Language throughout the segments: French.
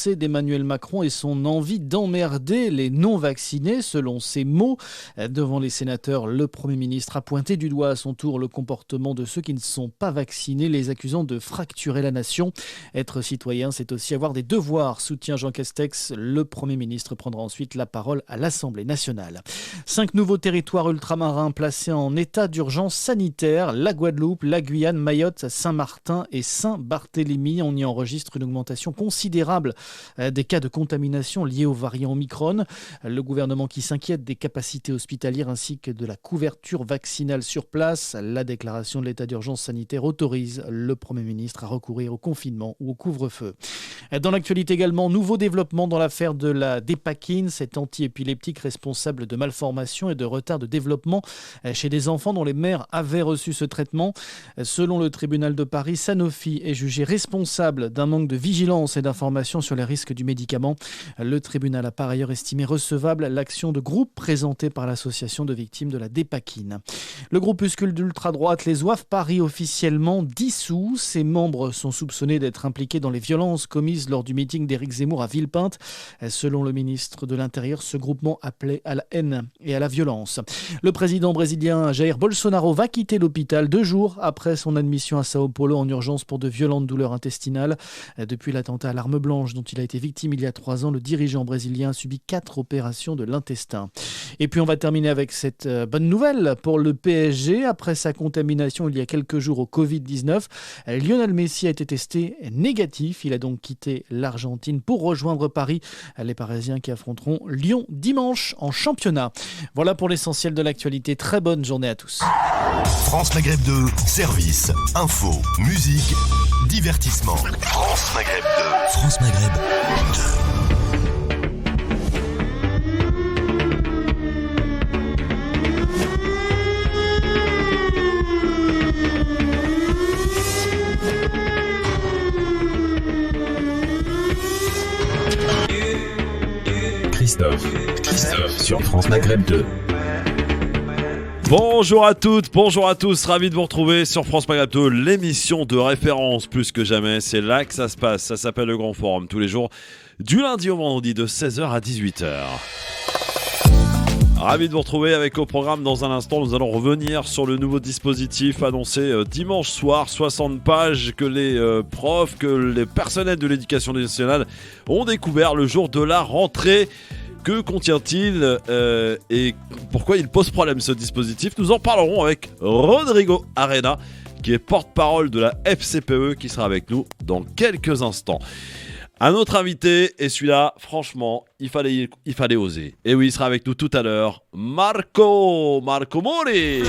forcée d'Emmanuel Macron et son envie d'emmerder les non-vaccinés, selon ses mots. Devant les sénateurs, le Premier ministre a pointé du doigt à son tour le comportement de ceux qui ne sont pas vaccinés, les accusant de fracturer la nation. Être citoyen, c'est aussi avoir des devoirs, soutient Jean Castex. Le Premier ministre prendra ensuite la parole à l'Assemblée nationale. 5 nouveaux territoires ultramarins placés en état d'urgence sanitaire, la Guadeloupe, la Guyane, Mayotte, Saint-Martin et Saint-Barthélemy. On y enregistre une augmentation considérable des cas de contamination liés au variant Omicron. Le gouvernement qui s'inquiète des capacités hospitalières ainsi que de la couverture vaccinale sur place. La déclaration de l'état d'urgence sanitaire autorise le Premier ministre à recourir au confinement ou au couvre-feu. Dans l'actualité également, nouveau développement dans l'affaire de la Dépakine, cet antiépileptique responsable de malformations et de retard de développement chez des enfants dont les mères avaient reçu ce traitement. Selon le tribunal de Paris, Sanofi est jugé responsable d'un manque de vigilance et d'information sur les risques du médicament. Le tribunal a par ailleurs estimé recevable l'action de groupe présentée par l'association de victimes de la Dépakine. Le groupuscule d'ultra-droite, les Zouaves Paris, officiellement dissous. Ses membres sont soupçonnés d'être impliqués dans les violences commises lors du meeting d'Éric Zemmour à Villepinte. Selon le ministre de l'Intérieur, ce groupement appelait à la haine et à la violence. Le président brésilien Jair Bolsonaro va quitter l'hôpital 2 jours après son admission à Sao Paulo en urgence pour de violentes douleurs intestinales. Depuis l'attentat à l'arme blanche dont il a été victime il y a 3 ans, le dirigeant brésilien a subi 4 opérations de l'intestin. Et puis on va terminer avec cette bonne nouvelle pour le PSG. Après sa contamination il y a quelques jours au Covid-19, Lionel Messi a été testé négatif. Il a donc quitté l'Argentine pour rejoindre Paris. Les Parisiens qui affronteront Lyon dimanche en championnat. Voilà pour l'essentiel de l'actualité. Très bonne journée à tous. France Maghreb 2, service, info, musique, divertissement. France Maghreb 2. France Maghreb 2. Christophe sur France Maghreb 2. Bonjour à toutes, bonjour à tous, ravi de vous retrouver sur France Maghreb 2, l'émission de référence plus que jamais. C'est là que ça se passe, ça s'appelle le Grand Forum, tous les jours du lundi au vendredi de 16h à 18h. Ravi de vous retrouver avec au programme dans un instant. Nous allons revenir sur le nouveau dispositif annoncé dimanche soir, 60 pages que les profs, que les personnels de l'éducation nationale ont découvert le jour de la rentrée. Que contient-il et pourquoi il pose problème ce dispositif? Nous en parlerons avec Rodrigo Arena, qui est porte-parole de la FCPE, qui sera avec nous dans quelques instants. Un autre invité, et celui-là, franchement, il fallait oser. Et oui, il sera avec nous tout à l'heure, Marco Mori.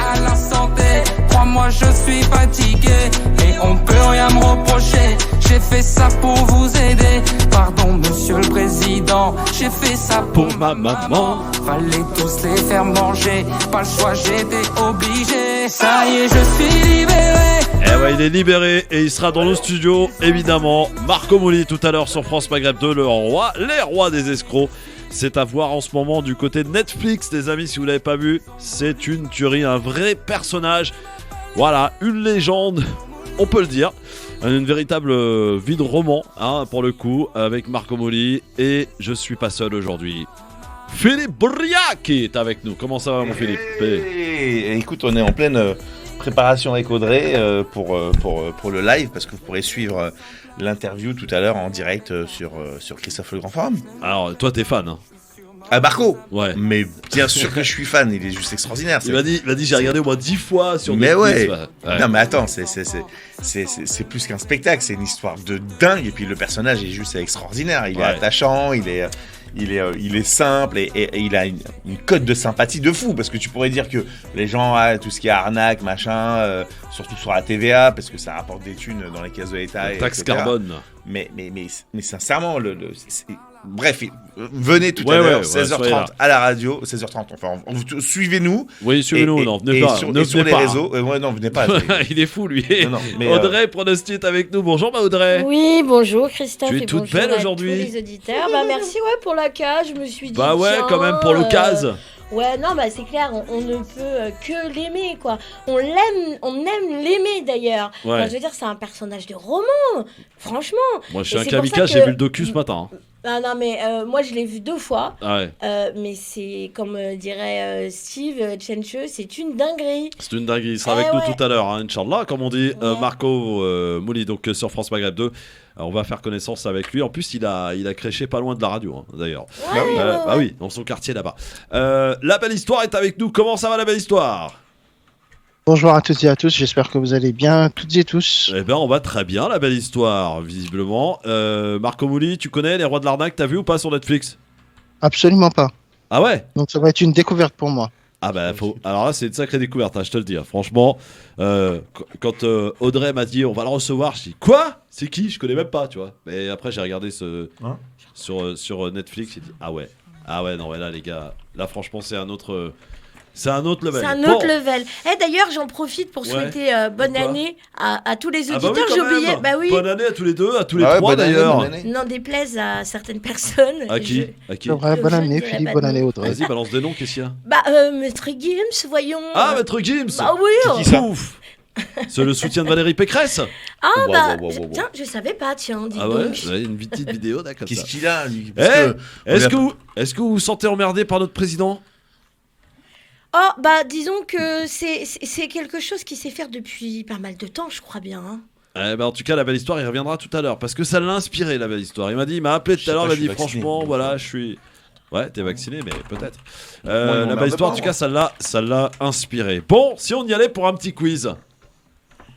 À la santé, crois-moi, je suis fatigué, mais on peut rien me reprocher. J'ai fait ça pour vous aider. Pardon, monsieur le président, j'ai fait ça pour ma maman. Fallait tous les faire manger, pas le choix, j'étais obligé. Ça y est, je suis libéré. Eh ouais, il est libéré et il sera dans nos studios, évidemment. Marco Moli tout à l'heure sur France Maghreb 2, les rois des escrocs. C'est à voir en ce moment du côté de Netflix, les amis, si vous l'avez pas vu. C'est une tuerie, un vrai personnage. Voilà, une légende, on peut le dire. Une véritable vie de roman, pour le coup, avec Marco Moli. Et je suis pas seul aujourd'hui. Philippe Briac est avec nous. Comment ça va, mon Philippe? Écoute, on est en pleine préparation avec Audrey pour le live, parce que vous pourrez suivre l'interview tout à l'heure en direct sur Christophe le Grand Forum. Alors, toi, t'es fan, hein? Ah, Marco. Ouais. Mais bien sûr que je suis fan, il est juste extraordinaire. Il m'a dit, j'ai regardé au moins 10 fois sur mais Netflix. Ouais. Non, mais attends, c'est plus qu'un spectacle, c'est une histoire de dingue. Et puis le personnage est juste extraordinaire. Il est attachant, il est simple et il a une cote de sympathie de fou, parce que tu pourrais dire que les gens, tout ce qui est arnaque, machin, surtout sur la TVA, parce que ça rapporte des thunes dans les caisses de l'État. Taxe etc. carbone. Mais sincèrement, bref, venez tout à l'heure, 16h30 à la radio, 16h30. Enfin, suivez-nous. Oui, suivez-nous. Non, venez pas. Sur les réseaux. Non, venez pas. Il est fou, lui. Non, mais Audrey Pronostit avec nous. Bonjour, Audrey. Oui, bonjour Christophe. Tu es toute belle aujourd'hui. Tous les auditeurs. Merci pour la case. Je me suis dit. Quand même pour le case. Ouais, non, bah c'est clair, on ne peut que l'aimer, quoi. On aime l'aimer d'ailleurs. Ouais. Enfin, je veux dire, c'est un personnage de roman, franchement. Moi, je suis Et un c'est pour kamikaze, ça j'ai que- vu le docu ce matin. Ah non, mais moi je l'ai vu 2 fois. Ah ouais. Mais c'est, comme dirait Steve Chencheux, c'est une dinguerie. C'est une dinguerie. Il sera avec Eh nous ouais. tout à l'heure, hein, Inch'Allah, comme on dit. Ouais. Marco Mouli, donc sur France Maghreb 2. On va faire connaissance avec lui. En plus, il a créché pas loin de la radio, hein, d'ailleurs. Ouais, ouais, Bah ouais. oui, dans son quartier là-bas. La belle histoire est avec nous. Comment ça va, la belle histoire? Bonjour à toutes et à tous, j'espère que vous allez bien, toutes et tous. Eh ben, on va très bien, la belle histoire, visiblement. Marco Mouli, tu connais Les Rois de l'Arnaque? T'as vu ou pas sur Netflix? Absolument pas. Ah ouais? Donc ça va être une découverte pour moi. Ah bah faut. Alors là c'est une sacrée découverte, hein, je te le dis. Hein. Franchement, quand Audrey m'a dit on va le recevoir, je dis quoi? C'est qui? Je connais même pas, tu vois. Mais après j'ai regardé sur Netflix, j'ai dit ah ouais non ouais, là les gars, là franchement c'est un autre level. C'est un autre Bon. level. D'ailleurs, j'en profite pour Ouais. souhaiter bonne Pourquoi année à tous les Ah bah auditeurs. oui, quand J'ai oublié. même. Bah oui. Bonne année à tous les deux, à tous les Ah ouais, trois bonne année, d'ailleurs. bonne année. N'en déplaise à certaines personnes. À qui? À qui? C'est vrai, bonne je année dirais Philippe, pas bonne de année nom. Audrey. Vas-y, balance des noms, qu'est-ce qu'il y a? Bah, Maître Gims, voyons. Ah, Maître Gims. Bah oui. C'est qui ça? Ouf. C'est le soutien de Valérie Pécresse. Ah Wow, bah, wow, wow, wow. tiens, je savais pas, tiens, dis Ah ouais, donc. ouais, une petite vidéo, d'accord. Qu'est-ce qu'il a lui? Eh, Parce que- est-ce que vous vous sentez emmerdé par notre président? Oh, bah, disons que c'est quelque chose qui sait faire depuis pas mal de temps, je crois bien. Hein. Eh ben, en tout cas, la belle histoire, il reviendra tout à l'heure. Parce que ça l'a inspiré, la belle histoire. Il m'a appelé tout à l'heure, il m'a dit franchement, voilà, je suis. Ouais, t'es vacciné, mais peut-être. Moi, ils m'ont La belle emmerdé histoire, en pas, tout cas, ça l'a inspiré. Bon, si on y allait pour un petit quiz.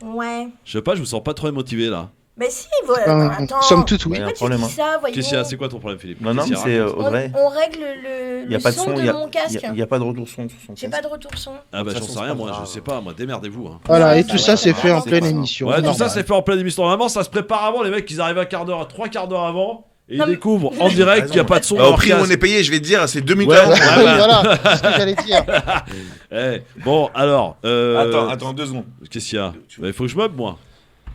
Ouais. Je sais pas, je vous sens pas trop émotivé là. Mais si, voilà, attends. Somme toute, oui. Ouais, Pourquoi un tu problème. dis ça, voyons. Qu'est-ce qu'il y a? C'est quoi ton problème, Philippe? Non, non, Qu'est-ce mais qu'il y a? c'est Audrey. On règle Il le n'y a pas de son son, de il y a- mon casque. il y a pas de retour son sur son J'ai casque. pas de retour son. Ah bah De toute j'en façon, sais rien, c'est pas moi, je grave. sais pas, moi, démerdez-vous. Hein. Voilà, Ouais, et tout ça ça va. c'est fait en C'est pleine pas- émission. Ouais, tout normal. ça c'est fait en pleine émission. Normalement, ça se prépare avant, les mecs, ils arrivent un quart d'heure, 3 quarts d'heure avant, et ils Non, mais- découvrent en direct qu'il n'y a pas de son. Bah, dans au leur prix où on casque. est payé, je vais te dire, c'est 2 minutes Ouais, avant. ouais, Oui, bah. voilà, c'est ce que j'allais dire. Bon, alors. Attends 2 secondes. Qu'est-ce qu'il y a? Bah, il faut que je meuble, moi.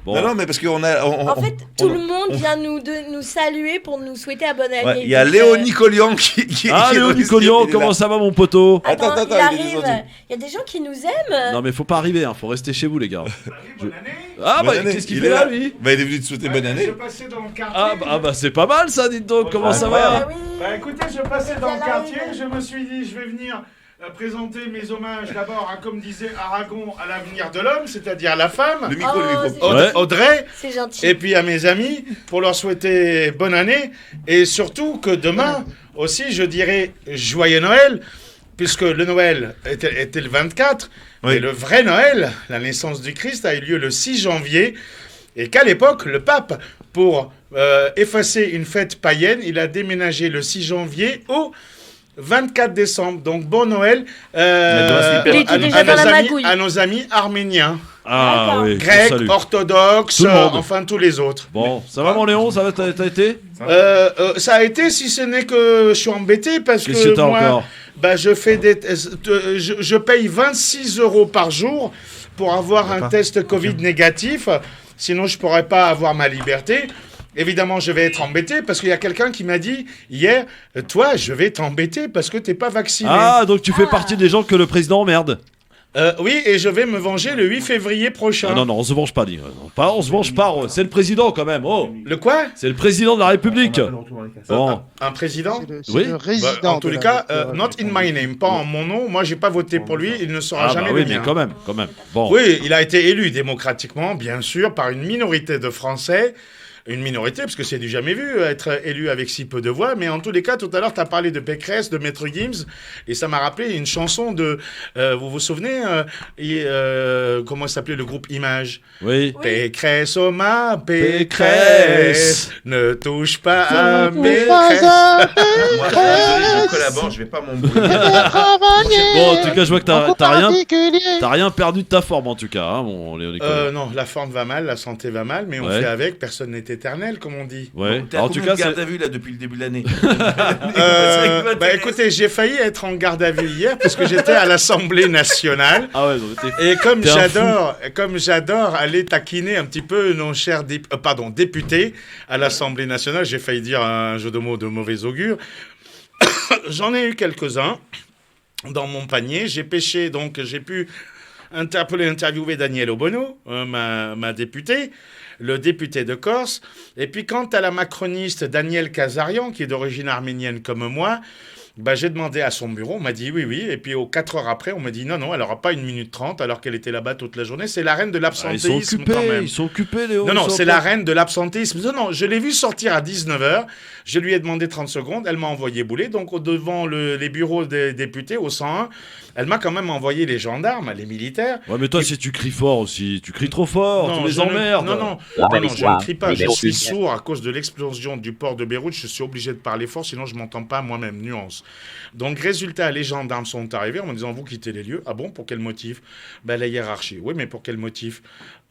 Bon. Non, non, mais parce qu'on a. En fait, tout le monde vient nous saluer pour nous souhaiter à bonne année. Ouais, il y a Donc, Léo Nicolian qui. Ah, Léo Nicolian, comment ça va, mon poteau? Attends, Attends, il il est arrive. descendu. Il y a des gens qui nous aiment. Non, mais faut pas arriver, hein, faut rester chez vous, les gars. Ah, bah, Bonne année. qu'est-ce qu'il Il fait est là, là. lui? Bah, il est venu te souhaiter bonne année. Je passais dans le quartier. Ah, bah, c'est pas mal, ça, dites donc, comment ça incroyable. va? Ah oui. Bah écoutez, je passais dans le Ça quartier, l'arrive. je me suis dit, je vais venir présenter mes hommages d'abord à, comme disait Aragon, à l'avenir de l'homme, c'est-à-dire à la femme, Le micro, Oh, le micro. c'est Ouais. Audrey, C'est gentil. et puis à mes amis, pour leur souhaiter bonne année, et surtout que demain aussi, je dirais joyeux Noël, puisque le Noël était le 24, Oui. et le vrai Noël, la naissance du Christ, a eu lieu le 6 janvier, et qu'à l'époque, le pape, pour effacer une fête païenne, il a déménagé le 6 janvier au 24 décembre. Donc bon Noël Il était déjà dans la magouille. à nos amis arméniens, Ah, D'accord. oui, grecs, salut. orthodoxes, Tout le monde. enfin tous les autres. Bon, ça va, mon Léon? Ça va, t'as été? Ça a été, si ce n'est que je suis embêté parce Qu'est-ce que que t'as moi, encore? bah, je paye 26 € par jour pour avoir un test Covid négatif. Sinon, je pourrais pas avoir ma liberté. Évidemment, je vais être embêté parce qu'il y a quelqu'un qui m'a dit hier, toi, je vais t'embêter parce que t'es pas vacciné. Ah, donc tu fais partie des gens que le président emmerde. Oui, et je vais me venger le 8 février prochain. Ah non, non, on se venge pas, dit. Non, pas, on se venge pas, c'est le président quand même. Oh, Le quoi? c'est le président de la République. Bon, Un président? C'est Oui. le Bah, résident. en tous de les la cas, République. not in my name, pas en mon nom. Moi, j'ai pas voté pour lui. Il ne sera ah jamais bah oui, le mais mien. quand même, quand même. Bon, Oui, il a été élu démocratiquement, bien sûr, par une minorité de Français. Une minorité, parce que c'est du jamais vu, être élu avec si peu de voix. Mais en tous les cas, tout à l'heure, tu as parlé de Pécresse, de Maître Gims, et ça m'a rappelé une chanson de... vous vous souvenez comment s'appelait le groupe Image? oui. Pécresse, oh ma Pécresse. Pécresse, ne touche pas à Pécresse. Moi, je suis désolé, je collabore, je vais pas m'embrouiller. Bon, en tout cas, je vois que t'as T'as rien perdu de ta forme, en tout cas, hein, mon Léon Nicolas. Non, la forme va mal, la santé va mal, mais on Ouais. fait avec, personne n'est éternel, comme on dit. Ouais. T'es à En tout combien cas, de garde c'est. à vue là depuis le début de l'année? Bah écoutez, j'ai failli être en garde à vue hier parce que j'étais à l'Assemblée nationale. Ah ouais, non, mais t'es- Et comme T'es un j'adore aller taquiner un petit peu nos chers députés à l'Assemblée nationale, j'ai failli dire un jeu de mots de mauvais augure. J'en ai eu quelques-uns. dans mon panier. J'ai pêché, donc j'ai pu interviewer Daniel Obono, ma députée, le député de Corse. Et puis quant à la macroniste Danielle Kazarian, qui est d'origine arménienne comme moi, j'ai demandé à son bureau, on m'a dit oui. Et puis 4 heures après, on m'a dit non, elle n'aura pas 1 minute 30 alors qu'elle était là-bas toute la journée. C'est la reine de l'absentéisme quand même. Ils sont occupés, Léo. Non, c'est la reine de l'absentéisme. Non, je l'ai vue sortir à 19h. Je lui ai demandé 30 secondes. Elle m'a envoyé bouler. Donc, devant les bureaux des députés, au 101, elle m'a quand même envoyé les gendarmes, les militaires. Ouais, mais toi, si tu cries fort aussi, tu cries trop fort, tu les emmerdes. Non, je ne crie pas. Je suis sourd à cause de l'explosion du port de Beyrouth. Je suis obligé de parler fort, sinon je ne m'entends pas moi-même. Nuance. Donc, résultat, les gendarmes sont arrivés en me disant, vous quittez les lieux. Ah bon, pour quel motif? La hiérarchie. Oui, mais pour quel motif?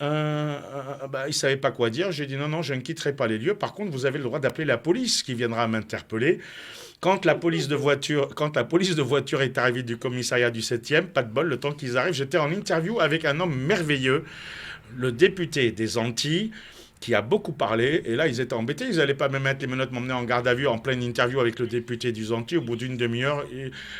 Ils ne savaient pas quoi dire. J'ai dit, non, je ne quitterai pas les lieux. Par contre, vous avez le droit d'appeler la police qui viendra m'interpeller. Quand la police de voiture est arrivée du commissariat du 7e, pas de bol, le temps qu'ils arrivent, j'étais en interview avec un homme merveilleux, le député des Antilles, qui a beaucoup parlé. Et là, ils étaient embêtés. Ils n'allaient pas me mettre les menottes, m'emmener en garde à vue en pleine interview avec le député des Antilles. Au bout d'une demi-heure,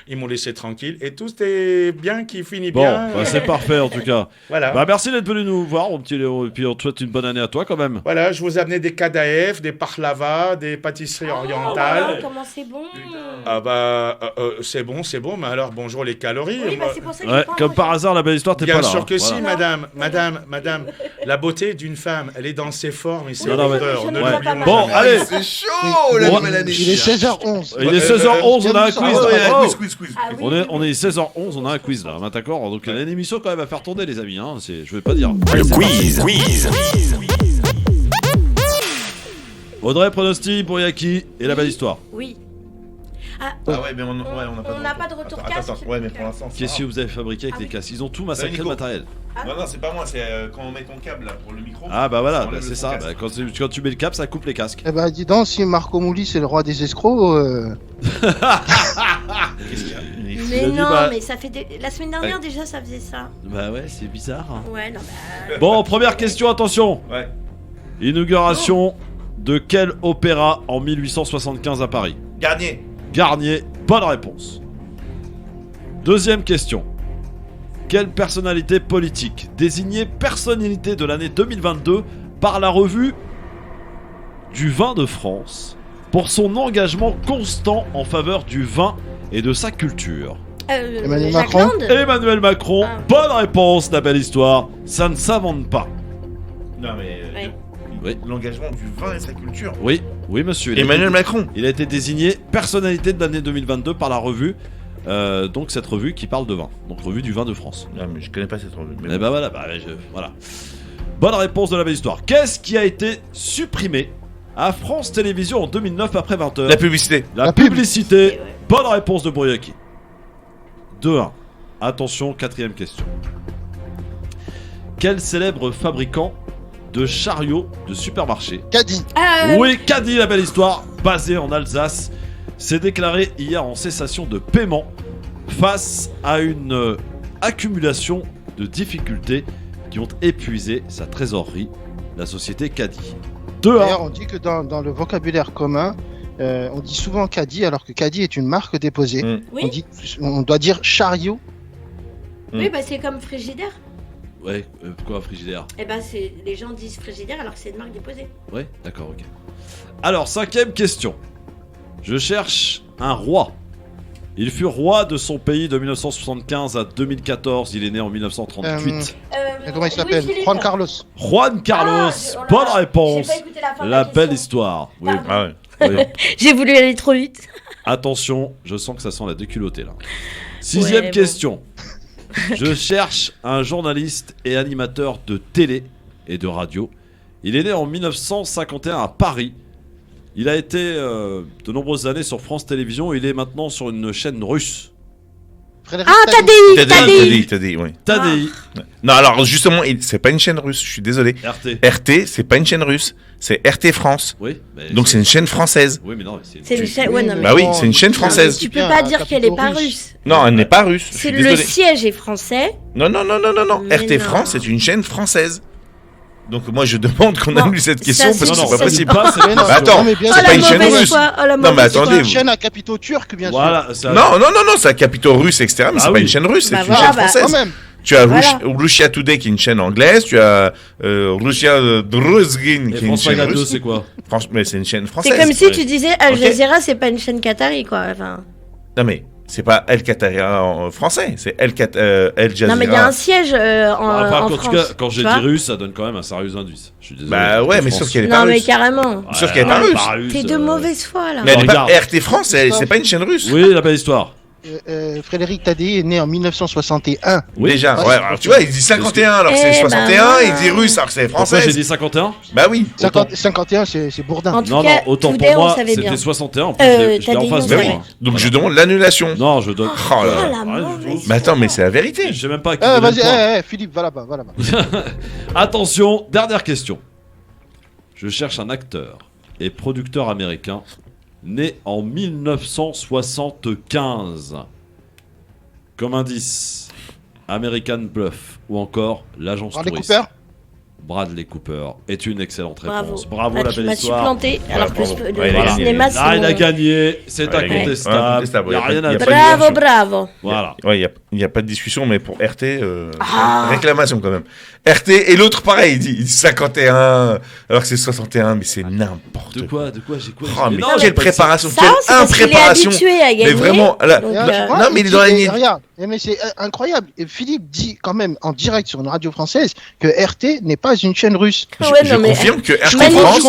ils m'ont laissé tranquille. Et tout était bien, qui finit bien. Bon, c'est parfait en tout cas. Voilà. Merci d'être venu nous voir, mon petit Léo. Et puis on te souhaite une bonne année à toi quand même. Voilà, je vous ai amené des KDF, des parlava, des pâtisseries orientales. Comment c'est bon. C'est bon. Mais alors, bonjour les calories. Oui, c'est pour ça que j'ai pas comme par hasard, la belle histoire, t'es pas là. Bien sûr que si, voilà. madame. La beauté d'une femme, elle est dans ses formes et ses Non, mais- rondeurs. Ne Ouais. l'oublions Bon, jamais. allez. C'est chaud, la nouvelle année. Il est 16h11. Il est 16h11, on a un quiz. Oh. Quiz. Ah oui, On est 16h11, on a un quiz là, d'accord. Donc il y a une émission quand même à faire tourner les amis, hein. Je vais pas dire. Le quiz. Audrey, pronostic pour Yaki et la belle histoire. Oui. Mais on n'a pas de retour casque. Attends, ouais, mais pour l'instant. Qu'est-ce que vous avez fabriqué avec les casques? Ils ont tout massacré Nico. le matériel. Non, c'est pas moi, c'est quand on met ton câble là pour le micro. Ah bah voilà, on enlève c'est le ça. casque. Quand tu mets le cap, ça coupe les casques. Eh ben, dis donc, si Marco Mouli c'est le roi des escrocs, Qu'est-ce qu'il y a Mais dit, non, bah- mais ça fait la semaine dernière déjà ça faisait ça. Bah ouais, c'est bizarre. Hein. Ouais, non, Bon, première question, attention. Ouais. Inauguration de quel opéra en 1875 à Paris? Garnier, bonne réponse. Deuxième question. Quelle personnalité politique désignée personnalité de l'année 2022 par la revue du vin de France pour son engagement constant en faveur du vin et de sa culture? Emmanuel Jacques Macron. Land. Emmanuel Macron, Ah. bonne réponse, la belle histoire. Ça ne s'invente pas. Non, mais. Ouais. Oui. L'engagement du vin et sa culture. Oui, monsieur. Il a Emmanuel été- Macron. Il a été désigné personnalité de l'année 2022 par la revue. Donc cette revue qui parle de vin. Donc revue du vin de France. Non, mais je connais pas cette revue. Et bah voilà, voilà. Bonne réponse de la belle histoire. Qu'est-ce qui a été supprimé à France Télévisions en 2009 après 20h? La publicité. La La pub. publicité. Ouais. Bonne réponse de Bouriaki. 2-1. Attention, quatrième question. Quel célèbre fabricant de chariots de supermarché? Caddy. Oui, Caddy, la belle histoire, basé en Alsace, s'est déclaré hier en cessation de paiement face à une accumulation de difficultés qui ont épuisé sa trésorerie, la société Caddy. 2-1. D'ailleurs, on dit que dans le vocabulaire commun, on dit souvent Caddy, alors que Caddy est une marque déposée. Oui, On doit dire chariot. oui, bah c'est comme frigidaire. Ouais, pourquoi un frigidaire? Et bah les gens disent frigidaire alors que c'est une marque déposée. Ouais, d'accord, ok. Alors, cinquième question. Je cherche un roi. Il fut roi de son pays de 1975 à 2014. Il est né en 1938. Comment il s'appelle? Louis-Philippe. Juan Carlos. Juan Carlos, Ah, oh là bonne là, réponse. j'ai pas écouté la fin de La la belle question. histoire. Oui, Pardon. Ah ouais. oui. J'ai voulu aller trop vite. Attention, je sens que ça sent la déculottée là. Sixième bon. question. Je cherche un journaliste et animateur de télé et de radio. Il est né en 1951 à Paris. Il a été de nombreuses années sur France Télévisions. Il est maintenant sur une chaîne russe. Frédéric Ah, Tadei. Tadei. Oui. TDI, Non, alors justement, c'est pas une chaîne russe, je suis désolé. RT. RT, c'est pas une chaîne russe, c'est RT France. Oui, mais Donc c'est une chaîne française. Oui, mais non, c'est C'est une chaîne. Ouais, non, mais Bah oui, c'est une chaîne française. tu peux pas dire qu'elle est pas russe. Non, elle n'est pas russe, je C'est suis le désolé. siège est français. Non. Mais RT non. France, c'est une chaîne française. Donc moi je demande qu'on annule cette question ça, parce que c'est- c'est pas c'est- possible. Mais non, Bah, attends, non, mais bien Oh c'est sûr. pas la une chaîne mauvaise russe. foi, oh la Non, mais mauvaise attendez, foi. Une chaîne à capitaux turcs, bien sûr. Voilà, ça... Non, c'est un capitaux russe, etc. Mais Ah c'est pas oui. une chaîne russe, c'est Bah une voilà, chaîne bah, française. Quand même. Tu as Voilà. Russia Today qui est une chaîne anglaise, tu as Russia Druzgin Et qui est une France chaîne 2, russe. c'est quoi? Mais c'est une chaîne française. C'est comme si ouais. tu disais Al Ok. Jazeera, c'est pas une chaîne qatari, quoi. Enfin, Non mais c'est pas El Qatari en français, c'est El Jazeera. non, mais il y a un siège en Enfin, en en tout France. cas, quand j'ai tu dit vois. russe, ça donne quand même un sérieux indice. Je suis désolé. Bah ouais, mais France. sauf qu'elle est pas Non, mais russe. carrément. Sauf qu'elle est pas Ouais, russe. T'es de mauvaise foi, là. Mais elle est pas Regarde. RT France, c'est pas une chaîne russe. Oui, la belle histoire. Frédéric Tadei est né en 1961. Oui. Déjà, Ouais, ouais, alors, tu vois, il dit 51 alors que Eh c'est ben 61, voilà. il dit russe alors que c'est Pourquoi j'ai française. dit 51? Bah oui. 51, c'est Bourdin. En tout Non, cas, autant Today, pour on moi, savait bien. c'était 61. En plus, j'étais en Tadei, face on de Bah savait. oui. moi. Donc je Voilà. demande l'annulation. Non, je donne. Oh là Oh, là. la Ouais, mauvaise Mais attends, mais c'est la vérité. Je sais même pas à qui Ah, donner vas-y, le point. Philippe, va là-bas, va là-bas. Attention, dernière question. Je cherche un acteur et producteur américain né en 1975. Comme indice, American Bluff ou encore l'agence Bradley touriste. Cooper. Bradley Cooper est une excellente Bravo. réponse. Bravo, Ah, la tu belle m'as histoire. supplanté, alors que bravo. le Ouais, il a gagné. cinéma, c'est Là, il a mon- gagné, c'est Ouais, il a gagné. incontestable. Incontestable, Il n'y a ouais, rien y a à pas dire. de Bravo, discussion. bravo. Voilà. Ouais, il n'y a pas de discussion, mais pour RT, Ah. réclamation quand même. RT, et l'autre pareil, il dit 51, alors que c'est 61, mais c'est n'importe De quoi. quoi j'ai quoi Oh, mais Non, quelle j'ai pas dit ça. préparation, Ça, quelle c'est parce qu'il est impréparation. habitué à gagner. Mais vraiment, là, Donc, là- euh, non, mais il est dans la ligne. Regarde, mais c'est incroyable. Et Philippe dit quand même en direct sur une radio française que RT n'est pas une chaîne russe. Ouais, Je non, mais- confirme que RT Manu, France.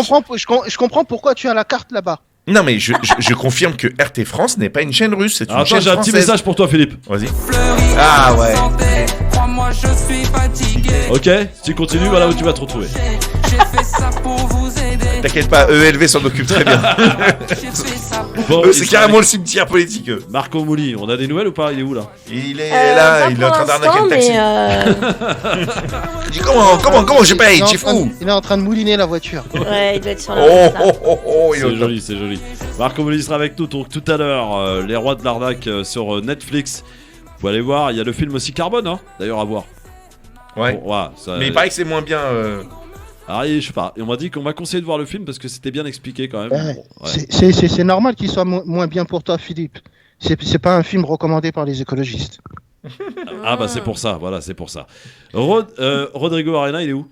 Je comprends pourquoi tu as la carte là-bas. Non, mais je confirme que RT France n'est pas une chaîne russe, c'est une Alors, chaîne attends, j'ai un petit française. message pour toi, Philippe. Vas-y. Fleurie Ah, et ouais. santé. Crois-moi, je suis fatigué. Ok, si tu continues, voilà où tu vas te retrouver. J'ai fait ça pour vous aider. T'inquiète pas, ELV s'en occupe très bien. J'ai fait ça pour Bon, Eux, il c'est sera carrément le cimetière politique. eux. Marco Mouli, on a des nouvelles ou pas? Il est où là? Il est là, pas il est pour en train d'arnaquer le taxi. l'instant, Il dit comment je paye, c'est fou. Il est en train de mouliner la voiture. Ouais, il doit être sur la Oh, route, là. il est C'est au top. joli, c'est joli. Marco Mouli sera avec nous donc, tout à l'heure. Les Rois de l'Arnaque sur Netflix. Vous pouvez aller voir. Il y a le film aussi Carbone, hein, d'ailleurs, à voir. Ouais. Bon, voilà, ça- Mais il paraît que c'est moins bien. Alors, je sais pas. Et on m'a dit qu'on m'a conseillé de voir le film parce que c'était bien expliqué quand même. Ouais, Bon, ouais. c'est normal qu'il soit moins bien pour toi, Philippe. C'est pas un film recommandé par les écologistes. Ah bah c'est pour ça, voilà, c'est pour ça. Rodrigo Arena, il est où?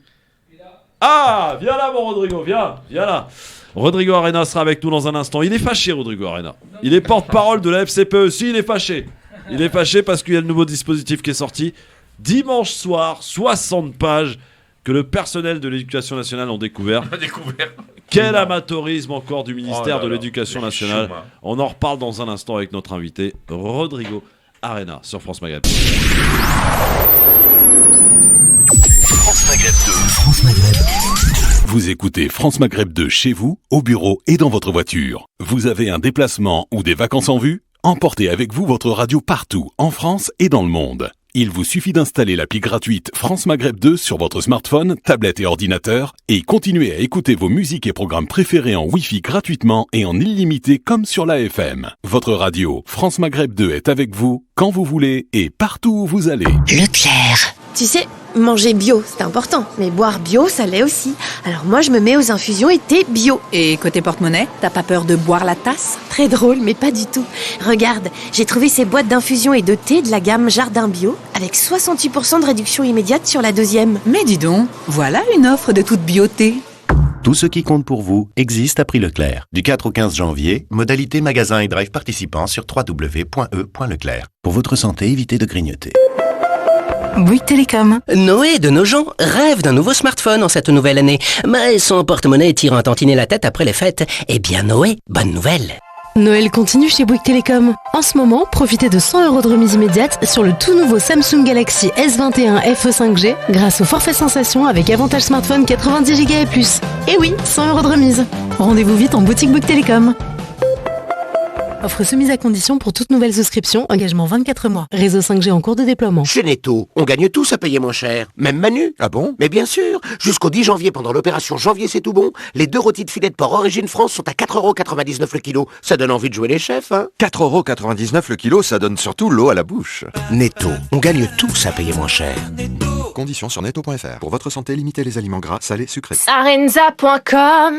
Ah, viens là mon Rodrigo, viens là. Rodrigo Arena sera avec nous dans un instant. Il est fâché, Rodrigo Arena. Il est porte-parole de la FCPE. Si, il est fâché. Il est fâché parce qu'il y a le nouveau dispositif qui est sorti. Dimanche soir, 60 pages que le personnel de l'éducation nationale ont découvert. On a découvert. Quel amateurisme encore du ministère Oh là de là, l'éducation c'est nationale. chaud, hein. On en reparle dans un instant avec notre invité, Rodrigo Arena, sur France Maghreb. France Maghreb 2. France Maghreb. Vous écoutez France Maghreb 2 chez vous, au bureau et dans votre voiture. Vous avez un déplacement ou des vacances en vue? Emportez avec vous votre radio partout, en France et dans le monde. Il vous suffit d'installer l'appli gratuite France Maghreb 2 sur votre smartphone, tablette et ordinateur et continuez à écouter vos musiques et programmes préférés en Wi-Fi gratuitement et en illimité comme sur la FM. Votre radio France Maghreb 2 est avec vous quand vous voulez et partout où vous allez. Leclerc. Tu sais, manger bio, c'est important. Mais boire bio, ça l'est aussi. Alors moi, je me mets aux infusions et thé bio. Et côté porte-monnaie, t'as pas peur de boire la tasse? Très drôle, mais pas du tout. Regarde, j'ai trouvé ces boîtes d'infusion et de thé de la gamme Jardin Bio avec 68% de réduction immédiate sur la deuxième. Mais dis donc, voilà une offre de toute beauté. Tout ce qui compte pour vous existe à prix Leclerc. Du 4 au 15 janvier, modalité magasin et drive participants sur www.e.leclerc. Pour votre santé, évitez de grignoter. Bouygues Télécom. Noé de nos gens rêve d'un nouveau smartphone en cette nouvelle année, mais son porte-monnaie tire un tantinet la tête après les fêtes. Eh bien Noé, bonne nouvelle. Noël continue chez Bouygues Télécom. En ce moment, profitez de 100 € de remise immédiate sur le tout nouveau Samsung Galaxy S21 FE 5G grâce au forfait sensation avec avantage smartphone 90 Go et plus. Et oui, 100 € de remise. Rendez-vous vite en boutique Bouygues Télécom. Offre soumise à condition pour toute nouvelle souscription, engagement 24 mois. Réseau 5G en cours de déploiement. Chez Netto, on gagne tous à payer moins cher. Même Manu. Ah bon? Mais bien sûr, jusqu'au 10 janvier pendant l'opération Janvier c'est tout bon, les 2 rôtis de filet de porc Origine France sont à 4,99 € le kilo. Ça donne envie de jouer les chefs, hein? 4,99 € le kilo, ça donne surtout l'eau à la bouche. Netto, on gagne tous à payer moins cher. Conditions sur netto.fr. Pour votre santé, limitez les aliments gras, salés, sucrés. Sarenza.com,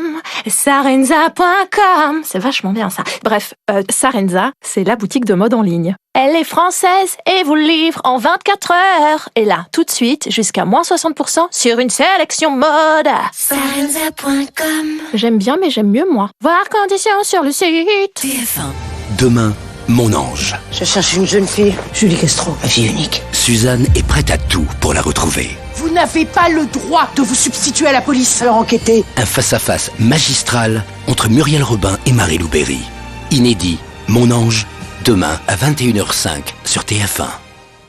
Sarenza.com, c'est vachement bien ça. Bref, Sarenza, c'est la boutique de mode en ligne. Elle est française et vous livre en 24 heures. Et là, tout de suite, jusqu'à moins 60% sur une sélection mode. Sarenza.com. J'aime bien, mais j'aime mieux moi. Voir conditions sur le site. TF1. Demain, mon ange. Je cherche une jeune fille, Julie Castro, la fille unique. Suzanne est prête à tout pour la retrouver. Vous n'avez pas le droit de vous substituer à la police. Alors enquêtez. Un face-à-face magistral entre Muriel Robin et Marie-Lou Berry. Inédit, Mon ange, demain à 21h05 sur TF1.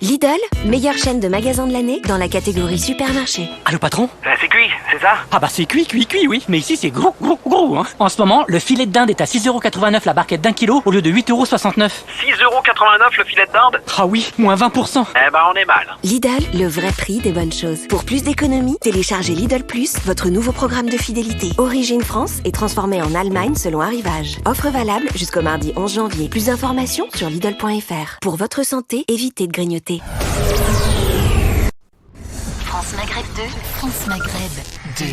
Lidl, meilleure chaîne de magasins de l'année dans la catégorie supermarché. Allô patron ? C'est cuit, c'est ça ? Ah bah c'est cuit, oui. Mais ici c'est gros, hein. En ce moment, le filet de dinde est à 6,89€ la barquette d'1 kilo au lieu de 8,69€. 6,89€ le filet de dinde ? Ah oui, moins 20%. Eh ben on est mal. Lidl, le vrai prix des bonnes choses. Pour plus d'économies, téléchargez Lidl Plus, votre nouveau programme de fidélité. Origine France et transformé en Allemagne selon arrivage. Offre valable jusqu'au mardi 11 janvier. Plus d'informations sur Lidl.fr. Pour votre santé, évitez de grignoter. France Maghreb 2, France Maghreb 2.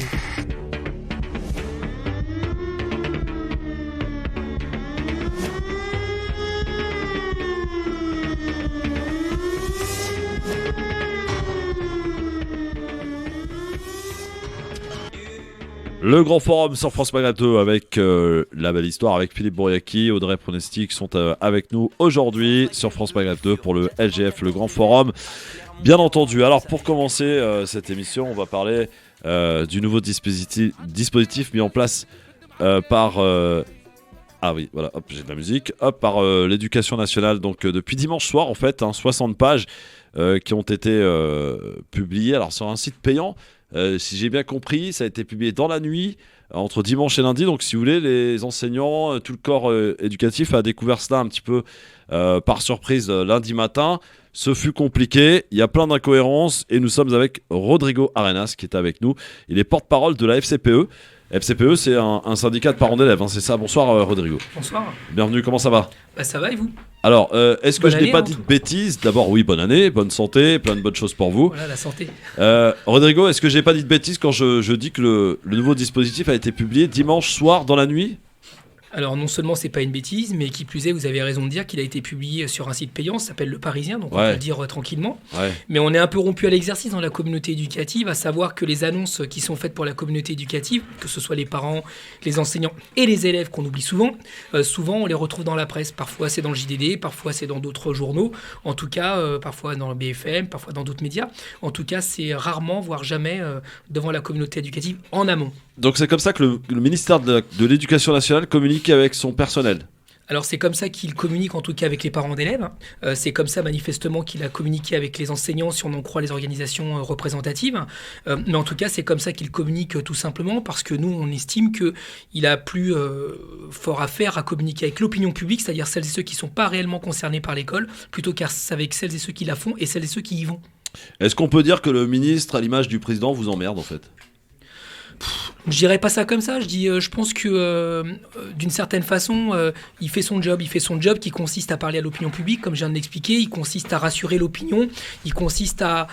Le grand forum sur France Maghreb 2 avec la belle histoire avec Philippe Bouriaki, Audrey Pronostic sont avec nous aujourd'hui sur France Maghreb 2 pour le LGF, le grand forum. Bien entendu. Alors pour commencer cette émission, on va parler du nouveau dispositif mis en place par... Ah oui, voilà, hop, j'ai de la musique. Hop, par l'éducation nationale. Donc depuis dimanche soir, en fait, 60 pages qui ont été publiées. Alors sur un site payant. Si j'ai bien compris, ça a été publié dans la nuit, entre dimanche et lundi. Donc si vous voulez, les enseignants, tout le corps éducatif a découvert cela un petit peu par surprise lundi matin. Ce fut compliqué, il y a plein d'incohérences et nous sommes avec Rodrigo Arenas qui est avec nous. Il est porte-parole de la FCPE. FCPE, c'est un syndicat de parents d'élèves, hein, c'est ça. Bonsoir Rodrigo. Bonsoir. Bienvenue, comment ça va ? Bah ça va et vous ? Alors, est-ce que je n'ai pas dit de bêtises ? D'abord, oui, bonne année, bonne santé, plein de bonnes choses pour vous. Voilà, la santé. Rodrigo, est-ce que je n'ai pas dit de bêtises quand je dis que le nouveau dispositif a été publié dimanche soir dans la nuit ? Alors non seulement c'est pas une bêtise, mais qui plus est, vous avez raison de dire qu'il a été publié sur un site payant, ça s'appelle Le Parisien, donc on peut le dire tranquillement. Ouais. Mais on est un peu rompu à l'exercice dans la communauté éducative, à savoir que les annonces qui sont faites pour la communauté éducative, que ce soit les parents, les enseignants et les élèves qu'on oublie souvent, souvent on les retrouve dans la presse. Parfois c'est dans le JDD, parfois c'est dans d'autres journaux, en tout cas parfois dans le BFM, parfois dans d'autres médias. En tout cas c'est rarement, voire jamais devant la communauté éducative en amont. Donc c'est comme ça que le ministère de l'Éducation nationale communique avec son personnel. Alors c'est comme ça qu'il communique en tout cas avec les parents d'élèves. C'est comme ça manifestement qu'il a communiqué avec les enseignants si on en croit les organisations représentatives. Mais en tout cas c'est comme ça qu'il communique tout simplement parce que nous on estime qu'il a plus fort à faire à communiquer avec l'opinion publique, c'est-à-dire celles et ceux qui ne sont pas réellement concernés par l'école, plutôt qu'avec celles et ceux qui la font et celles et ceux qui y vont. Est-ce qu'on peut dire que le ministre, à l'image du président, vous emmerde en fait ? Je dirais pas ça comme ça, je pense que d'une certaine façon, il fait son job qui consiste à parler à l'opinion publique, comme je viens de l'expliquer, il consiste à rassurer l'opinion, il consiste à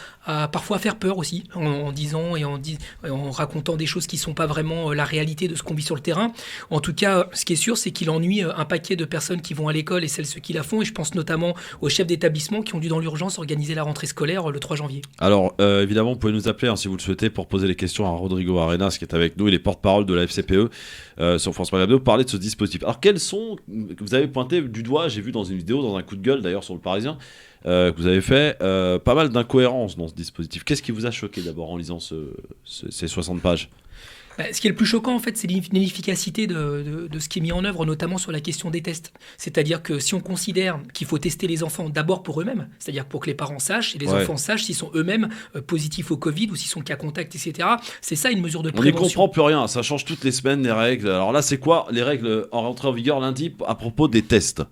parfois faire peur aussi, en disant et en racontant des choses qui sont pas vraiment la réalité de ce qu'on vit sur le terrain. En tout cas, ce qui est sûr, c'est qu'il ennuie un paquet de personnes qui vont à l'école et ceux qui la font, et je pense notamment aux chefs d'établissement qui ont dû dans l'urgence organiser la rentrée scolaire le 3 janvier. Alors évidemment, vous pouvez nous appeler si vous le souhaitez pour poser les questions à Rodrigo Arenas qui est avec nous. Il est porte-parole de la FCPE sur France Maghreb 2 pour parler de ce dispositif. Alors quels sont, vous avez pointé du doigt, j'ai vu dans une vidéo, dans un coup de gueule d'ailleurs sur le Parisien, que vous avez fait pas mal d'incohérences dans ce dispositif. Qu'est-ce qui vous a choqué d'abord en lisant ces 60 pages ? Ce qui est le plus choquant, en fait, c'est l'inefficacité de ce qui est mis en œuvre, notamment sur la question des tests. C'est-à-dire que si on considère qu'il faut tester les enfants d'abord pour eux-mêmes, c'est-à-dire pour que les parents sachent et les enfants sachent s'ils sont eux-mêmes positifs au Covid ou s'ils sont cas contact, etc., c'est ça une mesure de prévention. On n'y comprend plus rien, ça change toutes les semaines les règles. Alors là, c'est quoi les règles en rentrée en vigueur lundi à propos des tests ?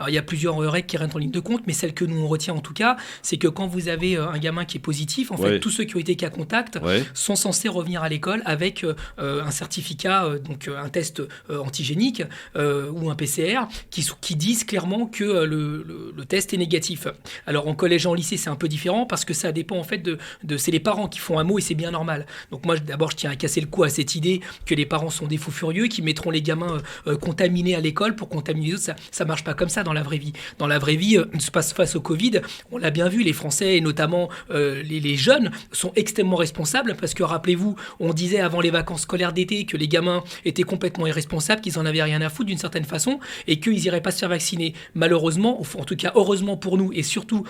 Alors il y a plusieurs règles qui rentrent en ligne de compte, mais celle que nous on retient en tout cas, c'est que quand vous avez un gamin qui est positif, en fait, tous ceux qui ont été cas contact sont censés revenir à l'école avec un certificat, donc un test antigénique ou un PCR, qui disent clairement que le test est négatif. Alors en collège et en lycée, c'est un peu différent parce que ça dépend en fait c'est les parents qui font un mot et c'est bien normal. Donc moi, d'abord, je tiens à casser le cou à cette idée que les parents sont des fous furieux, qui mettront les gamins contaminés à l'école pour contaminer les autres. Ça marche pas comme ça dans la vraie vie. Dans la vraie vie, face au Covid, on l'a bien vu, les Français et notamment les jeunes sont extrêmement responsables parce que rappelez-vous, on disait avant les vacances scolaires d'été que les gamins étaient complètement irresponsables, qu'ils en avaient rien à foutre d'une certaine façon et qu'ils iraient pas se faire vacciner. Malheureusement, en tout cas heureusement pour nous et surtout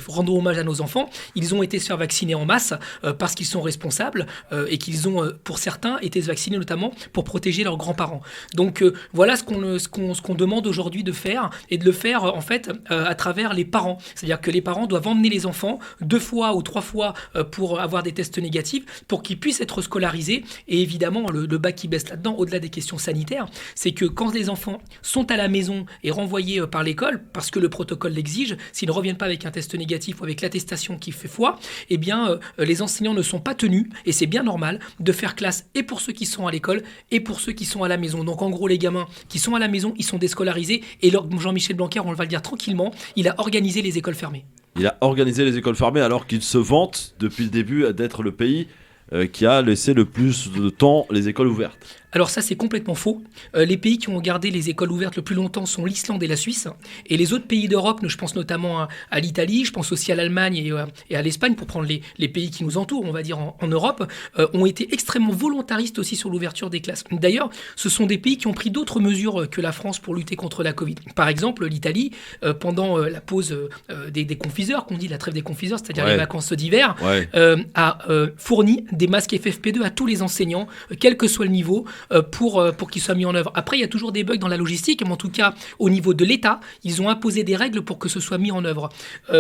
rendons hommage à nos enfants, ils ont été se faire vacciner en masse parce qu'ils sont responsables et qu'ils ont pour certains été vaccinés notamment pour protéger leurs grands-parents. Donc voilà ce qu'on demande aujourd'hui de faire et de le faire en fait à travers les parents. C'est-à-dire que les parents doivent emmener les enfants 2 fois ou 3 fois pour avoir des tests négatifs pour qu'ils puissent être scolarisés. Et évidemment, le bas qui baisse là-dedans, au-delà des questions sanitaires, c'est que quand les enfants sont à la maison et renvoyés par l'école, parce que le protocole l'exige, s'ils ne reviennent pas avec un test négatif ou avec l'attestation qui fait foi, eh bien, les enseignants ne sont pas tenus, et c'est bien normal, de faire classe et pour ceux qui sont à l'école et pour ceux qui sont à la maison. Donc en gros, les gamins qui sont à la maison, ils sont déscolarisés, et Jean-Michel Blanquer, on va le dire tranquillement, il a organisé les écoles fermées. Il a organisé les écoles fermées alors qu'il se vante depuis le début d'être le pays qui a laissé le plus de temps les écoles ouvertes. Alors ça, c'est complètement faux. Les pays qui ont gardé les écoles ouvertes le plus longtemps sont l'Islande et la Suisse. Et les autres pays d'Europe, je pense notamment à l'Italie, je pense aussi à l'Allemagne et à l'Espagne, pour prendre les pays qui nous entourent, on va dire en Europe, ont été extrêmement volontaristes aussi sur l'ouverture des classes. D'ailleurs, ce sont des pays qui ont pris d'autres mesures que la France pour lutter contre la Covid. Par exemple, l'Italie, pendant la pause des confiseurs, qu'on dit la trêve des confiseurs, c'est-à-dire les vacances d'hiver, a fourni des masques FFP2 à tous les enseignants, quel que soit le niveau, pour qu'ils soient mis en œuvre. Après, il y a toujours des bugs dans la logistique, mais en tout cas, au niveau de l'État, ils ont imposé des règles pour que ce soit mis en œuvre.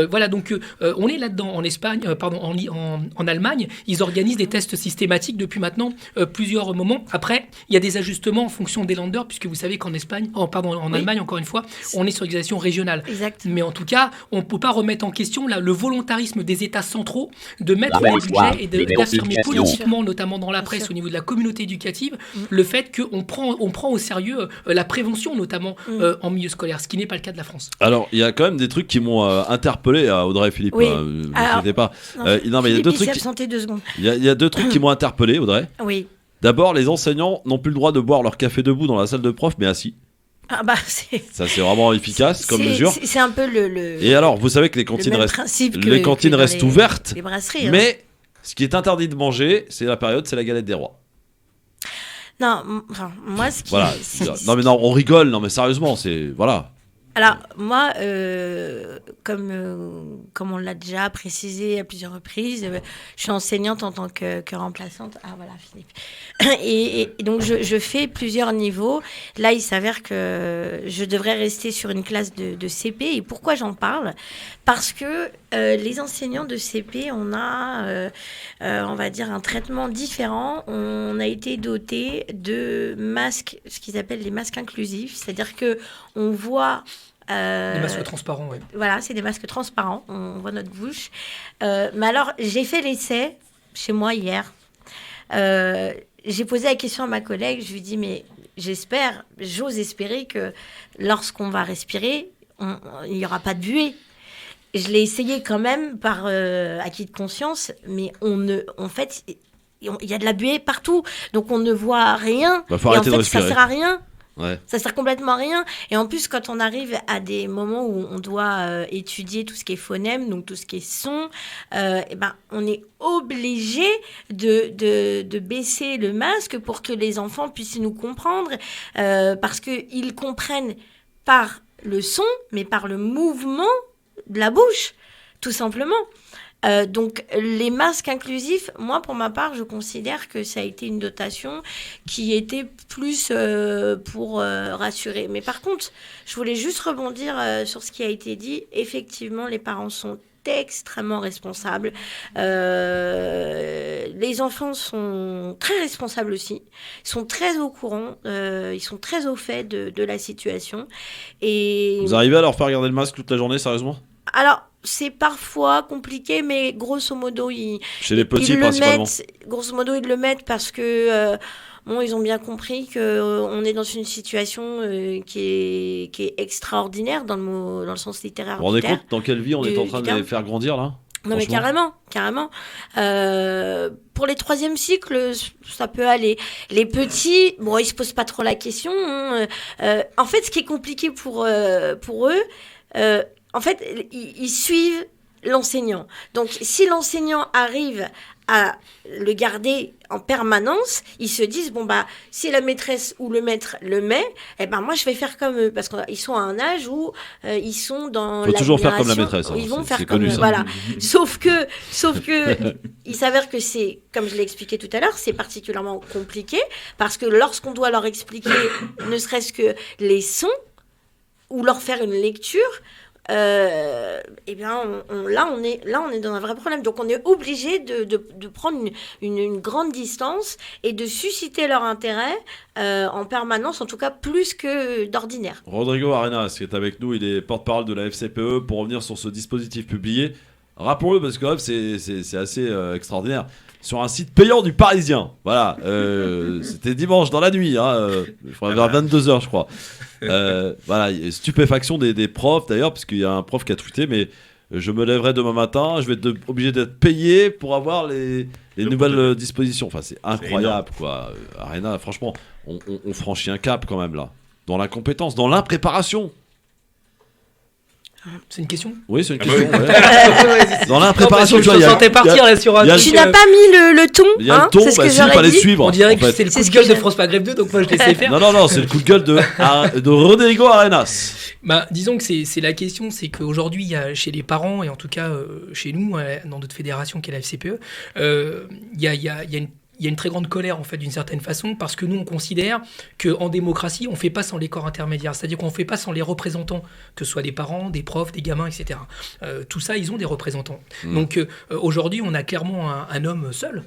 Voilà, donc on est là-dedans. En Espagne, en Allemagne, ils organisent des tests systématiques depuis maintenant plusieurs moments. Après, il y a des ajustements en fonction des landers, puisque vous savez qu'en Allemagne, encore une fois, on est sur l'exaction régionale. Exact. Mais en tout cas, on ne peut pas remettre en question le volontarisme des États centraux de mettre des budgets et d'affirmer politiquement, notamment dans la presse, au niveau de la communauté éducative, le fait qu'on prend au sérieux la prévention, notamment en milieu scolaire, ce qui n'est pas le cas de la France. Alors, il y a quand même des trucs qui m'ont interpellé, Audrey et Philippe. Oui. Vous inquiétez pas. Non, mais il y a 2 trucs. Il y a 2 trucs qui m'ont interpellé, Audrey. Oui. D'abord, les enseignants n'ont plus le droit de boire leur café debout dans la salle de prof, mais assis. Ah bah ça, c'est vraiment efficace comme mesure. C'est un peu le. Et alors, vous savez que les cantines restent ouvertes. Les brasseries. Mais ce qui est interdit de manger, c'est la période, c'est la galette des rois. Non, enfin, moi, ce qui. Voilà. Non, on rigole. Non, mais sérieusement, c'est voilà. Alors, moi, comme on l'a déjà précisé à plusieurs reprises, je suis enseignante en tant que remplaçante. Ah, voilà, Philippe. Et donc, je fais plusieurs niveaux. Là, il s'avère que je devrais rester sur une classe de CP. Et pourquoi j'en parle ? Parce que les enseignants de CP, on a, on va dire, un traitement différent. On a été doté de masques, ce qu'ils appellent les masques inclusifs. C'est-à-dire qu'on voit... Des masques transparents, oui. Voilà, c'est des masques transparents, on voit notre bouche. Mais alors, j'ai fait l'essai chez moi hier. J'ai posé la question à ma collègue, je lui dis, mais j'ose espérer que lorsqu'on va respirer, il n'y aura pas de buée. Je l'ai essayé quand même par acquis de conscience, mais en fait, il y a de la buée partout, donc on ne voit rien. Faut arrêter et en fait, de respirer. Ça sert à rien. Ouais. Ça sert complètement à rien. Et en plus, quand on arrive à des moments où on doit étudier tout ce qui est phonème, donc tout ce qui est son, on est obligé de baisser le masque pour que les enfants puissent nous comprendre, parce qu'ils comprennent par le son, mais par le mouvement de la bouche, tout simplement. Donc les masques inclusifs, moi pour ma part je considère que ça a été une dotation qui était plus pour rassurer. Mais par contre je voulais juste rebondir sur ce qui a été dit. Effectivement les parents sont extrêmement responsable. Les enfants sont très responsables aussi. Ils sont très au courant. Ils sont très au fait de la situation. Et Vous arrivez à leur faire garder le masque toute la journée, sérieusement ? alors, c'est parfois compliqué, mais grosso modo, Chez les petits, ils le principalement. mettent. Grosso modo, ils le mettent parce que bon, ils ont bien compris qu'on est dans une situation qui est extraordinaire dans le sens littéraire. Vous vous rendez du terme. compte dans quelle vie on est en train de les faire grandir là ? Non mais Franchement. carrément. Pour les 3e cycles, ça peut aller. Les petits, bon, ils se posent pas trop la question. Hein. En fait, ce qui est compliqué pour eux, en fait, ils suivent l'enseignant. Donc, si l'enseignant arrive à le garder en permanence, ils se disent, bon, bah, si la maîtresse ou le maître le met, eh ben, moi, je vais faire comme eux. Parce qu'ils sont à un âge où ils sont dans Faut toujours faire comme la maîtresse. Hein. Ils vont C'est faire comme connu, eux. ça. Voilà. Sauf que il s'avère que c'est, comme je l'ai expliqué tout à l'heure, c'est particulièrement compliqué. Parce que lorsqu'on doit leur expliquer, ne serait-ce que les sons, ou leur faire une lecture, eh bien, là, on est dans un vrai problème. Donc, on est obligé de prendre une grande distance et de susciter leur intérêt en permanence, en tout cas plus que d'ordinaire. Rodrigo Arenas, qui est avec nous, il est porte-parole de la FCPE pour revenir sur ce dispositif publié. Rappelons-le, parce que quand même, c'est assez extraordinaire. Sur un site payant du Parisien. Voilà. C'était dimanche dans la nuit, vers 22h, je crois. Voilà, stupéfaction des profs d'ailleurs, parce qu'il y a un prof qui a tweeté, mais je me lèverai demain matin, je vais être obligé d'être payé pour avoir les nouvelles dispositions. Enfin, c'est incroyable, quoi. Arena, franchement, on franchit un cap quand même là. Dans l'incompétence, dans l'impréparation. C'est une question ? Oui, c'est une question. Ouais. Dans l'impréparation, je me sentais partir là sur un truc. Tu n'as pas mis le ton. Il y a le ton, c'est ce que il fallait suivre. On dirait que c'est le coup de gueule de France Maghreb 2, donc moi je laissais faire. Non, c'est le coup de gueule de Rodrigo Arenas. Bah, disons que c'est la question, c'est qu'aujourd'hui, il y a chez les parents, et en tout cas chez nous, dans notre fédération qui est la FCPE, il y a une très grande colère en fait d'une certaine façon, parce que nous on considère qu'en démocratie on fait pas sans les corps intermédiaires, c'est-à-dire qu'on fait pas sans les représentants, que ce soit des parents, des profs, des gamins, etc. Tout ça, ils ont des représentants. Donc aujourd'hui on a clairement un homme seul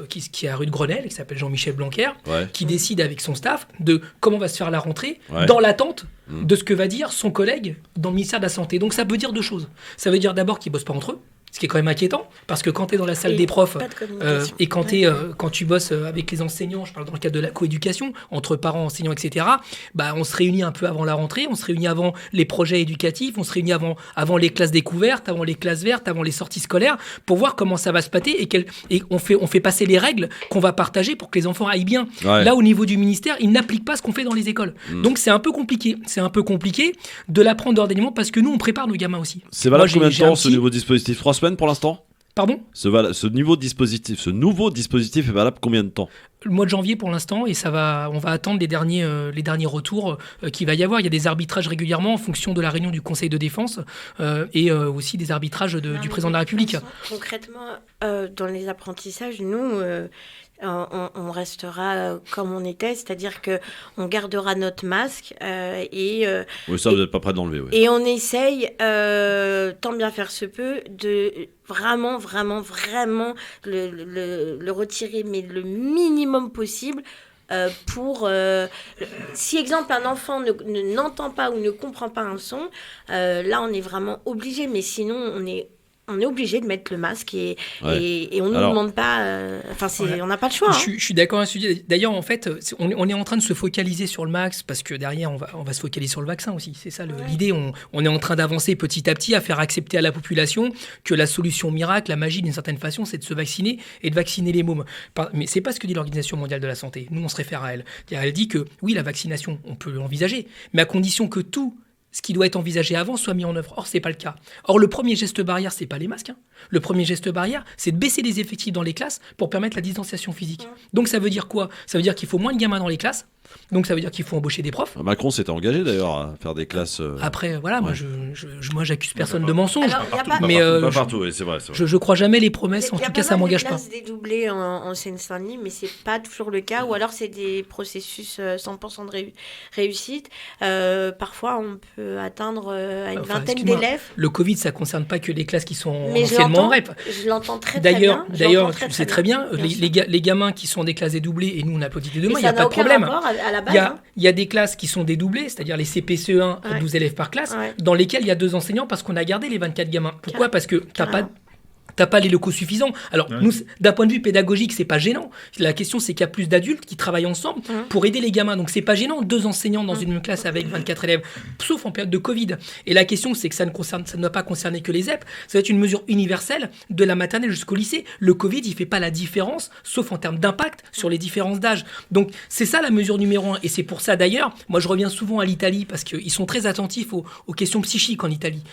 qui est à rue de Grenelle, qui s'appelle Jean-Michel Blanquer, qui décide avec son staff de comment va se faire la rentrée, dans l'attente de ce que va dire son collègue dans le ministère de la Santé. Donc ça veut dire deux choses. Ça veut dire d'abord qu'ils bossent pas entre eux, ce qui est quand même inquiétant, parce que quand tu es dans la salle des profs et quand tu bosses avec les enseignants, je parle dans le cadre de la coéducation, entre parents, enseignants, etc., bah, on se réunit un peu avant la rentrée, on se réunit avant les projets éducatifs, on se réunit avant les classes découvertes, avant les classes vertes, avant les sorties scolaires, pour voir comment ça va se passer et on fait passer les règles qu'on va partager pour que les enfants aillent bien. Ouais. Là, au niveau du ministère, ils n'appliquent pas ce qu'on fait dans les écoles. Donc c'est un peu compliqué. C'est un peu compliqué de l'apprendre d'ordonnement, parce que nous, on prépare nos gamins aussi. C'est valable combien de temps ce nouveau dispositif ? 3 semaines pour l'instant ? Pardon ? Ce nouveau dispositif est valable combien de temps ? Le mois de janvier pour l'instant, et on va attendre les derniers retours qu'il va y avoir. Il y a des arbitrages régulièrement en fonction de la réunion du Conseil de défense et aussi des arbitrages du président de la République. Concrètement, dans les apprentissages, nous, on restera comme on était, c'est-à-dire qu'on gardera notre masque oui, ça, vous n'êtes pas prêt d'enlever. Oui. Et on essaye, tant bien faire se peut, de vraiment le retirer, mais le minimum possible. Pour si exemple un enfant n'entend pas ou ne comprend pas un son, là on est vraiment obligé, mais sinon on est obligé de mettre le masque et on ne nous demande pas. On n'a pas le choix. Je suis d'accord à ce sujet. D'ailleurs, en fait, on est en train de se focaliser sur le max, parce que derrière, on va se focaliser sur le vaccin aussi. C'est ça l'idée. On est en train d'avancer petit à petit, à faire accepter à la population que la solution miracle, la magie d'une certaine façon, c'est de se vacciner et de vacciner les mômes. Mais c'est pas ce que dit l'Organisation mondiale de la santé. Nous, on se réfère à elle. Elle dit que oui, la vaccination, on peut l'envisager, mais à condition que tout ce qui doit être envisagé avant soit mis en œuvre. Or, c'est pas le cas. Or, le premier geste barrière, c'est pas les masques. Le premier geste barrière, c'est de baisser les effectifs dans les classes pour permettre la distanciation physique. Donc, ça veut dire quoi ? Ça veut dire qu'il faut moins de gamins dans les classes, Donc ça veut dire qu'il faut embaucher des profs. Macron s'était engagé d'ailleurs à faire des classes. Après, voilà, moi j'accuse personne de mensonge. Alors, y a pas- Mais pas partout, oui, c'est vrai. je crois jamais les promesses, en tout cas ça m'engage pas. Il y a pas mal de classes dédoublées en Seine-Saint-Denis, mais c'est pas toujours le cas, ou alors c'est des processus 100% de réussite. Parfois, on peut atteindre à une vingtaine excuse-moi, d'élèves. Le Covid, ça concerne pas que les classes qui sont Mais anciennement en REP. je l'entends très bien. D'ailleurs, tu sais très bien, les gamins qui sont des classes dédoublées, et nous on applaudit les deux mains, il n'y a pas de problème. À la base, Il y a des classes qui sont dédoublées, c'est-à-dire les CPCE1, 12 élèves par classe, dans lesquelles il y a 2 enseignants parce qu'on a gardé les 24 gamins. Pourquoi ? Parce que t'as pas les locaux suffisants. Alors, nous, d'un point de vue pédagogique, c'est pas gênant. La question, c'est qu'il y a plus d'adultes qui travaillent ensemble pour aider les gamins. Donc, c'est pas gênant, 2 enseignants dans une même classe avec 24 élèves, sauf en période de Covid. Et la question, c'est que ça ne doit pas concerner que les ZEP. Ça va être une mesure universelle de la maternelle jusqu'au lycée. Le Covid, il fait pas la différence, sauf en termes d'impact sur les différences d'âge. Donc, c'est ça la mesure numéro 1. Et c'est pour ça, d'ailleurs, moi, je reviens souvent à l'Italie parce qu'ils sont très attentifs aux questions psychiques en Italie,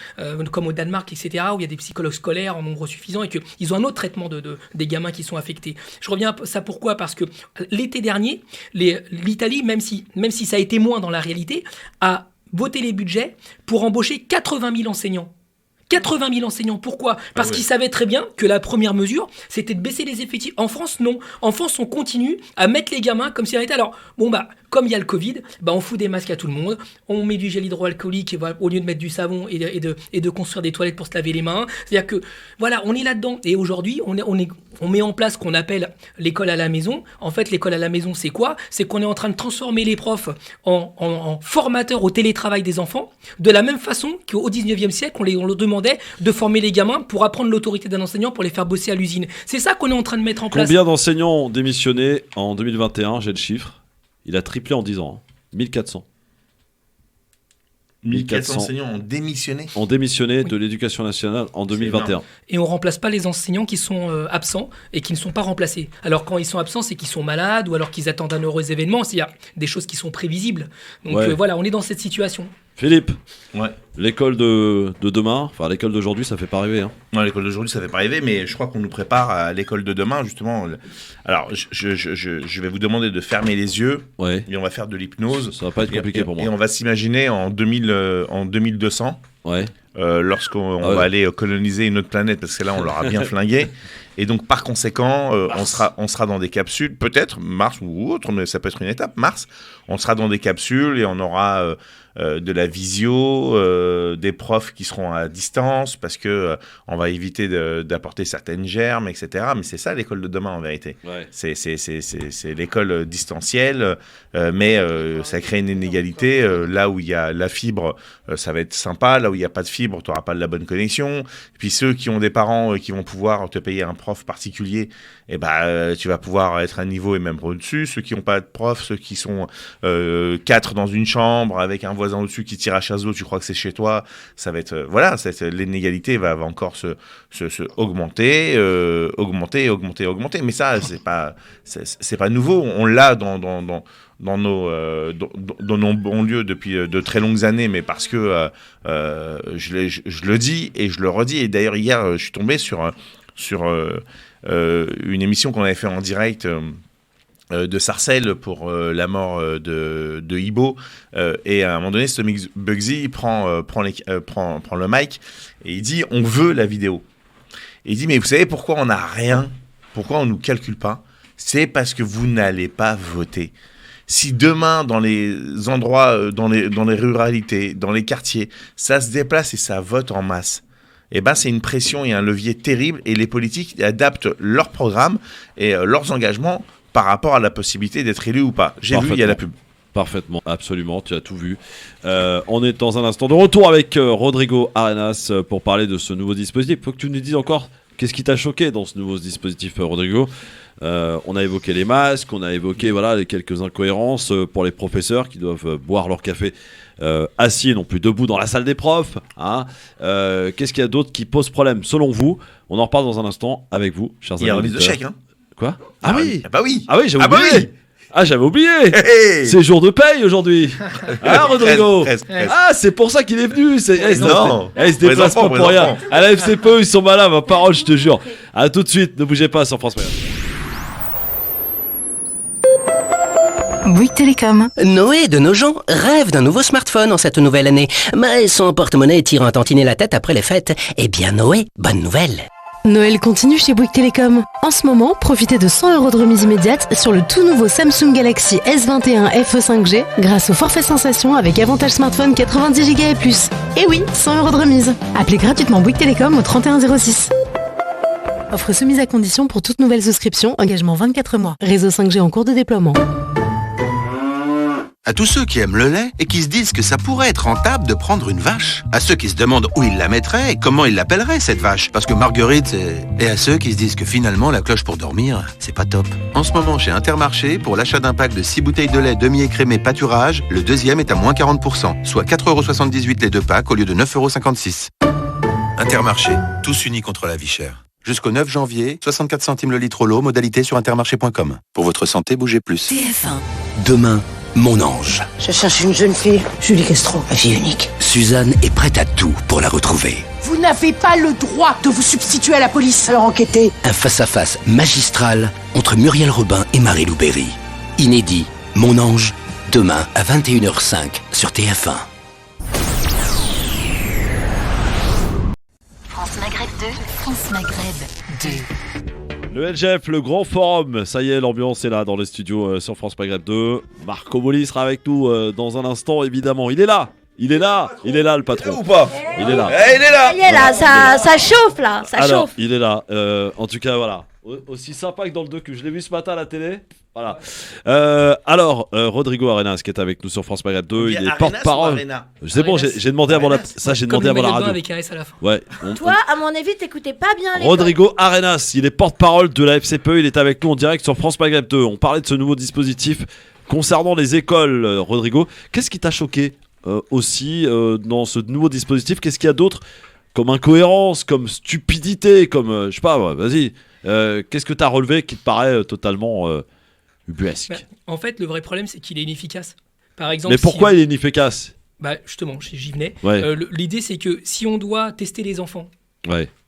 comme au Danemark, etc., où il y a des psychologues scolaires en nombre suffisant et qu'ils ont un autre traitement des gamins qui sont affectés. Je reviens à ça pourquoi ? Parce que l'été dernier, l'Italie, même si ça a été moins dans la réalité, a voté les budgets pour embaucher 80 000 enseignants. 80 000 enseignants. Pourquoi ? Parce qu'ils savaient très bien que la première mesure, c'était de baisser les effectifs. En France, non. En France, on continue à mettre les gamins comme si on était... Alors, comme il y a le Covid, on fout des masques à tout le monde, on met du gel hydroalcoolique au lieu de mettre du savon et de construire des toilettes pour se laver les mains. C'est-à-dire que, voilà, on est là-dedans. Et aujourd'hui, on met en place ce qu'on appelle l'école à la maison. En fait, l'école à la maison, c'est quoi ? C'est qu'on est en train de transformer les profs en formateurs au télétravail des enfants, de la même façon qu'au 19e siècle, on leur demandait de former les gamins pour apprendre l'autorité d'un enseignant pour les faire bosser à l'usine. C'est ça qu'on est en train de mettre en place. Combien d'enseignants ont démissionné en 2021 ? J'ai le chiffre. Il a triplé en 10 ans. 1400. 1400 enseignants ont démissionné. Ont démissionné de l'éducation nationale en 2021. Et on ne remplace pas les enseignants qui sont absents et qui ne sont pas remplacés. Alors quand ils sont absents, c'est qu'ils sont malades ou alors qu'ils attendent un heureux événement. Il y a des choses qui sont prévisibles. Donc voilà, on est dans cette situation. Philippe, l'école de demain, enfin l'école d'aujourd'hui, ça fait pas rêver. Hein. Non, l'école d'aujourd'hui, ça fait pas rêver, mais je crois qu'on nous prépare à l'école de demain, justement. Alors, je vais vous demander de fermer les yeux, et on va faire de l'hypnose. Ça va pas être compliqué pour moi. Et on va s'imaginer en 2200, lorsqu'on va aller coloniser une autre planète, parce que là, on l'aura bien flingué. Et donc, par conséquent, on sera dans des capsules, peut-être Mars ou autre, mais ça peut être une étape, Mars. On sera dans des capsules et on aura de la visio, des profs qui seront à distance, parce que on va éviter d'apporter certaines germes, etc. Mais c'est ça l'école de demain, en vérité. C'est l'école distancielle, mais ça crée une inégalité. Là où il y a la fibre, ça va être sympa. Là où il n'y a pas de fibre, tu n'auras pas de la bonne connexion. Et puis ceux qui ont des parents qui vont pouvoir te payer un prof particulier, tu vas pouvoir être à un niveau et même au-dessus. Ceux qui n'ont pas de prof, ceux qui sont 4 dans une chambre avec un voisin au-dessus qui tire à chasse d'eau, tu crois que c'est chez toi, ça va être l'inégalité va encore se augmenter, mais ça c'est pas nouveau, on l'a dans nos banlieues depuis de très longues années, mais parce que je le dis et je le redis. Et d'ailleurs hier je suis tombé sur une émission qu'on avait fait en direct de Sarcelles pour la mort de Ibo, et à un moment donné, ce Bugsy il prend le mic et il dit on veut la vidéo. Et il dit mais vous savez pourquoi on n'a rien, pourquoi on nous calcule pas? C'est parce que vous n'allez pas voter. Si demain, dans les endroits, dans les ruralités, dans les quartiers, ça se déplace et ça vote en masse, c'est une pression et un levier terrible, et les politiques adaptent leur programme et leurs engagements par rapport à la possibilité d'être élu ou pas. J'ai vu, il y a la pub. Parfaitement, absolument, tu as tout vu. On est dans un instant de retour avec Rodrigo Arenas pour parler de ce nouveau dispositif. Il faut que tu nous dises encore qu'est-ce qui t'a choqué dans ce nouveau dispositif, Rodrigo. On a évoqué les masques, on a évoqué les quelques incohérences pour les professeurs qui doivent boire leur café assis et non plus debout dans la salle des profs. Hein. Qu'est-ce qu'il y a d'autre qui pose problème selon vous? On en reparle dans un instant avec vous, chers amis. Il y a remise de chèque, hein. Quoi? Ah oui. Bah oui. Ah oui, j'avais oublié. Oui. Ah, j'avais oublié. Hey. C'est jour de paye aujourd'hui. Ah, Rodrigo. Presque. Ah, c'est pour ça qu'il est venu. Il se déplace pas pour rien. Enfants. À la FCPE, ils sont malins, ma parole, je te jure. À tout de suite, ne bougez pas sur France Média. Bouygues Télécom. Noé de nos gens rêve d'un nouveau smartphone en cette nouvelle année, mais son porte-monnaie tire un tantinet la tête après les fêtes. Eh bien Noé, bonne nouvelle. Noël continue chez Bouygues Télécom. En ce moment, profitez de 100 € de remise immédiate sur le tout nouveau Samsung Galaxy S21 FE 5G grâce au forfait sensation avec avantage smartphone 90 Go et plus. Et oui, 100 € de remise. Appelez gratuitement Bouygues Télécom au 3106. Offre soumise à condition pour toute nouvelle souscription, engagement 24 mois. Réseau 5G en cours de déploiement. À tous ceux qui aiment le lait et qui se disent que ça pourrait être rentable de prendre une vache. À ceux qui se demandent où ils la mettraient et comment ils l'appelleraient cette vache. Parce que Marguerite, et à ceux qui se disent que finalement la cloche pour dormir, c'est pas top. En ce moment chez Intermarché, pour l'achat d'un pack de 6 bouteilles de lait demi-écrémé pâturage, le deuxième est à moins 40%, soit 4,78 € les deux packs au lieu de 9,56 €. Intermarché, tous unis contre la vie chère. Jusqu'au 9 janvier, 64 centimes le litre au lot, modalité sur intermarché.com. Pour votre santé, bougez plus. TF1. Demain, mon ange. Je cherche une jeune fille, Julie Castro, ma fille unique. Suzanne est prête à tout pour la retrouver. Vous n'avez pas le droit de vous substituer à la police. Alors enquêtez. Un face-à-face magistral entre Muriel Robin et Marie-Lou Berry. Inédit, Mon ange, demain à 21h05 sur TF1. France Maghreb 2, France Maghreb 2. Le LGF, le grand forum, ça y est, l'ambiance est là dans les studios sur France Maghreb 2. Marco Boli sera avec nous dans un instant, évidemment. Il est là le patron. Il est là ou pas? Il est là. Il est là, ça chauffe là, ça chauffe. Il est là. En tout cas, voilà. Aussi sympa que dans le docu, je l'ai vu ce matin à la télé. Voilà. Rodrigo Arenas qui est avec nous sur France Maghreb 2, il est porte-parole. C'est bon, j'ai demandé avant la radio. Avec un S à la fin. Ouais. Toi, à mon avis, t'écoutais pas bien. Rodrigo Arenas, il est porte-parole de la FCPE, il est avec nous en direct sur France Maghreb 2. On parlait de ce nouveau dispositif concernant les écoles. Rodrigo, qu'est-ce qui t'a choqué aussi dans ce nouveau dispositif? Qu'est-ce qu'il y a d'autre comme incohérence, comme stupidité, comme je sais pas, vas-y. Qu'est-ce que t'as relevé qui te paraît totalement ubuesque? En fait, le vrai problème, c'est qu'il est inefficace. Par exemple, mais pourquoi il est inefficace? Justement, j'y venais. Ouais. L'idée, c'est que si on doit tester les enfants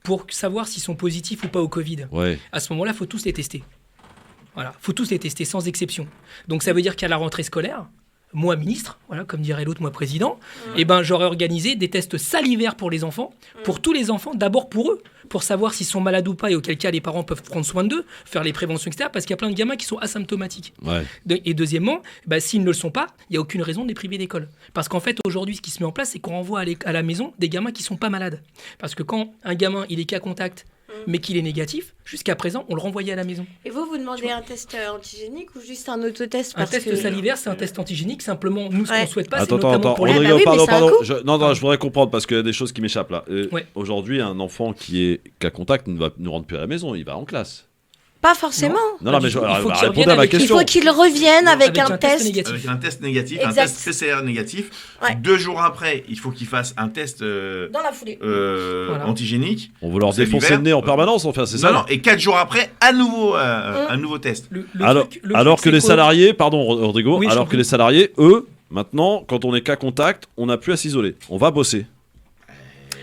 pour savoir s'ils sont positifs ou pas au Covid, à ce moment-là, il faut tous les tester. Voilà, faut tous les tester sans exception. Donc ça veut dire qu'à la rentrée scolaire, moi ministre, voilà, comme dirait l'autre, moi président, j'aurais organisé des tests salivaires pour les enfants, pour tous les enfants, d'abord pour eux, pour savoir s'ils sont malades ou pas, et auquel cas les parents peuvent prendre soin d'eux, faire les préventions, etc., parce qu'il y a plein de gamins qui sont asymptomatiques. Et deuxièmement, s'ils ne le sont pas, il n'y a aucune raison de les priver d'école. Parce qu'en fait, aujourd'hui, ce qui se met en place, c'est qu'on renvoie à la maison des gamins qui ne sont pas malades. Parce que quand un gamin, il est cas contact, mais qu'il est négatif, jusqu'à présent, on le renvoyait à la maison. Et vous demandez un test antigénique ou juste un autotest? Un test salivaire, c'est un test antigénique. Simplement, nous, ce qu'on ne souhaite pas, c'est Attends, notamment pour les... Rodrigo, pardon. Je voudrais comprendre, parce qu'il y a des choses qui m'échappent là. Aujourd'hui, un enfant qui est cas contact ne va nous rendre plus à la maison, il va en classe. Pas forcément. Non, mais répondez à ma question. Il faut qu'il revienne avec un test négatif. Avec un test négatif, un test PCR négatif. 2 jours après, il faut qu'il fasse un test dans la foulée. Antigénique. On veut leur défoncer le nez en permanence, enfin, c'est ça? Non, et 4 jours après, à nouveau un nouveau test. Alors que les salariés, pardon Rodrigo, que les salariés, eux, maintenant, quand on est cas contact, on n'a plus à s'isoler. On va bosser.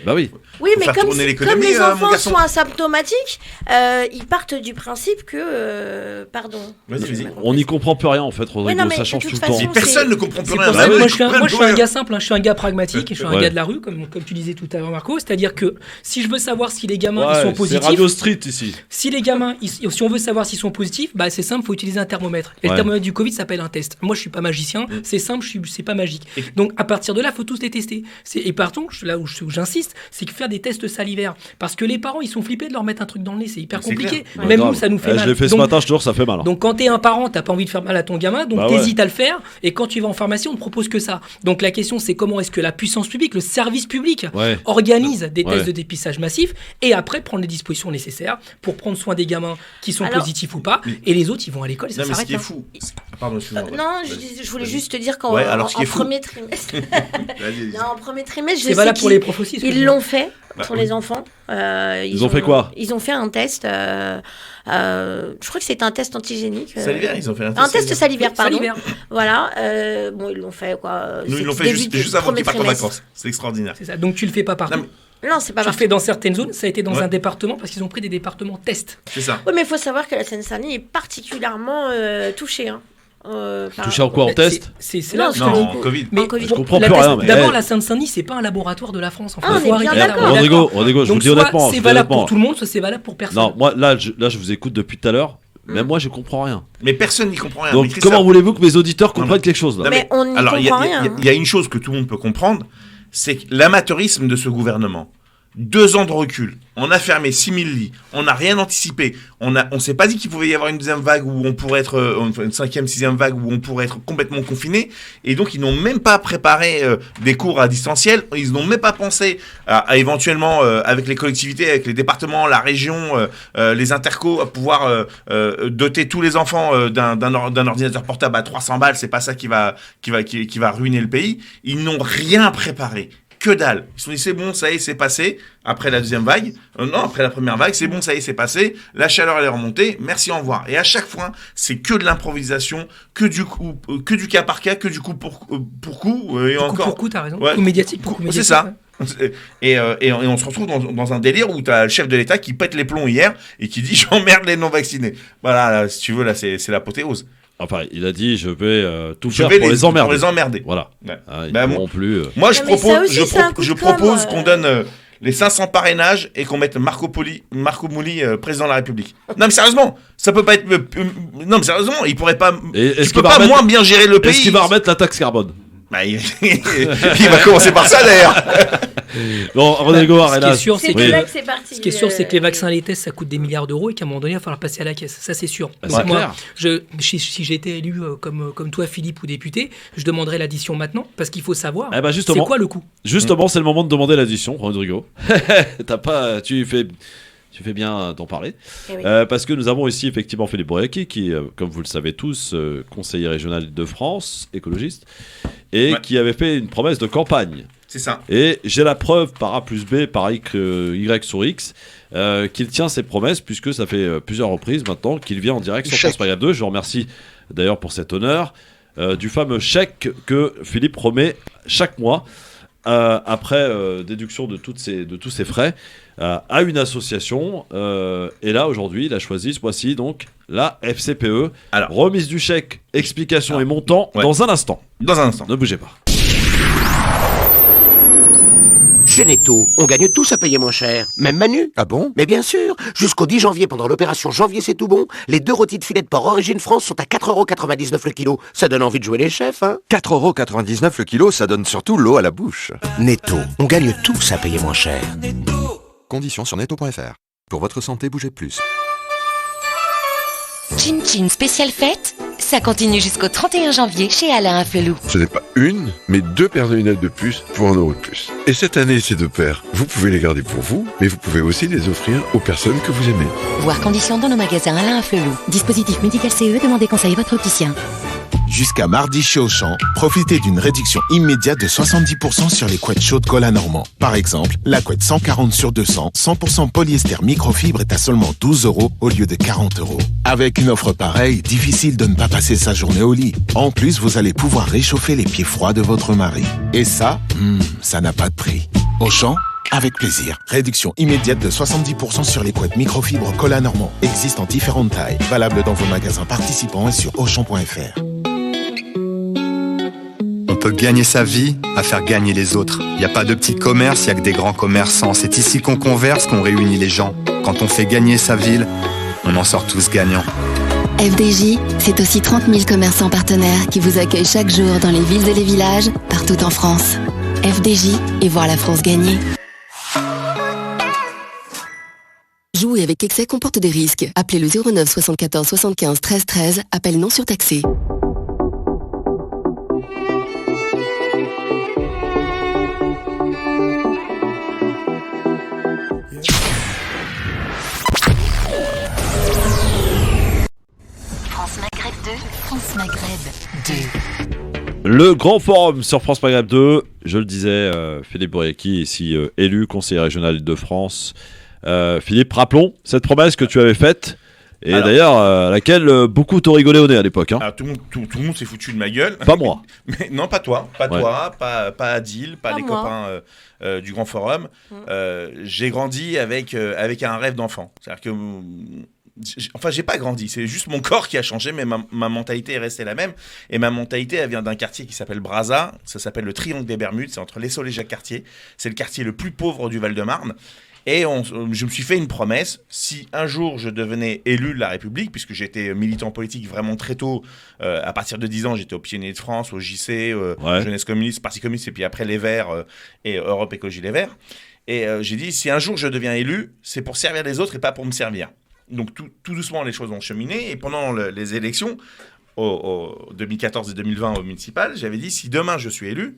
Bah oui. Oui, mais comme les enfants sont asymptomatiques, ils partent du principe que... pardon. Vas-y. On n'y comprend plus rien en fait, Rodrigo, ça change tout le temps. Personne ne comprend plus rien. Moi, je suis un gars simple, je suis un gars pragmatique, je suis un gars de la rue, comme tu disais tout à l'heure, Marco. C'est-à-dire que si je veux savoir si les gamins ils sont positifs... C'est Radio Street ici. Si les gamins, si on veut savoir s'ils sont positifs, c'est simple, il faut utiliser un thermomètre. Et le thermomètre du Covid s'appelle un test. Moi, je suis pas magicien, c'est simple, c'est pas magique. Donc, à partir de là, il faut tous les tester. Et partons, là où j'insiste, c'est que faire des tests salivaires, parce que les parents ils sont flippés de leur mettre un truc dans le nez, c'est hyper compliqué. Même nous ça nous fait mal. Je l'ai fait ce matin, je te jure, ça fait mal. Donc quand t'es un parent, t'as pas envie de faire mal à ton gamin, donc t'hésites à le faire, et quand tu vas en pharmacie on te propose que ça. Donc la question c'est comment est-ce que la puissance publique, le service public organise des tests de dépistage massifs, et après prendre les dispositions nécessaires pour prendre soin des gamins qui sont positifs ou pas, et les autres ils vont à l'école et ça s'arrête. Ce qui est fou. Pardon, non, je voulais juste te dire qu'en premier trimestre, en premier trimestre, je sais pour les profs aussi, ils l'ont fait pour les enfants. Ils ont fait quoi? Ils ont fait un test. Je crois que c'était un test antigénique. Salivaire, ils ont fait un test salivaire, pardon. Voilà. Bon, ils l'ont fait quoi. Nous, ils l'ont fait juste avant qu'ils partent en vacances. C'est extraordinaire. C'est ça. Donc tu le fais pas partout. Non, c'est pas partout. Tu le fais dans certaines zones. Ça a été dans un département parce qu'ils ont pris des départements test. C'est ça. Oui, mais il faut savoir que la Seine-Saint-Denis est particulièrement touchée. Touché en quoi, en test? C'est Non, là. c'est en Covid. Mais En Covid. Je comprends plus rien. D'abord, la Seine-Saint-Denis, c'est pas un laboratoire de la France. Ah, on est bien d'accord. Rodrigo, je vous Donc, le dis soit honnêtement. c'est valable pour tout le monde, soit c'est valable pour personne. Non, moi, là, je vous écoute depuis tout à l'heure. Même moi, je comprends rien. Mais personne n'y comprend rien. Donc, Mais Christophe- comment voulez-vous que mes auditeurs comprennent quelque chose, là? Non, Mais on n'y alors, comprend rien. Il y a une chose que tout le monde peut comprendre, c'est que l'amateurisme de ce gouvernement. 2 ans de recul, on a fermé 6000 lits, on n'a rien anticipé, on s'est pas dit qu'il pouvait y avoir une deuxième vague où on pourrait être, une 5e, 6e vague où on pourrait être complètement confiné, et donc ils n'ont même pas préparé des cours à distanciel, ils n'ont même pas pensé à éventuellement, avec les collectivités, avec les départements, la région, les intercos, à pouvoir doter tous les enfants d'un ordinateur portable à 300 balles, c'est pas ça qui va ruiner le pays, ils n'ont rien préparé. Que dalle. Ils se sont dit, c'est bon, ça y est, c'est passé. Après la deuxième vague, non, après la première vague, c'est bon, ça y est, c'est passé. La chaleur, elle est remontée. Merci, au revoir. Et à chaque fois, c'est que de l'improvisation, que du cas par cas, que du coup pour coup. Et encore. Coup pour coup, t'as raison. Ouais, Coup médiatique pour coup médiatique. C'est ça. Et on se retrouve dans un délire où t'as le chef de l'État qui pète les plombs hier et qui dit, j'emmerde les non-vaccinés. Voilà, là, si tu veux, là, c'est l'apothéose. Enfin, il a dit, je vais tout faire pour les emmerder. Pour les emmerder. Voilà. Ouais. Ils pourront plus. Moi, je Non, mais ça propose, aussi, c'est un coup de propose com', qu'on donne les 500 parrainages et qu'on mette Marco Mouli président de la République. Non, mais sérieusement, ça peut pas être. Non, mais sérieusement, il pourrait pas. Tu peux pas moins bien gérer le pays. Est-ce qu'il va remettre la taxe carbone? Bah, il va commencer par ça d'ailleurs. Bon, Rodrigo Arenas. Ce qui est sûr, C'est que là que c'est parti. Ce qui est sûr, c'est que les vaccins et les tests, ça coûte des milliards d'euros et qu'à un moment donné, il va falloir passer à la caisse. Ça, c'est sûr. Bah, Donc c'est moi, clair. si j'étais élu comme toi, Philippe, ou député, je demanderais l'addition maintenant parce qu'il faut savoir Eh ben, c'est quoi le coût. Justement, c'est le moment de demander l'addition, Rodrigo. Tu fais bien d'en parler. Eh oui. Parce que nous avons ici effectivement Philippe Bourriaki, qui, comme vous le savez tous, conseiller régional de France, écologiste, et qui avait fait une promesse de campagne. C'est ça. Et j'ai la preuve par A plus B, par Y sur X, qu'il tient ses promesses, puisque ça fait plusieurs reprises maintenant qu'il vient en direct sur France Maghreb 2. Je vous remercie d'ailleurs pour cet honneur, du fameux chèque que Philippe remet chaque mois, après déduction de tous ses frais, à une association. Et là, aujourd'hui, il a choisi ce mois-ci donc la FCPE. Alors, remise du chèque, explication et montant dans un instant. Dans un instant. Ne bougez pas. Chez Netto, on gagne tous à payer moins cher. Même Manu. Ah bon? Mais bien sûr, jusqu'au 10 janvier, pendant l'opération Janvier c'est tout bon, les 2 rôtis de filet de porc Origine France sont à 4,99€ le kilo. Ça donne envie de jouer les chefs, hein? 4,99€ le kilo, ça donne surtout l'eau à la bouche. Netto, on gagne tous à payer moins cher. Conditions sur netto.fr. Pour votre santé, bougez plus. Chin Chin spécial fête, ça continue jusqu'au 31 janvier chez Alain Flelou. Ce n'est pas une, mais 2 paires de lunettes de plus pour 1€ de plus. Et cette année, ces 2 paires, vous pouvez les garder pour vous, mais vous pouvez aussi les offrir aux personnes que vous aimez. Voir conditions dans nos magasins Alain Flelou. Dispositif médical CE, demandez conseil à votre opticien. Jusqu'à mardi chez Auchan, profitez d'une réduction immédiate de 70% sur les couettes chaudes Cola Normand. Par exemple, la couette 140 sur 200, 100% polyester microfibre est à seulement 12€ au lieu de 40€. Avec une offre pareille, difficile de ne pas passer sa journée au lit. En plus, vous allez pouvoir réchauffer les pieds froids de votre mari. Et ça, ça n'a pas de prix. Auchan, avec plaisir. Réduction immédiate de 70% sur les couettes microfibre Cola Normand. Existe en différentes tailles. Valable dans vos magasins participants et sur Auchan.fr. On peut gagner sa vie à faire gagner les autres. Il n'y a pas de petits commerces, il n'y a que des grands commerçants. C'est ici qu'on converse, qu'on réunit les gens. Quand on fait gagner sa ville, on en sort tous gagnants. FDJ, c'est aussi 30 000 commerçants partenaires qui vous accueillent chaque jour dans les villes et les villages, partout en France. FDJ, et voir la France gagner. Jouer avec excès comporte des risques. Appelez le 09 74 75 13 13, appel non surtaxé. France Maghreb 2, France Maghreb 2. Le grand forum sur France Maghreb 2, je le disais, Philippe Bourriaki, ici élu conseiller régional de France. Philippe, rappelons cette promesse que tu avais faite, et d'ailleurs à laquelle beaucoup t'ont rigolé au nez à l'époque. Hein. Alors, tout le monde s'est foutu de ma gueule. Pas moi. Mais, non, pas toi, pas Adil, pas les moi. copains du grand forum. J'ai grandi avec un rêve d'enfant. C'est-à-dire que j'ai pas grandi, c'est juste mon corps qui a changé, mais ma mentalité est restée la même. Et ma mentalité, elle vient d'un quartier qui s'appelle Brazza, ça s'appelle le Triangle des Bermudes, c'est entre l'Essole et Jacques-Cartier. C'est le quartier le plus pauvre du Val-de-Marne. Et je me suis fait une promesse, si un jour je devenais élu de la République, puisque j'étais militant politique vraiment très tôt, à partir de 10 ans, j'étais au Pionniers de France, au JC, Jeunesse communiste, Parti communiste, et puis après les Verts et Europe Écologie Les Verts. Et j'ai dit, si un jour je deviens élu, c'est pour servir les autres et pas pour me servir. Donc tout doucement, les choses ont cheminé. Et pendant les élections, 2014 et 2020 au municipal, j'avais dit, si demain je suis élu,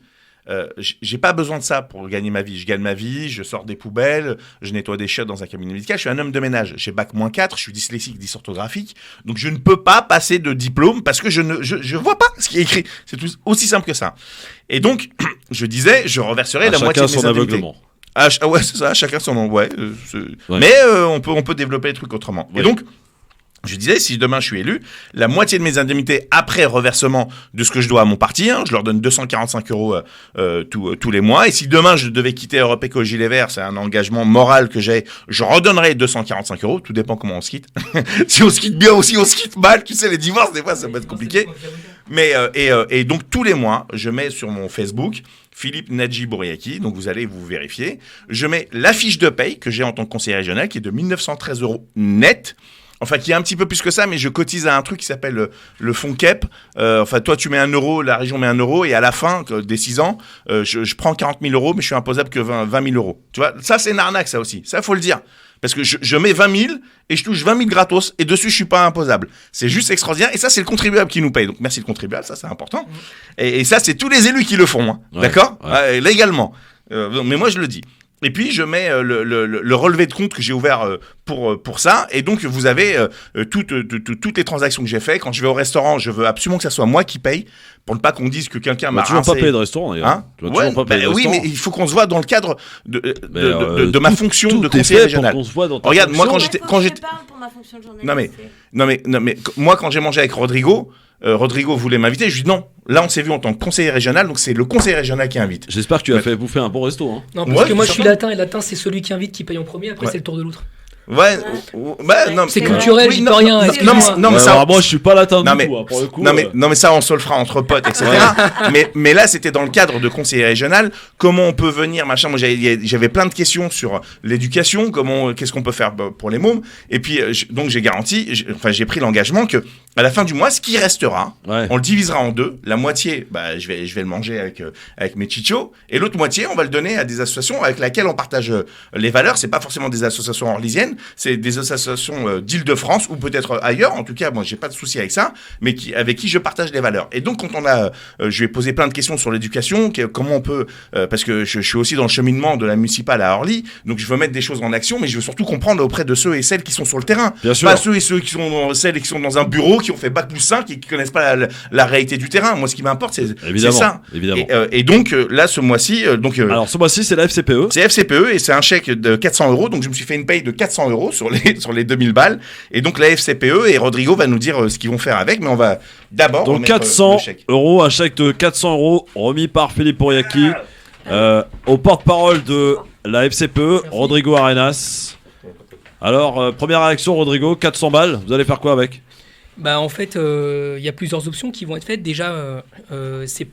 j'ai pas besoin de ça pour gagner ma vie. Je gagne ma vie, je sors des poubelles, je nettoie des chiottes dans un cabinet médical. Je suis un homme de ménage. J'ai bac-4, je suis dyslexique, dysorthographique. Donc je ne peux pas passer de diplôme parce que je vois pas ce qui est écrit. C'est aussi simple que ça. Et donc, je disais, je reverserai la moitié de mes indemnités. Ouais, c'est ça, chacun son nom. Ouais. Mais on peut développer les trucs autrement. Ouais. Et donc, je disais, si demain je suis élu, la moitié de mes indemnités après reversement de ce que je dois à mon parti, je leur donne 245 € tous les mois. Et si demain je devais quitter Europe Écologie Les Verts, c'est un engagement moral que j'ai, je redonnerai 245 €. Tout dépend comment on se quitte. Si on se quitte bien ou si on se quitte mal, tu sais, les divorces, des fois, ça peut être compliqué. Mais et donc tous les mois, je mets sur mon Facebook Philippe Nadji Bouriaki, donc vous allez vous vérifier. Je mets la fiche de paye que j'ai en tant que conseiller régional, qui est de 1913 € net. Enfin, qui est un petit peu plus que ça, mais je cotise à un truc qui s'appelle le fonds KEP. Enfin, toi, tu mets 1 €, la région met 1 € et à la fin des 6 ans, je prends 40 000 €, mais je suis imposable que 20 000 €. Tu vois, ça, c'est une arnaque, ça aussi. Ça, faut le dire. Parce que je mets 20 000 et je touche 20 000 gratos et dessus, je suis pas imposable. C'est juste extraordinaire. Et ça, c'est le contribuable qui nous paye. Donc, merci le contribuable, ça, c'est important. Et ça, c'est tous les élus qui le font. Hein. Ouais, d'accord ouais. Légalement. Mais moi, je le dis. Et puis, je mets le relevé de compte que j'ai ouvert pour ça. Et donc, vous avez toutes les transactions que j'ai faites. Quand je vais au restaurant, je veux absolument que ça soit moi qui paye pour ne pas qu'on dise que quelqu'un m'a rincé. Tu vas pas payer de restaurant, d'ailleurs. Hein tu vas toujours pas payer de restaurant. Oui, mais il faut qu'on se voit dans le cadre de ma fonction de conseiller régional. Regarde, moi, quand j'étais... pour ma fonction de journaliste. Non, mais moi, quand j'ai mangé avec Rodrigo voulait m'inviter, je lui dis non. Là, on s'est vu en tant que conseiller régional, donc c'est le conseiller régional qui invite. J'espère que tu as fait bouffer un bon resto. Hein. Non, parce que moi, je suis latin, et latin, c'est celui qui invite qui paye en premier, après, c'est le tour de l'autre. Ouais, non, c'est culturel, j'y peux rien. Non, mais ça, moi je suis pas latin du tout, pour le coup. Non, mais ça, on se le fera entre potes, etc. mais là, c'était dans le cadre de conseiller régional. Comment on peut venir, machin. Moi, j'avais plein de questions sur l'éducation, qu'est-ce qu'on peut faire pour les mômes. Et puis, donc, j'ai pris l'engagement que à la fin du mois, ce qui restera, on le divisera en deux. La moitié, je vais le manger avec mes chichos, et l'autre moitié, on va le donner à des associations avec lesquelles on partage les valeurs. C'est pas forcément des associations orlysiennes. C'est des associations d'Île-de-France ou peut-être ailleurs. En tout cas, moi, j'ai pas de souci avec ça, mais avec qui je partage les valeurs. Et donc, quand je lui ai posé plein de questions sur l'éducation, comment on peut, parce que je suis aussi dans le cheminement de la municipale à Orly, donc je veux mettre des choses en action, mais je veux surtout comprendre auprès de ceux et celles qui sont sur le terrain. Bien sûr. Pas ceux et ceux qui sont celles qui sont dans un bureau, qui ont fait bac+5 et qui connaissent pas la réalité du terrain. Moi, ce qui m'importe, c'est ça. Évidemment. Et donc, là, ce mois-ci, alors, ce mois-ci, c'est la FCPE. C'est FCPE et c'est un chèque de 400 €. Donc, je me suis fait une paye de 400 € sur les 2000 balles. Et donc, la FCPE et Rodrigo va nous dire ce qu'ils vont faire avec, mais on va d'abord. Donc, 400 €, un chèque de 400 € remis par Philippe Bouriaki au porte-parole de la FCPE, Rodrigo Arenas. Alors, première réaction, Rodrigo, 400 balles, vous allez faire quoi avec ? En fait, il y a plusieurs options qui vont être faites. Déjà,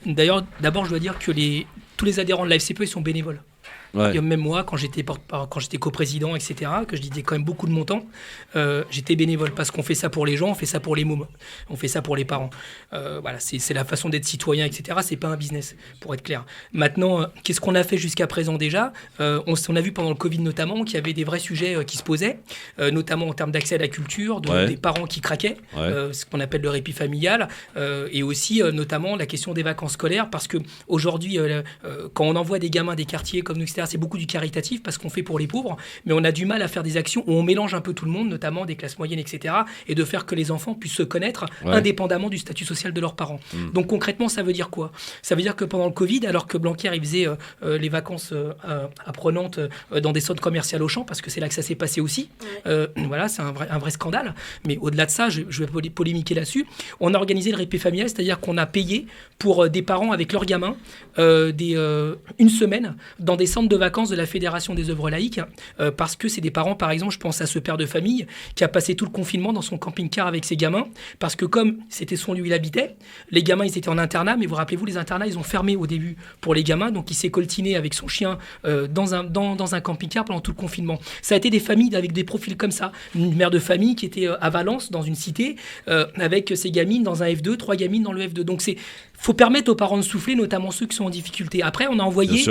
d'abord, je dois dire que tous les adhérents de la FCPE sont bénévoles. Ouais. Même moi, quand j'étais coprésident, etc., que je disais quand même beaucoup de montants, j'étais bénévole parce qu'on fait ça pour les gens, on fait ça pour les mômes, on fait ça pour les parents. Voilà, c'est la façon d'être citoyen, etc. C'est pas un business, pour être clair. Maintenant, qu'est-ce qu'on a fait jusqu'à présent déjà ? On a vu pendant le Covid notamment qu'il y avait des vrais sujets qui se posaient, notamment en termes d'accès à la culture, des parents qui craquaient, ce qu'on appelle le répit familial, et aussi notamment la question des vacances scolaires, parce que aujourd'hui, quand on envoie des gamins des quartiers comme nous, etc., c'est beaucoup du caritatif parce qu'on fait pour les pauvres, mais on a du mal à faire des actions où on mélange un peu tout le monde, notamment des classes moyennes, etc., et de faire que les enfants puissent se connaître indépendamment du statut social de leurs parents. Donc concrètement, ça veut dire quoi ? Ça veut dire que pendant le Covid, alors que Blanquer il faisait les vacances apprenantes dans des centres commerciaux Auchan, parce que c'est là que ça s'est passé aussi, voilà, c'est un vrai scandale, mais au-delà de ça, je vais polémiquer là-dessus, on a organisé le répit familial, c'est-à-dire qu'on a payé pour des parents avec leurs gamins une semaine dans des centres de vacances de la Fédération des œuvres laïques, parce que c'est des parents, par exemple, je pense à ce père de famille qui a passé tout le confinement dans son camping-car avec ses gamins, parce que comme c'était son lieu où il habitait, les gamins ils étaient en internat, mais vous rappelez-vous, les internats ils ont fermé au début pour les gamins, donc il s'est coltiné avec son chien dans un camping-car pendant tout le confinement. Ça a été des familles avec des profils comme ça, une mère de famille qui était à Valence dans une cité avec ses gamines dans un F2, 3 gamines dans le F2. Donc faut permettre aux parents de souffler, notamment ceux qui sont en difficulté. Après, on a envoyé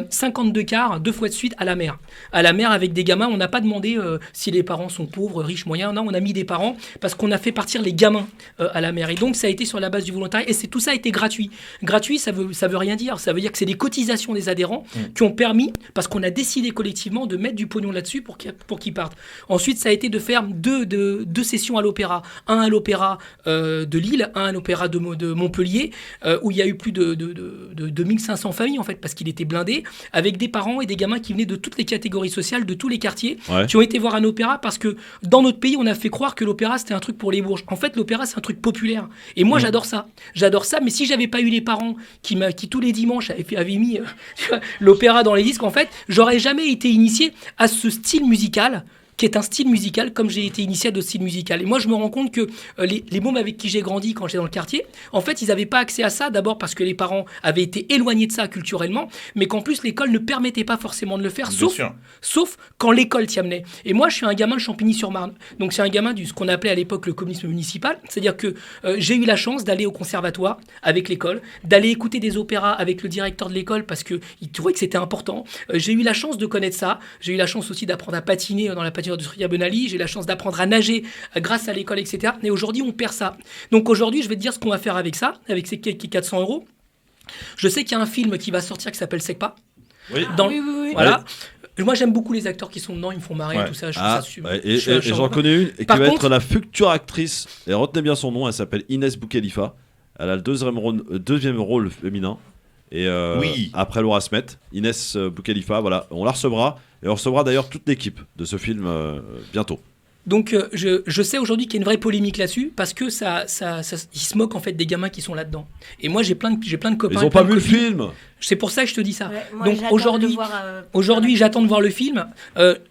52 cars 2 fois de suite à la mer. À la mer avec des gamins, on n'a pas demandé si les parents sont pauvres, riches, moyens. Non, on a mis des parents parce qu'on a fait partir les gamins à la mer. Et donc, ça a été sur la base du volontariat. Et tout ça a été gratuit. Gratuit, ça veut rien dire. Ça veut dire que c'est des cotisations des adhérents qui ont permis, parce qu'on a décidé collectivement de mettre du pognon là-dessus pour qu'ils partent. Ensuite, ça a été de faire deux sessions à l'opéra. Un à l'opéra de Lille, un à l'opéra de Montpellier, où il y a eu plus de 1500 familles en fait, parce qu'il était blindé, avec des parents et des gamins qui venaient de toutes les catégories sociales, de tous les quartiers, qui ont été voir un opéra, parce que dans notre pays on a fait croire que l'opéra c'était un truc pour les bourges. En fait l'opéra c'est un truc populaire, et moi j'adore ça, mais si j'avais pas eu les parents qui tous les dimanches avaient mis l'opéra dans les disques, en fait j'aurais jamais été initié à ce style musical, qui est un style musical, comme j'ai été initié à d'autres styles musicaux. Et moi, je me rends compte que les mômes avec qui j'ai grandi quand j'étais dans le quartier, en fait, ils n'avaient pas accès à ça, d'abord parce que les parents avaient été éloignés de ça culturellement, mais qu'en plus, l'école ne permettait pas forcément de le faire, sauf quand l'école t'y amenait. Et moi, je suis un gamin de Champigny-sur-Marne. Donc, c'est un gamin ce qu'on appelait à l'époque le communisme municipal. C'est-à-dire que j'ai eu la chance d'aller au conservatoire avec l'école, d'aller écouter des opéras avec le directeur de l'école parce qu'il trouvait que c'était important. J'ai eu la chance de connaître ça. J'ai eu la chance aussi d'apprendre à patiner dans la patinoire de Ria Benali, j'ai la chance d'apprendre à nager grâce à l'école, etc. Et aujourd'hui, on perd ça. Donc aujourd'hui, je vais te dire ce qu'on va faire avec ça, avec ces 400 €. Je sais qu'il y a un film qui va sortir qui s'appelle Secpa. Oui. Oui. Voilà. Moi, j'aime beaucoup les acteurs qui sont dedans, ils me font marrer, tout ça. Et j'en connais une qui va être la future actrice, et retenez bien son nom, elle s'appelle Inès Boukhelifa. Elle a le deuxième rôle féminin. Et après Laura Smet, Inès Boukhelifa, voilà, on la recevra. Et on recevra d'ailleurs toute l'équipe de ce film bientôt. Donc je sais aujourd'hui qu'il y a une vraie polémique là-dessus, parce que ils se moquent en fait des gamins qui sont là-dedans. Et moi j'ai plein de copains. Ils n'ont pas vu le film. C'est pour ça que je te dis ça. Ouais, moi, donc aujourd'hui j'attends de voir le film.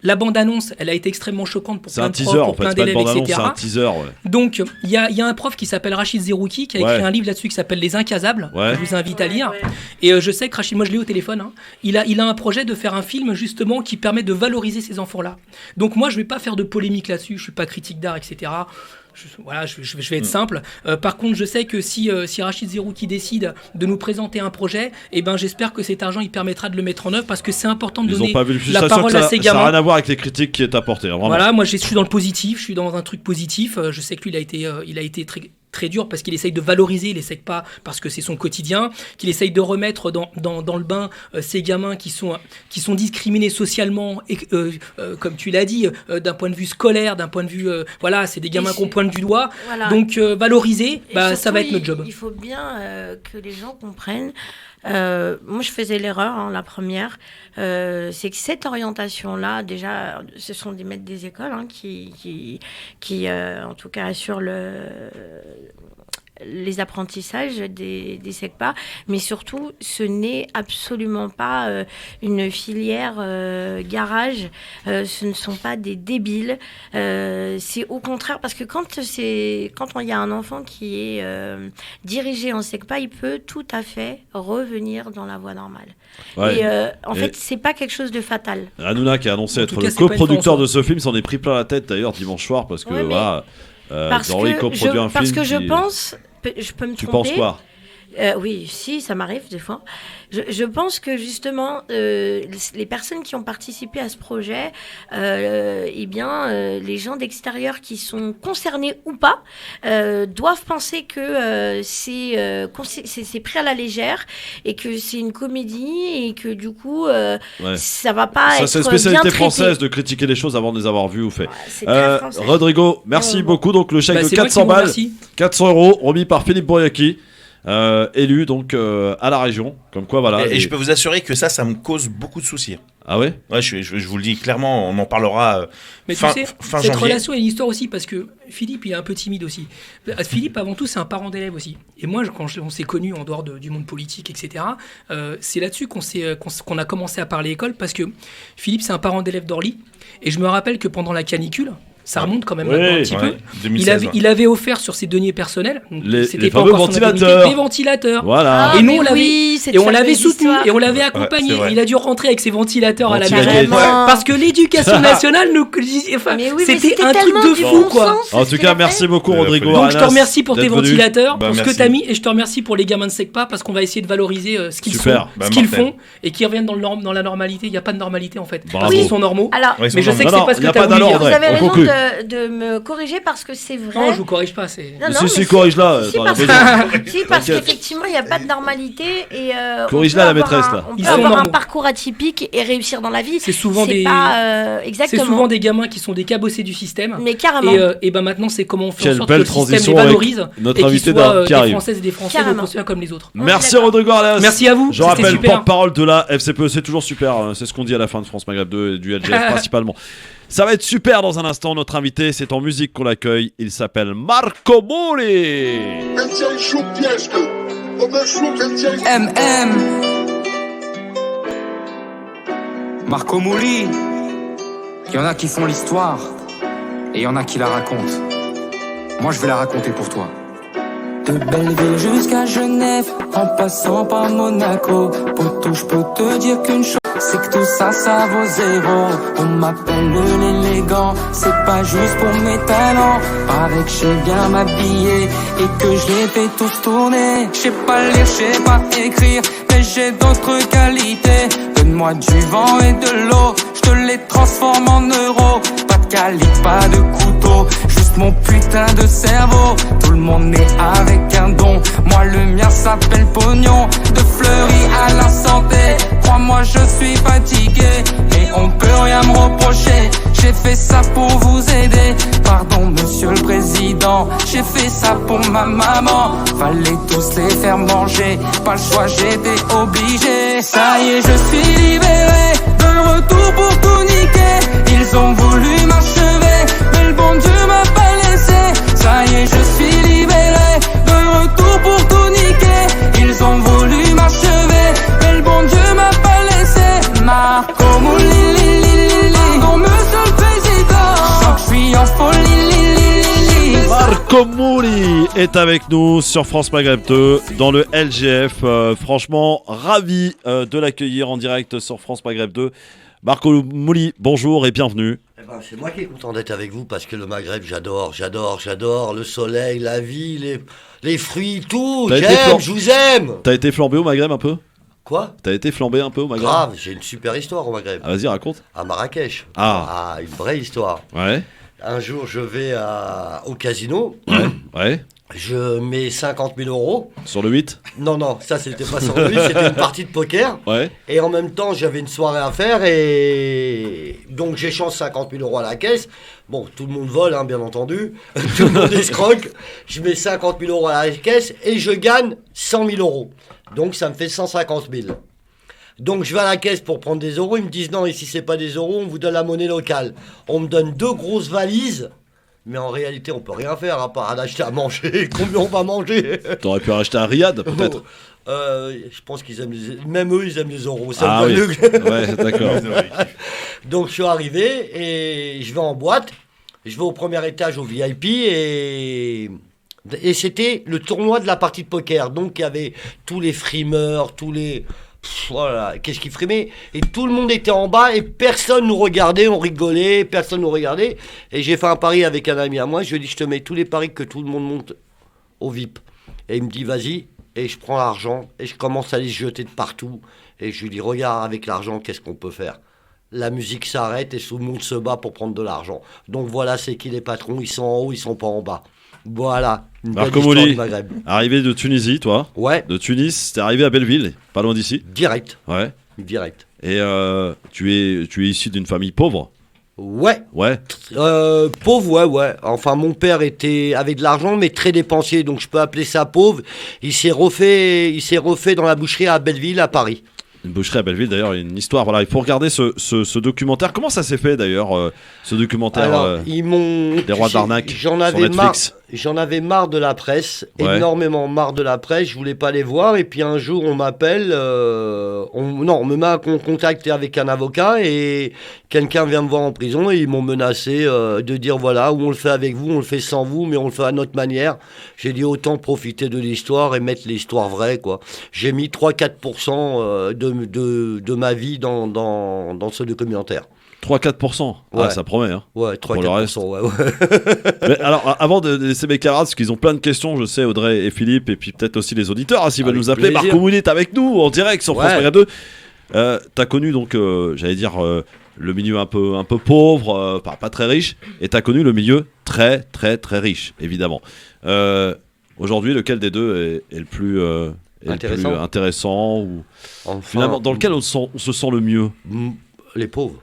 La bande-annonce, elle a été extrêmement choquante pour plein de profs, pour plein d'élèves, etc. C'est un teaser. Donc il y a un prof qui s'appelle Rachid Zerouki qui a écrit un livre là-dessus qui s'appelle Les Incasables. Je vous invite à lire. Et je sais que Rachid, moi je l'ai au téléphone. Il a un projet de faire un film justement qui permet de valoriser ces enfants-là. Donc moi je vais pas faire de polémique là-dessus. Je suis pas critique d'art, etc. Je vais être simple. Par contre, je sais que si Rachid Zerouki décide de nous présenter un projet, j'espère que cet argent il permettra de le mettre en œuvre, parce que c'est important de donner la parole à ces gamins. Ça n'a rien à voir avec les critiques qui est apportées. Hein, voilà, moi je suis dans le positif, je suis dans un truc positif. Je sais que lui il a été très dur parce qu'il essaye de valoriser les SECPA parce que c'est son quotidien, qu'il essaye de remettre dans le bain ces gamins qui sont discriminés socialement et comme tu l'as dit, d'un point de vue scolaire, d'un point de vue c'est des gamins qu'on pointe du doigt. Voilà. Donc valoriser, ça va être notre job. Il faut bien que les gens comprennent. Moi, je faisais l'erreur, la première. C'est que cette orientation-là, déjà, ce sont des maîtres des écoles qui en tout cas, assurent les apprentissages des SECPA, mais surtout, ce n'est absolument pas une filière garage, ce ne sont pas des débiles, c'est au contraire, parce que quand il y a un enfant qui est dirigé en SECPA, il peut tout à fait revenir dans la voie normale. Ouais. Et en fait, c'est pas quelque chose de fatal. Hanouna, qui a annoncé être le coproducteur de ce film, s'en est pris plein la tête d'ailleurs dimanche soir, parce que parce que je pense, je peux me tromper. Tu penses quoi ? Oui, si, ça m'arrive des fois. Je pense que justement, les personnes qui ont participé à ce projet, les gens d'extérieur qui sont concernés ou pas, doivent penser que c'est pris à la légère et que c'est une comédie et que du coup, ça va pas être bien traité. C'est la spécialité française de critiquer les choses avant de les avoir vues ou fait. Rodrigo, merci beaucoup. Donc le chèque de 400 balles, 400 € remis par Philippe Bouriaki. élu donc à la région. Comme quoi, voilà. Et je peux vous assurer que ça me cause beaucoup de soucis. Ah ouais? Ouais, je vous le dis clairement, on en parlera mais fin tu sais, fin cette janvier. relation a une histoire aussi, parce que Philippe, il est un peu timide aussi. Philippe, avant tout, c'est un parent d'élève aussi. Et moi, quand on s'est connus en dehors du monde politique, etc., c'est là-dessus qu'on a commencé à parler école, parce que Philippe, c'est un parent d'élève d'Orly. Et je me rappelle que pendant la canicule, ça remonte quand même maintenant un petit peu. 2016, il avait offert sur ses deniers personnels, les fameux ventilateurs. Des ventilateurs. Voilà. Et nous, on l'avait soutenu et on l'avait accompagné. Ouais, il a dû rentrer avec ses ventilateurs à la Ventilateur. maison. parce que l'éducation nationale nous c'était un truc de fou, quoi. En tout cas, merci beaucoup, Rodrigo. Donc je te remercie pour tes d'être venu. ventilateurs, pour ce que merci. t'as mis, et je te remercie pour les gamins de SECPA, parce qu'on va essayer de valoriser ce qu'ils Super. sont, ce qu'ils font, et qu'ils reviennent dans la normalité. Il n'y a pas de normalité en fait. Bravo. Ils sont normaux. Alors, Ouais, mais je sais que Non, c'est pas ce y a que t'as pas voulu d'alors, dire. vous avez on raison conclut. de me corriger parce que c'est vrai. Non, je vous corrige pas. C'est Non, non, Si, mais si, c'est- corrige-la. Si, t'en as parce besoin. si, parce T'inquiète. qu'effectivement, il n'y a pas de normalité. Et, Corrige-la, la maîtresse, là. On Ils peut sont avoir un normaux. parcours atypique et réussir dans la vie. C'est souvent des- pas C'est exactement. souvent des gamins qui sont des cabossés du système. Mais carrément. Et ben maintenant, c'est comment on fait en Quelle sorte belle que le système les transition avec valorise notre et qu'ils invité soient qui des arrive. Françaises et des Français Carrément. reconstruits comme les autres. Merci d'accord. Rodrigo Arlas. Merci à vous. Je c'était rappelle, super. porte-parole de la FCPE, c'est toujours super. C'est ce qu'on dit à la fin de France Maghreb 2 et du LGF principalement. Ça va être super dans un instant. Notre invité, c'est en musique qu'on l'accueille. Il s'appelle Marco Moli. Marco Moli. Il y en a qui font l'histoire et il y en a qui la racontent. Moi, je vais la raconter pour toi. De Belleville jusqu'à Genève, en passant par Monaco. Poto, je peux te dire qu'une chose, c'est que tout ça, ça vaut zéro. On m'appelle l'élégant, c'est pas juste pour mes talents. Avec je sais bien m'habiller et que je les fais tous tourner. Je sais pas lire, je sais pas écrire, mais j'ai d'autres qualités. Donne-moi du vent et de l'eau, je te les transforme en euros. Pas de calibre, pas de couteau, juste mon putain de cerveau. Tout le monde est avec un don, moi le mien s'appelle pognon. De Fleury à la santé, crois-moi je suis fatigué, et on peut rien me reprocher. J'ai fait ça pour vous aider, pardon monsieur le président. J'ai fait ça pour ma maman, fallait tous les faire manger. Pas le choix, j'étais obligé. Ça y est, je suis libéré, de retour pour tout niquer. Ils ont voulu m'achever, mais le bon Dieu m'a pas laissé. Ça y est, je suis libéré, de retour pour tout niquer. Ils ont voulu m'achever, mais le bon Dieu m'a pas laissé. Marco Moli, pardon monsieur le président, je sens que je suis en folie. Marco Moli est avec nous sur France Maghreb 2 dans le LGF. Franchement, ravi de l'accueillir en direct sur France Maghreb 2. Marco Moli, bonjour et bienvenue. Eh ben, c'est moi qui est content d'être avec vous parce que le Maghreb, j'adore. Le soleil, la vie, les fruits, tout. J'aime, je vous aime. T'as été flambé au Maghreb un peu? Quoi? T'as été flambé un peu au Maghreb? Grave, j'ai une super histoire au Maghreb. Ah, vas-y, raconte. À Marrakech. Ah. Une vraie histoire. Ouais. Un jour, je vais au casino. Ouais. Je mets 50 000 euros. Sur le 8? Non, ça c'était pas sur le 8, c'était une partie de poker. Ouais. Et en même temps, j'avais une soirée à faire et donc j'échange 50 000 euros à la caisse. Bon, tout le monde vole, hein, bien entendu. Tout le monde escroque. Je mets 50 000 euros à la caisse et je gagne 100 000 euros. Donc ça me fait 150 000. Donc je vais à la caisse pour prendre des euros. Ils me disent non, ici c'est pas des euros, on vous donne la monnaie locale. On me donne 2 grosses valises. Mais en réalité, on peut rien faire à part acheter à manger. Combien on va manger? T'aurais pu racheter un Riyad, peut-être. Je pense qu'ils aiment même eux, ils aiment les euros. Ah oui. Ouais, d'accord. Donc je suis arrivé et je vais en boîte. Je vais au premier étage au VIP et c'était le tournoi de la partie de poker. Donc il y avait tous les frimeurs, tous les... Voilà, qu'est-ce qui frimait? Et tout le monde était en bas et personne nous regardait, on rigolait, personne nous regardait. Et j'ai fait un pari avec un ami à moi, je lui ai dit, je te mets tous les paris que tout le monde monte au VIP. Et il me dit, vas-y, et je prends l'argent, et je commence à les jeter de partout. Et je lui dis, regarde, avec l'argent, qu'est-ce qu'on peut faire? La musique s'arrête et tout le monde se bat pour prendre de l'argent. Donc voilà, c'est qui les patrons, ils sont en haut, ils sont pas en bas. Voilà, une belle Marco histoire Moli, du Maghreb. arrivé de Tunisie, toi? Ouais. De Tunis, t'es arrivé à Belleville, pas loin d'ici? Direct. Ouais. Direct. Et tu es issu d'une famille pauvre? Ouais. Ouais. Pauvre, ouais. Enfin, mon père avait de l'argent, mais très dépensier, donc je peux appeler ça pauvre. Il s'est refait dans la boucherie à Belleville, à Paris. Une boucherie à Belleville, d'ailleurs, une histoire. Voilà, il faut regarder ce documentaire. Comment ça s'est fait, d'ailleurs, ce documentaire Alors, ils m'ont... des rois d'arnaque sur Netflix. J'en avais marre de la presse, énormément marre de la presse. Je voulais pas les voir. Et puis un jour, on m'appelle, on me met en contact avec un avocat et quelqu'un vient me voir en prison et ils m'ont menacé de dire voilà, ou on le fait avec vous, on le fait sans vous, mais on le fait à notre manière. J'ai dit autant profiter de l'histoire et mettre l'histoire vraie, quoi. J'ai mis 3-4% de ma vie dans ce documentaire. 3-4%. Ouais. Ça promet. Hein. Ouais, 3-4%. Ouais. Mais alors, avant de laisser mes camarades, parce qu'ils ont plein de questions, je sais, Audrey et Philippe, et puis peut-être aussi les auditeurs, s'ils veulent nous appeler. plaisir. Marco Mouli est avec nous en direct sur France Média 2. T'as connu donc, j'allais dire, le milieu un peu pauvre, pas très riche, et t'as connu le milieu très très très riche, évidemment. Aujourd'hui, lequel des deux est le plus intéressant ou finalement dans lequel on se sent le mieux? Les pauvres.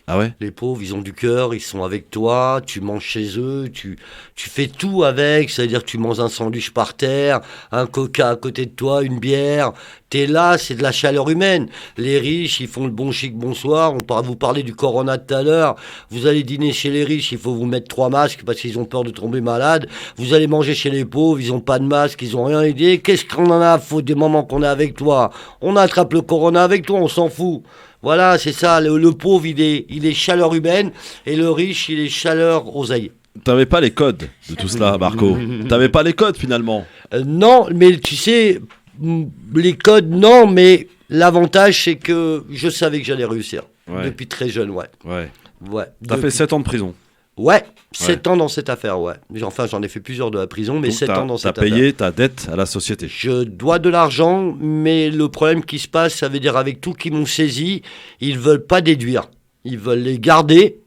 Ah ouais? Les pauvres, ils ont du cœur, ils sont avec toi, tu manges chez eux, tu fais tout avec, c'est-à-dire tu manges un sandwich par terre, un coca à côté de toi, une bière, t'es là, c'est de la chaleur humaine. Les riches, ils font le bon chic bonsoir, vous parlez du corona tout à l'heure, vous allez dîner chez les riches, il faut vous mettre 3 masques parce qu'ils ont peur de tomber malade, vous allez manger chez les pauvres, ils ont pas de masque, ils ont rien aidé, qu'est-ce qu'on en a à foutre des moments qu'on est avec toi? On attrape le corona avec toi, on s'en fout. Voilà, c'est ça, le pauvre, il est chaleur humaine, et le riche, il est chaleur oseille. T'avais pas les codes de tout cela, Marco. T'avais pas les codes, finalement. Non, mais tu sais, les codes, non, mais l'avantage, c'est que je savais que j'allais réussir. Depuis très jeune, ouais. T'as fait 7 ans de prison. Ouais, 7 ans dans cette affaire, ouais. Enfin, j'en ai fait plusieurs de la prison, mais donc 7 ans dans cette affaire. T'as payé ta dette à la société. Je dois de l'argent, mais le problème qui se passe, ça veut dire avec tout qu'ils m'ont saisi, ils veulent pas déduire. Ils veulent les garder,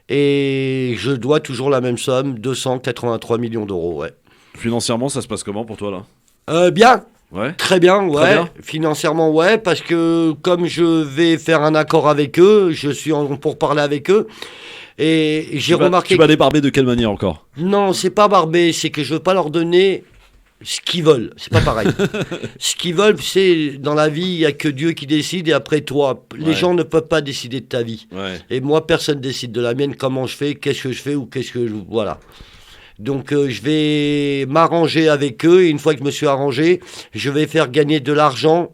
et je dois toujours la même somme, 283 millions d'euros, ouais. Financièrement, ça se passe comment pour toi, là? Bien. Ouais. Très bien, ouais. Très bien. Financièrement, ouais, parce que comme je vais faire un accord avec eux, je suis pour parler avec eux. Et j'ai remarqué. Tu vas les barber de quelle manière encore? Non, c'est pas barber, c'est que je veux pas leur donner ce qu'ils veulent. C'est pas pareil. Ce qu'ils veulent, c'est dans la vie, il y a que Dieu qui décide et après toi. Les gens ne peuvent pas décider de ta vie. Ouais. Et moi, personne décide de la mienne, comment je fais, qu'est-ce que je fais ou qu'est-ce que je. Voilà. Donc je vais m'arranger avec eux et une fois que je me suis arrangé, je vais faire gagner de l'argent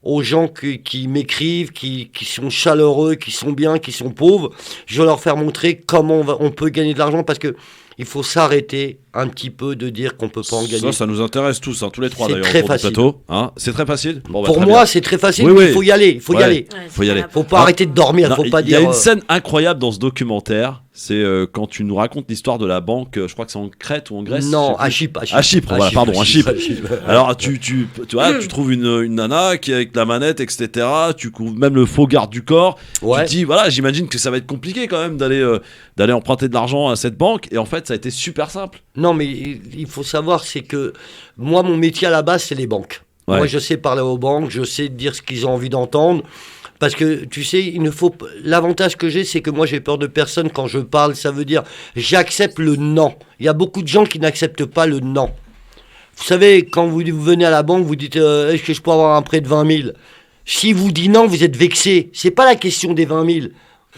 aux gens qui m'écrivent, qui sont chaleureux, qui sont bien, qui sont pauvres. Je vais leur faire montrer comment on peut gagner de l'argent parce que il faut s'arrêter un petit peu de dire qu'on peut pas en gagner. Ça nous intéresse tous, hein, tous les trois c'est d'ailleurs. Très autour du facile. plateau, hein. C'est très facile. Bon, pour très moi, bien. c'est très facile. Oui, mais oui. il faut y aller. Il faut y aller. Faut y aller. Faut pas arrêter de dormir. Faut pas dire. Il y a une scène incroyable dans ce documentaire. C'est quand tu nous racontes l'histoire de la banque. Je crois que c'est en Crète ou en Grèce. Non, à Chypre. À Chypre. Voilà, pardon, à Chypre. Alors tu vois, tu trouves une nana qui est avec la manette, etc. Tu couvres même le faux garde du corps. Ouais. Tu te dis voilà, j'imagine que ça va être compliqué quand même d'aller emprunter de l'argent à cette banque. Et en fait, ça a été super simple. Non, mais il faut savoir, c'est que moi, mon métier à la base, c'est les banques. Ouais. Moi, je sais parler aux banques, je sais dire ce qu'ils ont envie d'entendre. Parce que, tu sais, l'avantage que j'ai, c'est que moi, j'ai peur de personne quand je parle. Ça veut dire, j'accepte le non. Il y a beaucoup de gens qui n'acceptent pas le non. Vous savez, quand vous venez à la banque, vous dites, est-ce que je peux avoir un prêt de 20 000 ? Si vous dites non, vous êtes vexé. C'est pas la question des 20 000.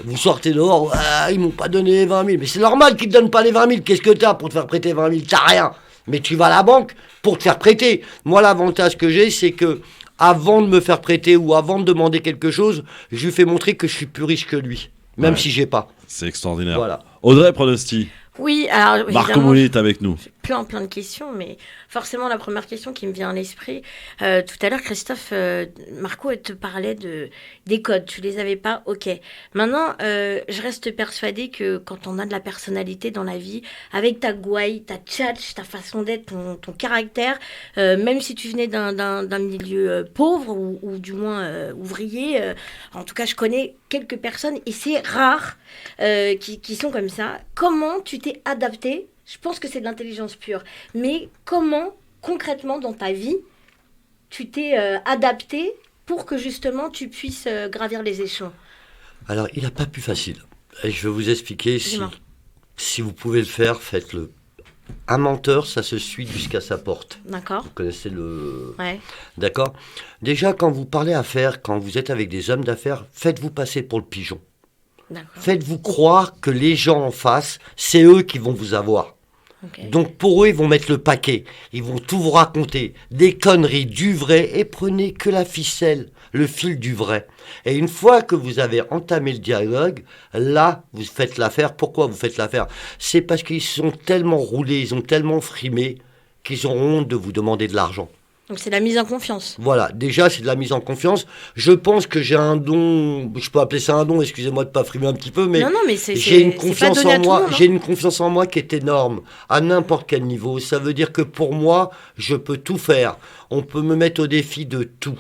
Vous sortez dehors, ils m'ont pas donné les 20 000. Mais c'est normal qu'ils te donnent pas les 20 000. Qu'est-ce que t'as pour te faire prêter 20 000 ? T'as rien. Mais tu vas à la banque pour te faire prêter. Moi, l'avantage que j'ai, c'est que avant de me faire prêter ou avant de demander quelque chose, je lui fais montrer que je suis plus riche que lui, même si j'ai pas. C'est extraordinaire. Voilà. Audrey Pronosti. Oui, alors Marco Mouli est avec nous. Plein de questions, mais forcément la première question qui me vient à l'esprit, tout à l'heure Christophe, Marco te parlait des codes, tu les avais pas, ok. Maintenant, je reste persuadée que quand on a de la personnalité dans la vie, avec ta gouaille, ta tchatch, ta façon d'être, ton caractère, même si tu venais d'un milieu pauvre ou du moins ouvrier, en tout cas je connais quelques personnes et c'est rare qui sont comme ça. Comment tu t'es adapté ? Je pense que c'est de l'intelligence pure. Mais comment, concrètement, dans ta vie, tu t'es adapté pour que, justement, tu puisses gravir les échelons ? Alors, il n'a pas plus facile. Et je vais vous expliquer, Dis-moi. si vous pouvez le faire, faites-le. Un menteur, ça se suit jusqu'à sa porte. D'accord. Vous connaissez le... Ouais. D'accord. Déjà, quand vous parlez affaires, quand vous êtes avec des hommes d'affaires, faites-vous passer pour le pigeon. D'accord. Faites-vous croire que les gens en face, c'est eux qui vont vous avoir. Ok. Donc pour eux, ils vont mettre le paquet. Ils vont tout vous raconter. Des conneries, du vrai. Et prenez que la ficelle, le fil du vrai. Et une fois que vous avez entamé le dialogue, là, vous faites l'affaire. Pourquoi vous faites l'affaire? C'est parce qu'ils sont tellement roulés, ils ont tellement frimé, qu'ils auront honte de vous demander de l'argent. Donc c'est la mise en confiance. Voilà, déjà c'est de la mise en confiance. Je pense que j'ai un don, je peux appeler ça un don, excusez-moi de pas frimer un petit peu, mais, Non, mais c'est j'ai une pas confiance donné à en tout le moi. monde, hein. J'ai une confiance en moi qui est énorme, à n'importe quel niveau. Ça veut dire que pour moi, je peux tout faire. On peut me mettre au défi de tout.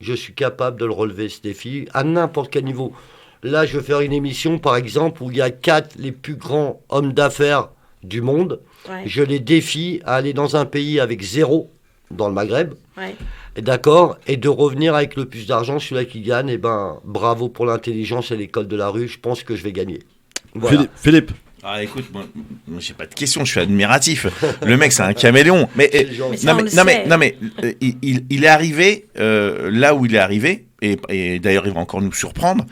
Je suis capable de le relever, ce défi, à n'importe quel niveau. Là, je vais faire une émission, par exemple, où il y a 4 les plus grands hommes d'affaires du monde. Ouais. Je les défie à aller dans un pays avec 0 dans le Maghreb, Ouais. d'accord, et de revenir avec le plus d'argent, celui-là qui gagne, et ben bravo pour l'intelligence et l'école de la rue, je pense que je vais gagner. Voilà. Philippe. Ah écoute, moi j'ai pas de question, je suis admiratif. Le mec c'est un caméléon. Mais non mais il est arrivé là où il est arrivé et d'ailleurs il va encore nous surprendre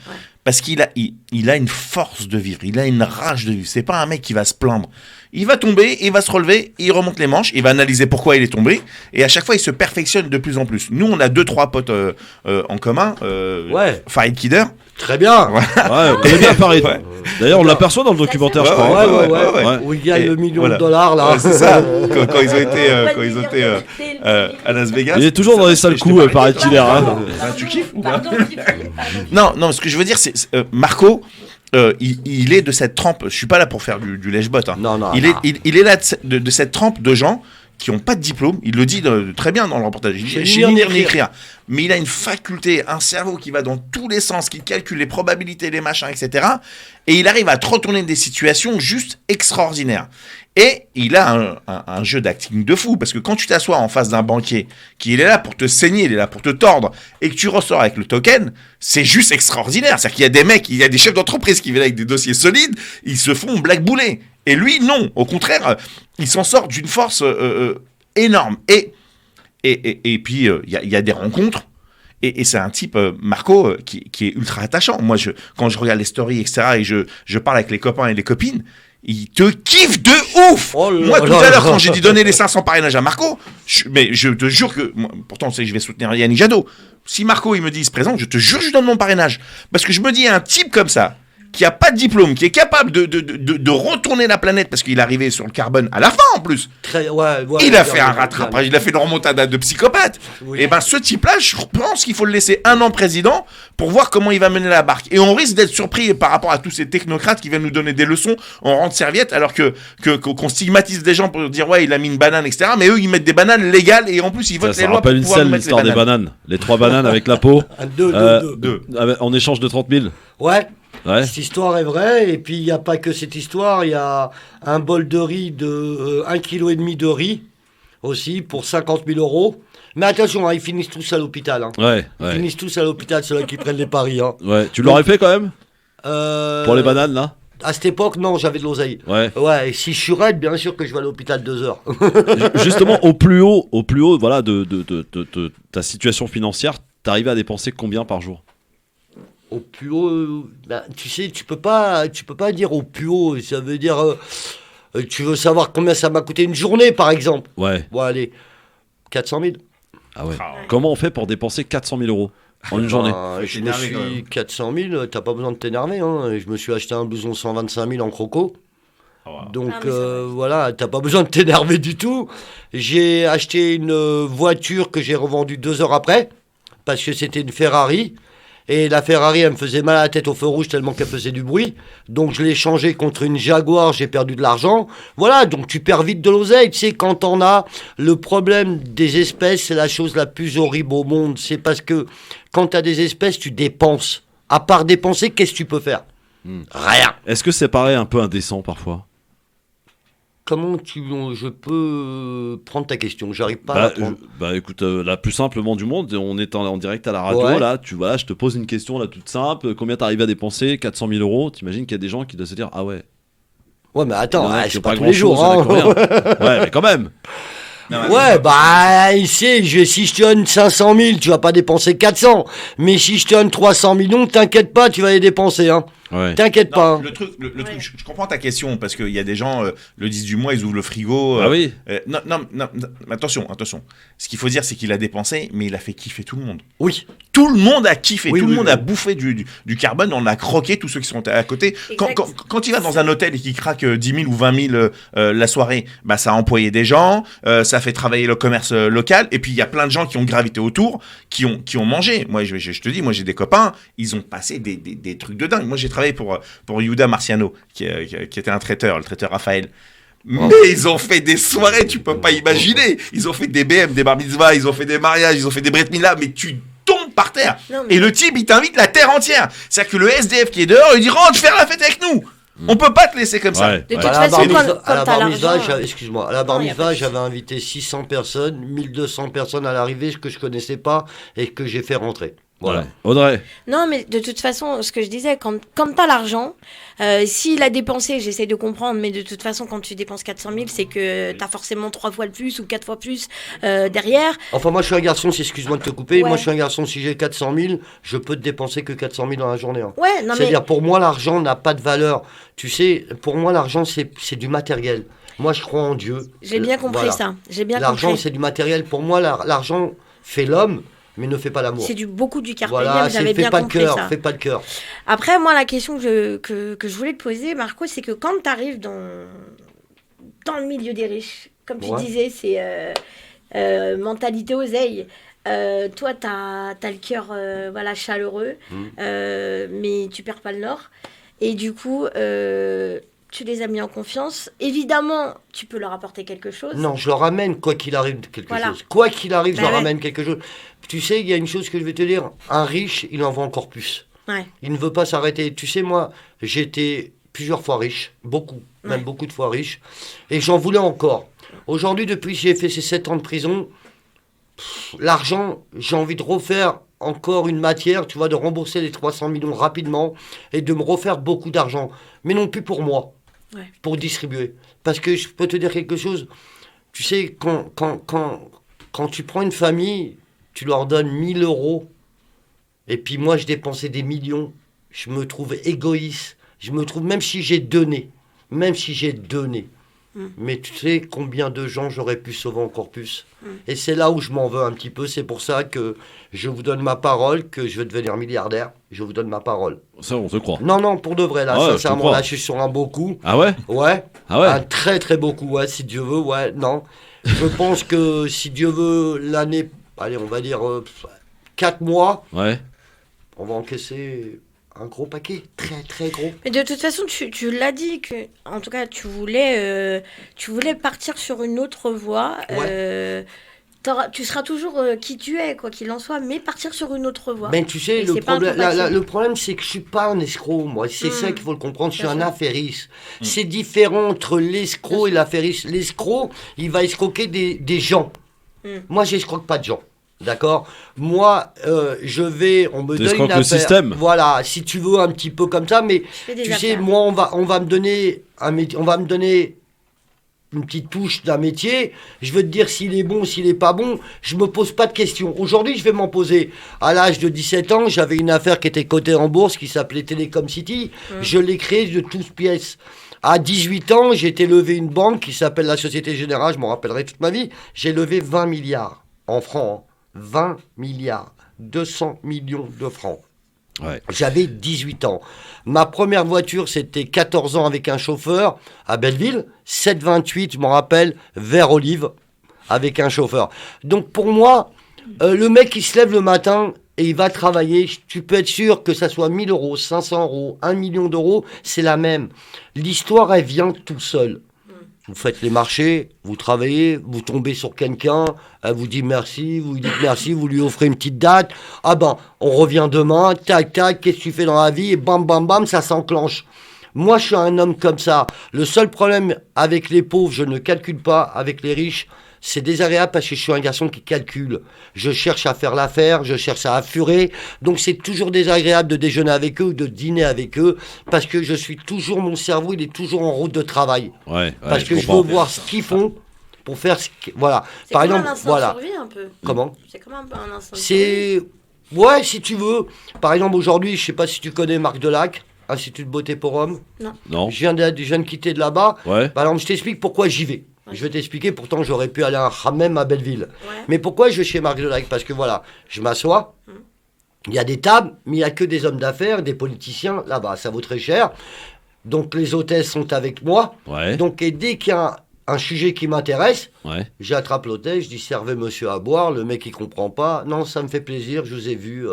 parce qu'il a une force de vivre, il a une rage de vivre. C'est pas un mec qui va se plaindre. Il va tomber, il va se relever, il remonte les manches, il va analyser pourquoi il est tombé et à chaque fois il se perfectionne de plus en plus. Nous on a 2-3 potes en commun. Farid Kider. Très bien. Ouais, on connaît bien Farid. Ouais. D'ailleurs, on l'aperçoit dans le documentaire, je crois. Ouais. Où il y a le million de dollars, là. Ouais, c'est ça. Quand ils ont été, à Las Vegas. Il est toujours dans les sales coups, Farid Kider. Hein. Tu kiffes ou pas? Non, ce que je veux dire, c'est Marco. Il est de cette trempe. Je suis pas là pour faire du lèche-botte. Hein. Non. Il est là de cette trempe de gens qui n'ont pas de diplôme. Il le dit très bien dans le reportage. Il dit, j'ai ni lire ni écrire. Mais il a une faculté, un cerveau qui va dans tous les sens, qui calcule les probabilités, les machins, etc. Et il arrive à te retourner des situations juste extraordinaires. Et il a un jeu d'acting de fou. Parce que quand tu t'assois en face d'un banquier, qui est là pour te saigner, il est là pour te tordre, et que tu ressors avec le token, c'est juste extraordinaire. C'est-à-dire qu'il y a des mecs, il y a des chefs d'entreprise qui viennent avec des dossiers solides, ils se font blackbouler. Et lui, non. Au contraire, il s'en sort d'une force énorme. Et puis, il y a des rencontres. Et c'est un type, Marco, qui est ultra attachant. Moi, quand je regarde les stories, etc., et je parle avec les copains et les copines, il te kiffe de ouf. Moi, tout à l'heure, quand j'ai dit donner les 500 parrainages à Marco, mais je te jure que... pourtant, on sait que je vais soutenir Yannick Jadot. Si Marco, il me dit, il se présente, je te jure, je lui donne mon parrainage. Parce que je me dis, un type comme ça, qui a pas de diplôme, qui est capable de retourner la planète parce qu'il est arrivé sur le carbone à la fin en plus. Il a fait un rattrapage, il a fait une remontada de psychopathe. Oui. Et ben ce type-là, je pense qu'il faut le laisser 1 an président pour voir comment il va mener la barque. Et on risque d'être surpris par rapport à tous ces technocrates qui viennent nous donner des leçons en rang de serviette alors qu'on stigmatise des gens pour dire ouais il a mis une banane etc. Mais eux ils mettent des bananes légales et en plus ils votent les lois pour pouvoir mettre l'histoire des bananes. Les 3 bananes avec la peau. Deux. En échange de 30 000. Ouais. Cette histoire est vraie, et puis il n'y a pas que cette histoire, il y a un bol de riz de 1,5 kg de riz aussi pour 50 000 €. Mais attention, ils finissent tous à l'hôpital. Hein. Ils finissent tous à l'hôpital, ceux-là qui prennent les paris. Hein. Ouais. Tu l'aurais fait quand même pour les bananes là. À cette époque, non, j'avais de l'oseille. Ouais, et si je suis raide, bien sûr que je vais à l'hôpital 2 heures. Justement, au plus haut, voilà, de ta situation financière, t'arrives à dépenser combien par jour? Au plus haut, tu sais, tu peux pas dire au plus haut. Ça veut dire, tu veux savoir combien ça m'a coûté une journée, par exemple. Ouais. Bon, allez, 400 000. Ah ouais. Comment on fait pour dépenser 400 000 € en une journée? 400 000, t'as pas besoin de t'énerver. Hein. Je me suis acheté un blouson 125 000 en croco. Donc voilà, t'as pas besoin de t'énerver du tout. J'ai acheté une voiture que j'ai revendue 2 heures après, parce que c'était une Ferrari. Et la Ferrari, elle me faisait mal à la tête au feu rouge tellement qu'elle faisait du bruit. Donc je l'ai changée contre une Jaguar, j'ai perdu de l'argent. Voilà, donc tu perds vite de l'oseille. Tu sais, quand on a le problème des espèces, c'est la chose la plus horrible au monde. C'est parce que quand tu as des espèces, tu dépenses. À part dépenser, qu'est-ce que tu peux faire? Rien. Est-ce que c'est pareil un peu indécent parfois? Comment je peux prendre ta question? J'arrive pas à la prendre. Écoute, la plus simplement du monde, on est en direct à la radio, Ouais. là, je te pose une question là toute simple, combien t'arrives à dépenser? 400 000 euros, t'imagines qu'il y a des gens qui doivent se dire, ah ouais. Ouais, mais attends, Il y en a qui c'est ont pas tous grand-chose, les jours. il y en a Hein. qui ont rien. Ouais, mais quand même. Ouais, ici, si je te donne 500 000, tu vas pas dépenser 400. Mais si je te donne 300 millions, t'inquiète pas, tu vas les dépenser. Hein. Ouais. T'inquiète pas. Le truc, je comprends ta question, parce qu'il y a des gens, le 10 du mois, ils ouvrent le frigo. Ah oui. Non, attention. Ce qu'il faut dire, c'est qu'il a dépensé, mais il a fait kiffer tout le monde. Oui. Tout le monde a kiffé, Oui, tout le oui, monde oui. a bouffé du carbone, on a croqué tous ceux qui sont à côté. Quand il va dans un hôtel et qu'il craque 10 000 ou 20 000 la soirée, bah, ça a employé des gens, ça a fait travailler le commerce local, et puis il y a plein de gens qui ont gravité autour, qui ont mangé. Moi, je te dis, moi j'ai des copains, ils ont passé des trucs de dingue. Moi j'ai travaillé pour Yuda Marciano, qui était un traiteur, le traiteur Raphaël. Mais ils ont fait des soirées, tu peux pas imaginer. Ils ont fait des BM, des bar mitzvahs, ils ont fait des mariages, ils ont fait des bret milah, mais tu tombes par terre. Et le type, il t'invite la terre entière. C'est-à-dire que le SDF qui est dehors, il dit rentre faire la fête avec nous. On peut pas te laisser comme ça. De toute façon, à la t'as bar mitzvah, l'argent, excuse-moi, à la bar mitzvah, j'avais invité 600 personnes, 1200 personnes à l'arrivée, que je connaissais pas et que j'ai fait rentrer. Voilà. Ouais. Audrey. Non, mais de toute façon, ce que je disais, quand t'as l'argent, s'il a dépensé, j'essaie de comprendre, mais de toute façon, quand tu dépenses 400 000, c'est que t'as forcément 3 fois le plus ou 4 fois plus derrière. Enfin, moi, je suis un garçon, excuse-moi de te couper, Ouais. moi, je suis un garçon, si j'ai 400 000, je peux te dépenser que 400 000 dans la journée. Hein. Ouais, non, C'est-à-dire, mais- pour moi, l'argent n'a pas de valeur. Tu sais, pour moi, l'argent, c'est du matériel. Moi, je crois en Dieu. J'ai bien compris ça. J'ai bien L'argent, compris. c'est du matériel. Pour moi, l'argent fait l'homme, mais ne fait pas l'amour. C'est beaucoup du carpe Voilà, diem, j'avais bien compris cœur, ça. fais pas le cœur. Après, moi, la question que je voulais te poser, Marco, c'est que quand tu arrives dans le milieu des riches, comme tu Ouais. disais, c'est mentalité oseille. Toi, tu as le cœur voilà, chaleureux, mais tu perds pas le nord. Et du coup, tu les as mis en confiance. Évidemment, tu peux leur apporter quelque chose. Non, je leur ramène, quoi qu'il arrive, quelque Voilà. chose. Quoi qu'il arrive, je Bah leur ouais. ramène quelque chose. Tu sais, il y a une chose que je vais te dire. Un riche, il en veut encore plus. Ouais. Il ne veut pas s'arrêter. Tu sais, moi, j'ai été plusieurs fois riche. Beaucoup. Même beaucoup de fois riche. Et j'en voulais encore. Aujourd'hui, depuis que j'ai fait ces 7 ans de prison, l'argent, j'ai envie de refaire encore une matière, tu vois, de rembourser les 300 millions rapidement et de me refaire beaucoup d'argent. Mais non plus pour moi. Ouais. Pour distribuer. Parce que je peux te dire quelque chose. Tu sais, quand tu prends une famille, tu leur donnes 1000 euros, et puis moi, je dépensais des millions, je me trouve égoïste. Je me trouve, même si j'ai donné, mais tu sais combien de gens j'aurais pu sauver encore plus. Et c'est là où je m'en veux un petit peu. C'est pour ça que je vous donne ma parole, que je vais devenir milliardaire. Je vous donne ma parole. Ça, on te croit. Non, pour de vrai, là, Ouais, je te sincèrement, crois. là, je suis sur un beau coup. Ah ouais? Ouais. Ah ouais? Un très très beau coup, ouais, si Dieu veut, ouais, non. Je pense que si Dieu veut, l'année, allez, on va dire 4 mois, Ouais. on va encaisser un gros paquet, très très gros. Mais de toute façon, tu l'as dit que, en tout cas, tu voulais partir sur une autre voie. Tu seras toujours qui tu es, quoi qu'il en soit, mais partir sur une autre voie. Mais tu sais, Et le c'est pas problème, incompatible. le problème, c'est que je suis pas un escroc, moi. C'est ça qu'il faut le comprendre. Je suis Bien un sûr. affairiste. C'est différent entre l'escroc et l'affairiste. L'escroc, il va escroquer des gens. Moi, j'escroque pas de gens. D'accord. Moi, on me donne T'escroques une le affaire. système. Voilà, si tu veux un petit peu comme ça, mais fais des tu sais, affaires. moi, on va me donner un métier, on va me donner une petite touche d'un métier. Je veux te dire s'il est bon, s'il est pas bon. Je me pose pas de questions. Aujourd'hui, je vais m'en poser. À l'âge de 17 ans, j'avais une affaire qui était cotée en bourse, qui s'appelait Telecom City. Je l'ai créée de toutes pièces. À 18 ans, j'ai été lever une banque qui s'appelle la Société Générale, je m'en rappellerai toute ma vie. J'ai levé 20 milliards en francs. 20 milliards. 200 millions de francs. Ouais. J'avais 18 ans. Ma première voiture, c'était 14 ans avec un chauffeur à Belleville. 728, je m'en rappelle, vert olive, avec un chauffeur. Donc pour moi, le mec qui se lève le matin et il va travailler, tu peux être sûr que ça soit 1000 euros, 500 euros, 1 million d'euros, c'est la même. L'histoire, elle vient tout seul. Vous faites les marchés, vous travaillez, vous tombez sur quelqu'un, elle vous dit merci, vous lui dites merci, vous lui offrez une petite date. Ah ben, on revient demain, tac, tac, qu'est-ce que tu fais dans la vie? Et bam, bam, bam, ça s'enclenche. Moi, je suis un homme comme ça. Le seul problème avec les pauvres, je ne calcule pas. Avec les riches, c'est désagréable parce que je suis un garçon qui calcule. Je cherche à faire l'affaire, je cherche à affurer. Donc, c'est toujours désagréable de déjeuner avec eux ou de dîner avec eux parce que je suis toujours, mon cerveau, il est toujours en route de travail. Parce que je veux voir ce qu'ils font pour faire ce qu'ils... Voilà. C'est comme un instant de survie, un peu. Comment ? C'est comme un peu un instant de survie. Ouais, si tu veux. Par exemple, aujourd'hui, je sais pas si tu connais Marc Delac, Institut de beauté pour hommes. Non. Je viens de quitter de là-bas. Ouais. Par exemple, je t'explique pourquoi j'y vais. Je vais t'expliquer, pourtant j'aurais pu aller à un hammam à Belleville. Mais pourquoi je vais chez Marc Delac ? Parce que voilà, je m'assois, il y a des tables, mais il n'y a que des hommes d'affaires, des politiciens, là-bas, ça vaut très cher. Donc les hôtesses sont avec moi. Donc et dès qu'il y a un sujet qui m'intéresse, j'attrape l'hôtesse, je dis servez monsieur à boire, le mec il comprend pas, non ça me fait plaisir, je vous ai vu,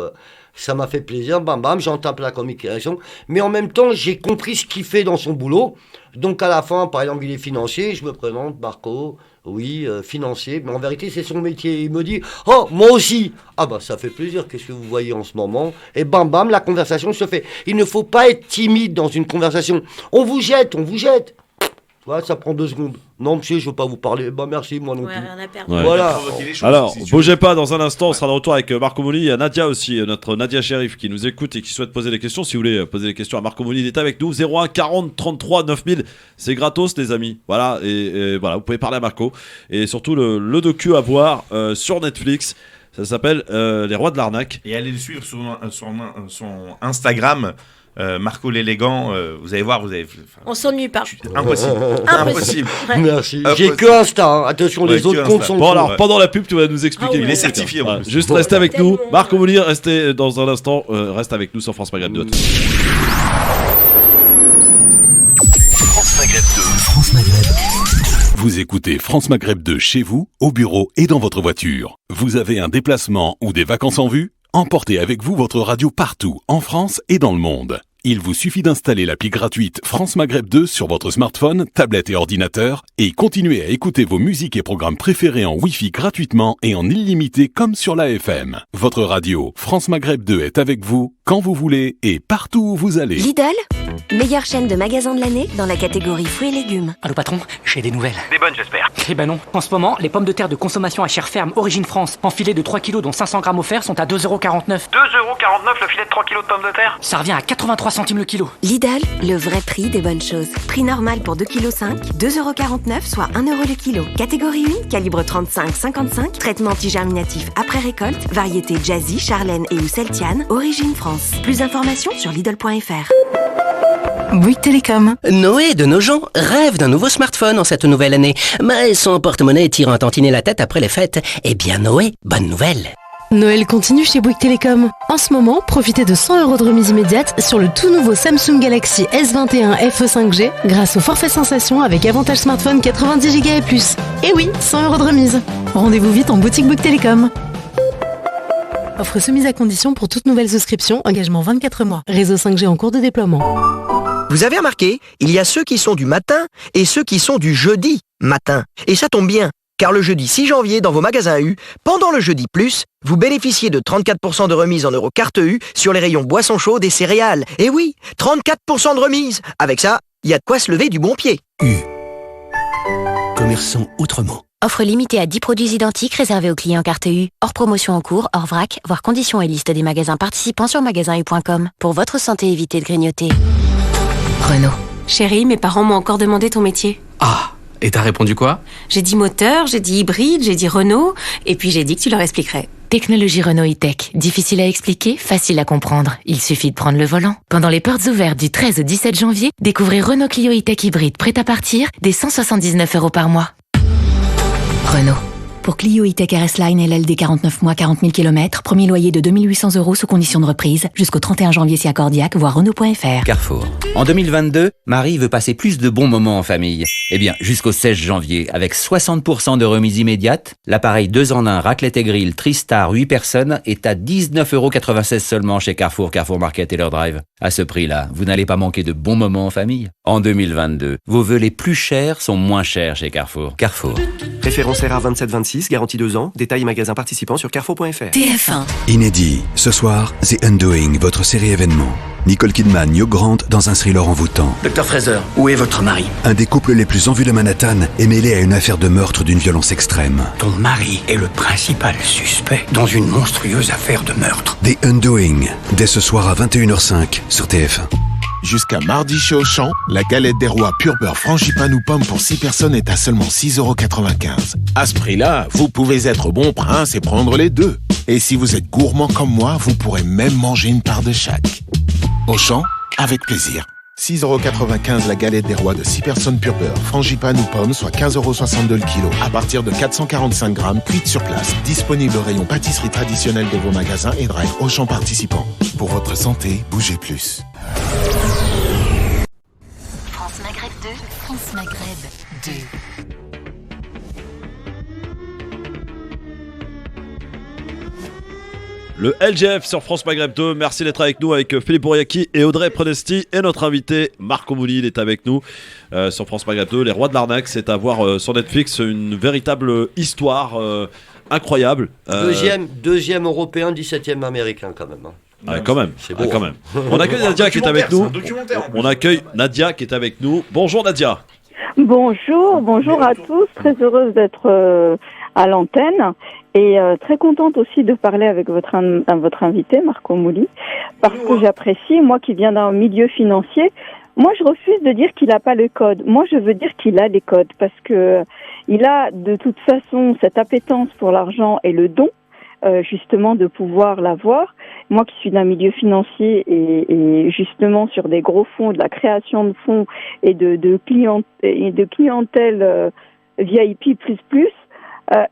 ça m'a fait plaisir, bam bam, j'entame la communication, mais en même temps j'ai compris ce qu'il fait dans son boulot, donc à la fin par exemple il est financier, je me présente, Marco, oui, financier, mais en vérité c'est son métier, il me dit, oh moi aussi, ah bah ça fait plaisir, qu'est-ce que vous voyez en ce moment, et bam bam, la conversation se fait, il ne faut pas être timide dans une conversation, on vous jette, ouais, ça prend 2 secondes. Non, monsieur, je ne veux pas vous parler. Bah, merci, moi non plus. Rien à perdre. Voilà. Alors, bougez pas, dans un instant, on sera de retour avec Marco Mouli. Il y a Nadia aussi, notre Nadia Chérif, qui nous écoute et qui souhaite poser des questions. Si vous voulez poser des questions à Marco Mouli, il est avec nous. 01 40 33 9000. C'est gratos, les amis. Voilà, et voilà, vous pouvez parler à Marco. Et surtout, le docu à voir sur Netflix. Ça s'appelle Les Rois de l'Arnaque. Et allez le suivre sur son Instagram. Marco l'élégant, vous allez voir, on s'ennuie pas. Impossible. Merci. J'ai que Insta, hein. Attention, les autres comptes sont. Bon, alors pendant la pub, tu vas nous expliquer. Il est certifié. Voilà. Juste restez avec nous. Marco Mouli, restez dans un instant. Reste avec nous sur France Maghreb 2. France Maghreb 2. France Maghreb. Vous écoutez France Maghreb 2 chez vous, au bureau et dans votre voiture. Vous avez un déplacement ou des vacances en vue ? Emportez avec vous votre radio partout, en France et dans le monde. Il vous suffit d'installer l'appli gratuite France Maghreb 2 sur votre smartphone, tablette et ordinateur et continuez à écouter vos musiques et programmes préférés en Wi-Fi gratuitement et en illimité comme sur la FM. Votre radio France Maghreb 2 est avec vous quand vous voulez et partout où vous allez. Lidl, meilleure chaîne de magasins de l'année dans la catégorie fruits et légumes. Allô patron, j'ai des nouvelles. Des bonnes j'espère. Eh ben non, en ce moment, les pommes de terre de consommation à chair ferme Origine France, en filet de 3 kg dont 500 grammes offerts sont à 2,49€. 2,49€ le filet de 3 kg de pommes de terre. Ça revient à 83 centimes le kilo. Lidl, le vrai prix des bonnes choses. Prix normal pour 2,5 kg, 2,49€, soit 1€ le kilo. Catégorie 1, calibre 35-55, traitement anti-germinatif après récolte, variété Jazzy, Charlène et ou Celtiane, Origine France. Plus d'informations sur Lidl.fr. Bouygues Télécom. Noé de nos gens rêve d'un nouveau smartphone en cette nouvelle année, mais son porte-monnaie tire un tantinet la tête après les fêtes. Eh bien Noé, bonne nouvelle. Noël continue chez Bouygues Télécom. En ce moment, profitez de 100€ de remise immédiate sur le tout nouveau Samsung Galaxy S21 FE 5G grâce au forfait sensation avec avantage smartphone 90 Go et plus. Et oui, 100€ de remise. Rendez-vous vite en boutique Bouygues Télécom. Offre soumise à condition pour toute nouvelle souscription, engagement 24 mois. Réseau 5G en cours de déploiement. Vous avez remarqué, il y a ceux qui sont du matin et ceux qui sont du jeudi matin. Et ça tombe bien, car le jeudi 6 janvier, dans vos magasins U, pendant le jeudi plus, vous bénéficiez de 34% de remise en euros carte U sur les rayons boissons chaudes et céréales. Et oui, 34% de remise. Avec ça, il y a de quoi se lever du bon pied. U. Commerçant autrement. Offre limitée à 10 produits identiques réservés aux clients carte U. Hors promotion en cours, hors vrac, voir conditions et liste des magasins participants sur magasin-u.com. Pour votre santé, évitez de grignoter. Renault. Chérie, mes parents m'ont encore demandé ton métier. Ah, et t'as répondu quoi? J'ai dit moteur, j'ai dit hybride, j'ai dit Renault, et puis j'ai dit que tu leur expliquerais. Technologie Renault e-Tech. Difficile à expliquer, facile à comprendre. Il suffit de prendre le volant. Pendant les portes ouvertes du 13 au 17 janvier, découvrez Renault Clio e-Tech hybride prêt à partir dès 179€ par mois. Renault. Pour Clio e-Tech RS Line LLD 49 mois 40 000 km, premier loyer de 2 800€ sous condition de reprise, jusqu'au 31 janvier si accordiaque, voir Renault.fr. Carrefour. En 2022, Marie veut passer plus de bons moments en famille. Eh bien, jusqu'au 16 janvier, avec 60% de remise immédiate, l'appareil 2 en 1 raclette et grill Tristar 8 personnes est à 19,96€ seulement chez Carrefour, Carrefour Market et leur drive. À ce prix-là, vous n'allez pas manquer de bons moments en famille. En 2022, vos vœux les plus chers sont moins chers chez Carrefour. Carrefour. Référence RA 2726. 26, garantie 2 ans. Détails magasin participants sur carrefour.fr. TF1. Inédit, ce soir, The Undoing, votre série événement. Nicole Kidman, Hugh Grant dans un thriller envoûtant. Docteur Fraser, où est votre mari? Un des couples les plus en vue de Manhattan est mêlé à une affaire de meurtre d'une violence extrême. Ton mari est le principal suspect dans une monstrueuse affaire de meurtre. The Undoing, dès ce soir à 21h05 sur TF1. Jusqu'à mardi chez Auchan, la galette des rois pur beurre frangipane ou pomme pour 6 personnes est à seulement 6,95 €. À ce prix-là, vous pouvez être bon prince et prendre les deux. Et si vous êtes gourmand comme moi, vous pourrez même manger une part de chaque. Auchan, avec plaisir. 6,95 € la galette des rois de 6 personnes pur beurre, frangipane ou pomme, soit 15,62 € le kilo. À partir de 445 grammes, cuite sur place. Disponible au rayon pâtisserie traditionnelle de vos magasins et drive Auchan participants. Pour votre santé, bougez plus. France Maghreb 2. France Maghreb 2. Le LGF sur France Maghreb 2, merci d'être avec nous avec Philippe Bouriaki et Audrey Prenesti et notre invité Marco Mouli, il est avec nous sur France Maghreb 2. Les Rois de l'Arnaque, c'est à voir sur Netflix, une véritable histoire incroyable. Deuxième européen, 17e américain quand même. Ah, quand même, c'est beau. Quand même. On accueille Nadia qui est avec nous. On accueille Nadia qui est avec nous. Bonjour Nadia. Bonjour à tous. Très heureuse d'être à l'antenne et très contente aussi de parler avec votre invité Marco Mouli parce que j'apprécie, moi qui viens d'un milieu financier, moi je refuse de dire qu'il n'a pas le code. Moi je veux dire qu'il a les codes parce que il a de toute façon cette appétence pour l'argent et le don. Justement de pouvoir l'avoir. Moi qui suis d'un milieu financier et justement sur des gros fonds, de la création de fonds et de clientèle VIP++,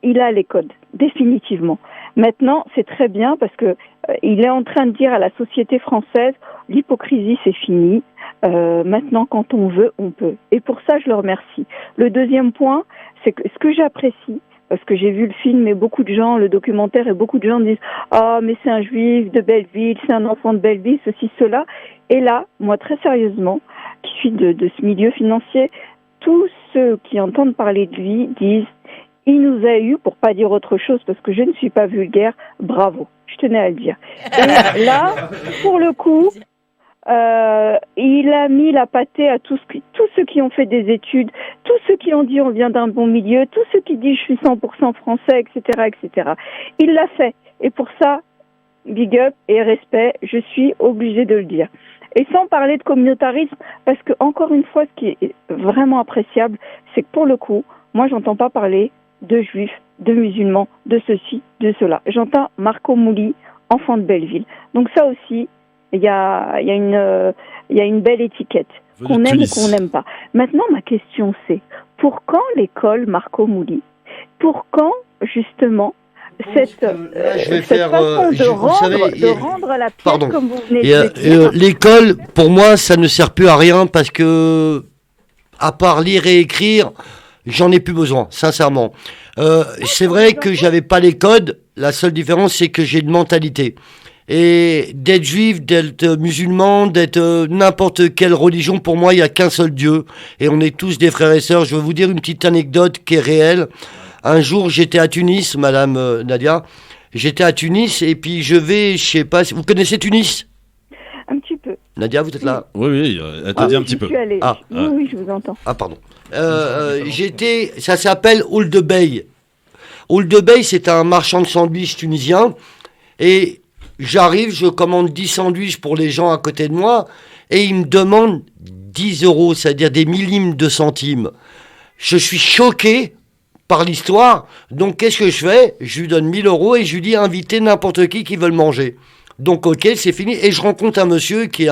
il a les codes, définitivement. Maintenant, c'est très bien parce que il est en train de dire à la société française, l'hypocrisie c'est fini, maintenant quand on veut, on peut. Et pour ça, je le remercie. Le deuxième point, c'est que ce que j'apprécie, parce que j'ai vu le film et beaucoup de gens, le documentaire, et beaucoup de gens disent « Ah, mais c'est un juif de Belleville, c'est un enfant de Belleville, ceci, cela ». Et là, moi, très sérieusement, qui suis de ce milieu financier, tous ceux qui entendent parler de lui disent « Il nous a eu, pour pas dire autre chose, parce que je ne suis pas vulgaire, bravo ». Je tenais à le dire. Et là, pour le coup... il a mis la pâtée à tous ceux qui ont fait des études, tous ceux qui ont dit on vient d'un bon milieu, tous ceux qui disent je suis 100% français, etc., etc. Il l'a fait. Et pour ça, big up et respect, je suis obligée de le dire. Et sans parler de communautarisme, parce que encore une fois, ce qui est vraiment appréciable, c'est que pour le coup, moi j'entends pas parler de juifs, de musulmans, de ceci, de cela. J'entends Marco Mouli, enfant de Belleville. Donc ça aussi, il y a une belle étiquette qu'on aime ou qu'on n'aime pas. Maintenant, ma question c'est, pour quand l'école Marco Mouli? Pour quand, justement, cette façon de rendre la pièce comme vous venez de dire? L'école, pour moi, ça ne sert plus à rien parce que, à part lire et écrire, j'en ai plus besoin, sincèrement. C'est vrai que j'avais pas les codes, la seule différence c'est que j'ai une mentalité. Et d'être juif, d'être musulman, d'être n'importe quelle religion, pour moi, il n'y a qu'un seul Dieu. Et on est tous des frères et sœurs. Je vais vous dire une petite anecdote qui est réelle. Un jour, j'étais à Tunis, Madame Nadia. J'étais à Tunis et puis je sais pas, vous connaissez Tunis? Un petit peu. Nadia, vous êtes là? Oui, elle t'a dit un petit peu. Oui, je vous entends. Ah, pardon. Ça s'appelle Ould Bey. Ould Bey, c'est un marchand de sandwichs tunisien. Et j'arrive, je commande 10 sandwichs pour les gens à côté de moi, et ils me demandent 10 €, c'est-à-dire des millimes de centimes. Je suis choqué par l'histoire, donc qu'est-ce que je fais? Je lui donne 1000 € et je lui dis invitez n'importe qui veut le manger. Donc ok, c'est fini, et je rencontre un monsieur qui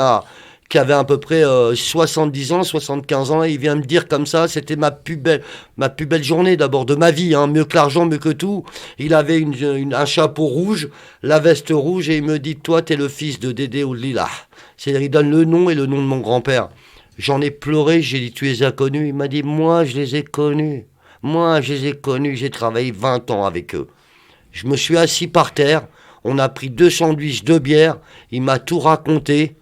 avait à peu près 70 ans, 75 ans, et il vient me dire comme ça, c'était ma plus belle journée d'abord de ma vie, mieux que l'argent, mieux que tout. Il avait un chapeau rouge, la veste rouge, et il me dit, toi t'es le fils de Dédé Oulila. C'est-à-dire il donne le nom et le nom de mon grand-père. J'en ai pleuré, j'ai dit, tu les as connus? Il m'a dit, moi je les ai connus, j'ai travaillé 20 ans avec eux. Je me suis assis par terre, on a pris 2 sandwichs, 2 bières, il m'a tout raconté.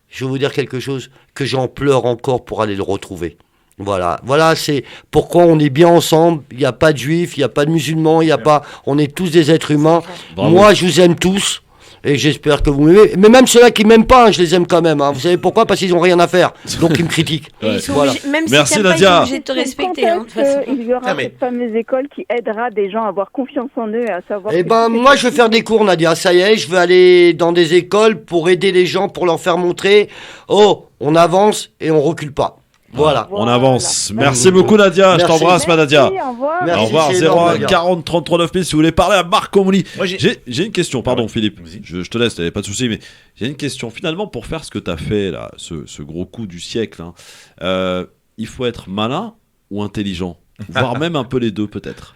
Je vais vous dire quelque chose, que j'en pleure encore pour aller le retrouver. Voilà, c'est pourquoi on est bien ensemble. Il n'y a pas de juifs, il n'y a pas de musulmans, on est tous des êtres humains. Bravo. Moi, je vous aime tous. Et j'espère que vous m'aimez. Mais même ceux-là qui m'aiment pas, je les aime quand même. Vous savez pourquoi? Parce qu'ils n'ont rien à faire. Donc ils me critiquent. Ils sont Voilà. obligés- même Merci, si t'aimes pas, ils Nadia. sont obligés de te respecter. Hein, de toute façon. Il y aura cette fameuse école qui aidera des gens à avoir confiance en eux et à savoir. Eh ben, moi, je vais faire des cours, Nadia. Ça y est, je vais aller dans des écoles pour aider les gens, pour leur faire montrer. Oh, on avance et on recule pas. Voilà. On avance. Merci beaucoup, Nadia. Je t'embrasse, ma Nadia. Au revoir. 01 40 33 9000 si vous voulez parler à Marc Comoli. J'ai une question, pardon, Philippe. Je te laisse, t'avais pas de souci, mais j'ai une question. Finalement, pour faire ce que t'as fait là, ce gros coup du siècle, il faut être malin ou intelligent, voire même un peu les deux, peut-être.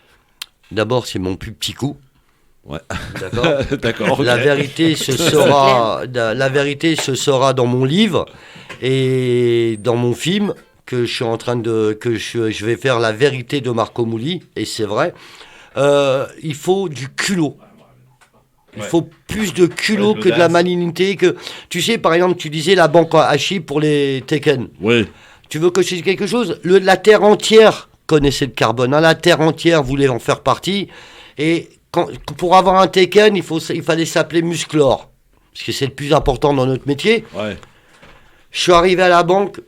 D'abord, c'est mon plus petit coup. Ouais. D'accord. D'accord. La vérité se saura dans mon livre et dans mon film que je suis en train je vais faire la vérité de Marco Mouli, et c'est vrai. Il faut du culot. Il faut plus de culot que de la malignité. Tu sais, par exemple, tu disais la banque à Chypre pour les Tekken. Oui. Tu veux que je dise quelque chose? La terre entière connaissait le carbone. La terre entière voulait en faire partie. Et pour avoir un Tekken, il fallait s'appeler Musclor. Parce que c'est le plus important dans notre métier. Ouais. Je suis arrivé à la banque.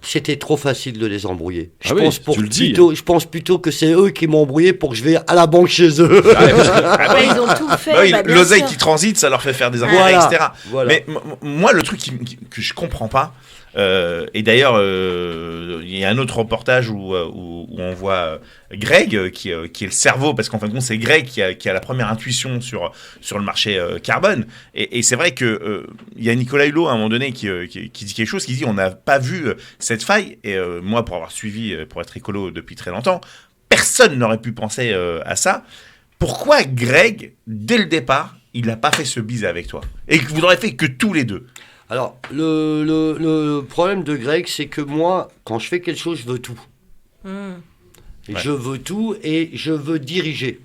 C'était trop facile de les embrouiller. Je pense plutôt que c'est eux qui m'ont embrouillé pour que je vais à la banque chez eux. Ils ont tout fait. L'oseille qui transite, ça leur fait faire des affaires, etc. Voilà. Mais moi, le truc que je comprends pas, et d'ailleurs, il y a un autre reportage où on voit Greg, qui est le cerveau, parce qu'en fin de compte, c'est Greg qui a la première intuition sur le marché carbone. Et c'est vrai que il y a Nicolas Hulot, à un moment donné, qui dit quelque chose, qui dit on n'a pas vu cette faille. Et moi, pour avoir suivi, pour être écolo depuis très longtemps, personne n'aurait pu penser à ça. Pourquoi Greg, dès le départ, il n'a pas fait ce bise avec toi? Et que vous n'aurez fait que tous les deux? Alors, le problème de Greg, c'est que moi, quand je fais quelque chose, je veux tout. Je veux tout et je veux diriger.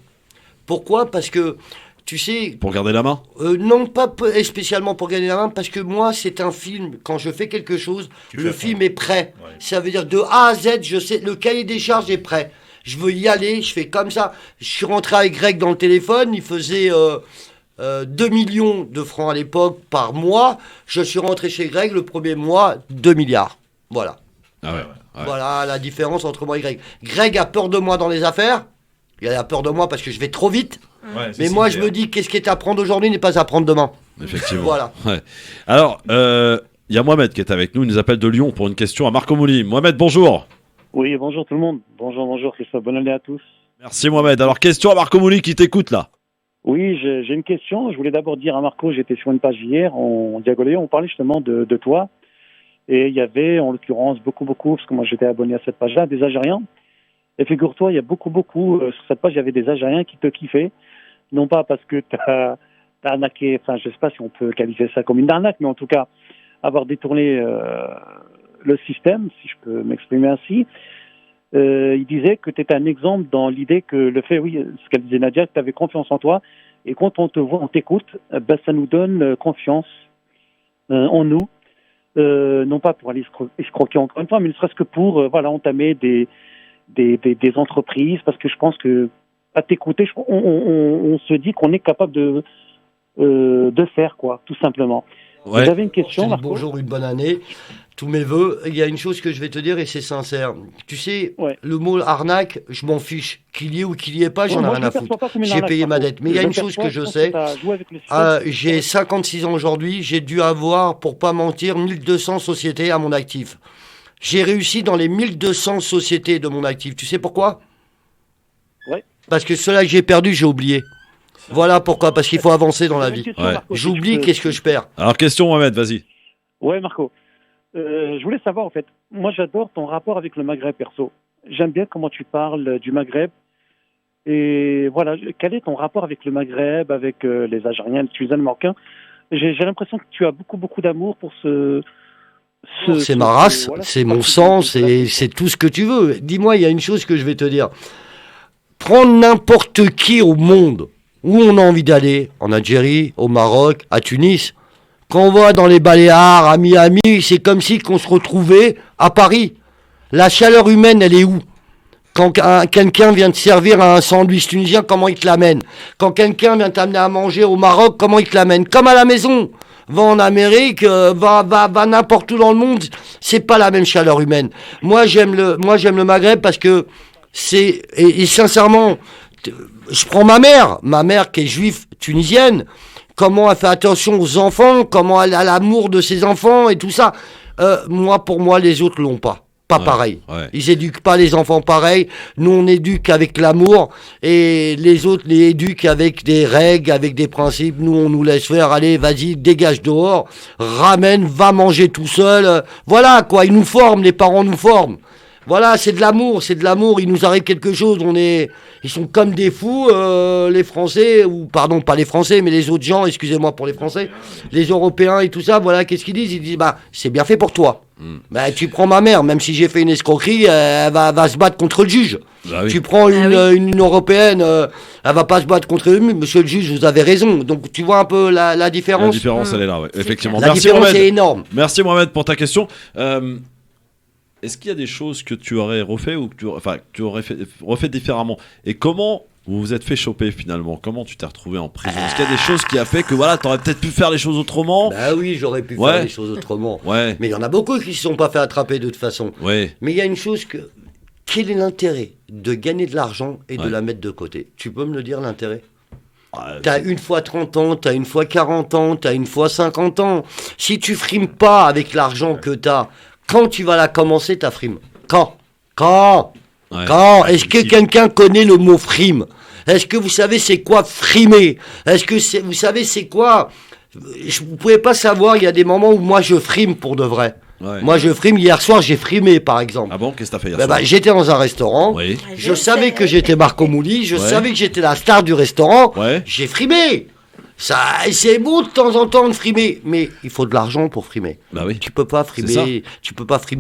Pourquoi? Parce que, tu sais... Pour garder la main? Non, pas spécialement pour garder la main, parce que moi, c'est un film. Quand je fais quelque chose, le film est prêt. Ouais. Ça veut dire de A à Z, je sais, le cahier des charges est prêt. Je veux y aller, je fais comme ça. Je suis rentré avec Greg dans le téléphone, il faisait... 2 millions de francs à l'époque par mois. Je suis rentré chez Greg le premier mois, 2 milliards. Voilà. Ah ouais. Voilà la différence entre moi et Greg. Greg a peur de moi dans les affaires. Il a peur de moi parce que je vais trop vite. Ouais, mais moi, je me dis, qu'est-ce qui est à prendre aujourd'hui n'est pas à prendre demain. Effectivement. Voilà. Ouais. Alors, il y a Mohamed qui est avec nous. Il nous appelle de Lyon pour une question à Marco Mouli. Mohamed, bonjour. Oui, bonjour tout le monde. Bonjour Christophe. Bonne année à tous. Merci Mohamed. Alors, question à Marco Mouli qui t'écoute là. Oui, j'ai une question. Je voulais d'abord dire à Marco, j'étais sur une page hier, on diagolait, on parlait justement de toi. Et il y avait, en l'occurrence, beaucoup, parce que moi j'étais abonné à cette page-là, des Algériens. Et figure-toi, il y a beaucoup, sur cette page, il y avait des Algériens qui te kiffaient. Non pas parce que t'as arnaqué, enfin je sais pas si on peut qualifier ça comme une arnaque, mais en tout cas, avoir détourné le système, si je peux m'exprimer ainsi. Il disait que tu étais un exemple dans l'idée que le fait, oui, ce qu'elle disait Nadia, que tu avais confiance en toi, et quand on te voit, on t'écoute, ben, ça nous donne confiance en nous, non pas pour aller escroquer encore une fois, mais ne serait-ce que pour entamer des entreprises, parce que je pense que à t'écouter, on se dit qu'on est capable de faire, quoi, tout simplement. Ouais. J'avais une question, Marco. Bonjour, une bonne année. Tous mes vœux. Il y a une chose que je vais te dire et c'est sincère. Tu sais, le mot arnaque, je m'en fiche. Qu'il y ait ou qu'il y ait pas, j'en ai rien à foutre. J'ai payé ma dette. Mais il y a une chose que je sais. J'ai 56 ans aujourd'hui. J'ai dû avoir, pour pas mentir, 1200 sociétés à mon actif. J'ai réussi dans les 1200 sociétés de mon actif. Tu sais pourquoi? Ouais. Parce que ceux-là que j'ai perdus, j'ai oublié. Voilà pourquoi, parce qu'il faut avancer dans la vie. Ouais. J'oublie, qu'est-ce que je perds. Alors, question, Mohamed, vas-y. Ouais, Marco. Je voulais savoir, en fait, moi j'adore ton rapport avec le Maghreb perso. J'aime bien comment tu parles du Maghreb. Et voilà, quel est ton rapport avec le Maghreb, avec les Algériens, les Tunisiens, les Marocains? J'ai l'impression que tu as beaucoup d'amour pour c'est ma race, c'est mon sang, c'est tout ce que tu veux. Dis-moi, il y a une chose que je vais te dire. Prendre n'importe qui au monde, où on a envie d'aller, en Algérie, au Maroc, à Tunis. Quand on va dans les Baléares, à Miami, c'est comme si qu'on se retrouvait à Paris. La chaleur humaine, elle est où? Quand quelqu'un vient te servir un sandwich tunisien, comment il te l'amène? Quand quelqu'un vient t'amener à manger au Maroc, comment il te l'amène? Comme à la maison. Va en Amérique, va n'importe où dans le monde, c'est pas la même chaleur humaine. Moi j'aime le Maghreb parce que et sincèrement, je prends ma mère qui est juive tunisienne, comment elle fait attention aux enfants, comment elle a l'amour de ses enfants et tout ça. Pour moi, les autres l'ont pas. Pas pareil. Ouais. Ils éduquent pas les enfants pareil. Nous, on éduque avec l'amour et les autres les éduquent avec des règles, avec des principes. Nous, on nous laisse faire. Allez, vas-y, dégage dehors, ramène, va manger tout seul. Voilà, quoi. Ils nous forment, les parents nous forment. Voilà, c'est de l'amour. Il nous arrive quelque chose. Ils sont comme des fous, les Français, ou pardon, pas les Français, mais les autres gens, excusez-moi pour les Français, les Européens et tout ça, voilà, qu'est-ce qu'ils disent? Ils disent, c'est bien fait pour toi. Bah, tu prends ma mère, même si j'ai fait une escroquerie, elle va se battre contre le juge. Bah oui. Tu prends une Européenne, elle va pas se battre contre lui, monsieur le juge, vous avez raison. Donc tu vois un peu la différence. La différence, elle est là, ouais. Effectivement. La différence est énorme. Merci Mohamed pour ta question. Est-ce qu'il y a des choses que tu aurais refait ou que tu aurais refait différemment? Et comment vous vous êtes fait choper finalement? Comment tu t'es retrouvé en prison? Est-ce qu'il y a des choses qui a fait que voilà, t'aurais peut-être pu faire les choses autrement? Bah oui, j'aurais pu faire les choses autrement. Ouais. Mais il y en a beaucoup qui ne se sont pas fait attraper de toute façon. Ouais. Mais il y a une chose que... Quel est l'intérêt de gagner de l'argent et de la mettre de côté? Tu peux me le dire, l'intérêt? T'as une fois 30 ans, t'as une fois 40 ans, t'as une fois 50 ans. Si tu frimes pas avec l'argent que t'as, quand tu vas la commencer, ta frime? Quand Est-ce que quelqu'un connaît le mot frime? Est-ce que vous savez c'est quoi frimer? Est-ce que vous savez c'est quoi? Vous pouvez pas savoir, il y a des moments où moi je frime pour de vrai. Ouais. Moi je frime, hier soir j'ai frimé par exemple. Ah bon, qu'est-ce que t'as fait hier soir? J'étais dans un restaurant, je savais que j'étais Marco Mouli, je savais que j'étais la star du restaurant, j'ai frimé. Ça, c'est beau de temps en temps de frimer, mais il faut de l'argent pour frimer. Bah oui. Tu peux pas frimer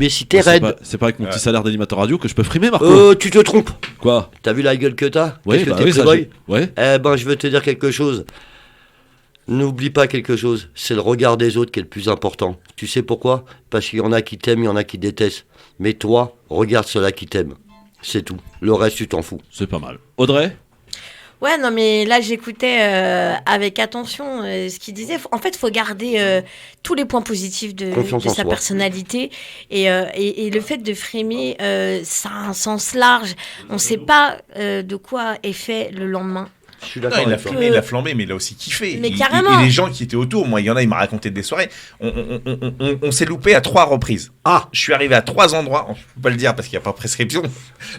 si t'es raide. C'est pas avec mon petit salaire d'animateur radio que je peux frimer, Marco. Tu te trompes. Quoi? T'as vu la gueule que t'as? Oui, je veux te dire quelque chose. N'oublie pas quelque chose, c'est le regard des autres qui est le plus important. Tu sais pourquoi? Parce qu'il y en a qui t'aiment, il y en a qui détestent. Mais toi, regarde ceux-là qui t'aiment. C'est tout. Le reste, tu t'en fous. C'est pas mal. Audrey? Ouais, non, mais là, j'écoutais avec attention ce qu'il disait. En fait, il faut garder tous les points positifs de sa personnalité. Et le fait de frimer, ça a un sens large. On ne sait pas de quoi est fait le lendemain. Je suis d'accord. Il a flambé, mais il a aussi kiffé. Mais carrément. Et les gens qui étaient autour, moi, il y en a, il m'a raconté des soirées. On s'est loupé à 3 reprises. Je suis arrivé à 3 endroits. Je peux pas le dire parce qu'il n'y a pas prescription.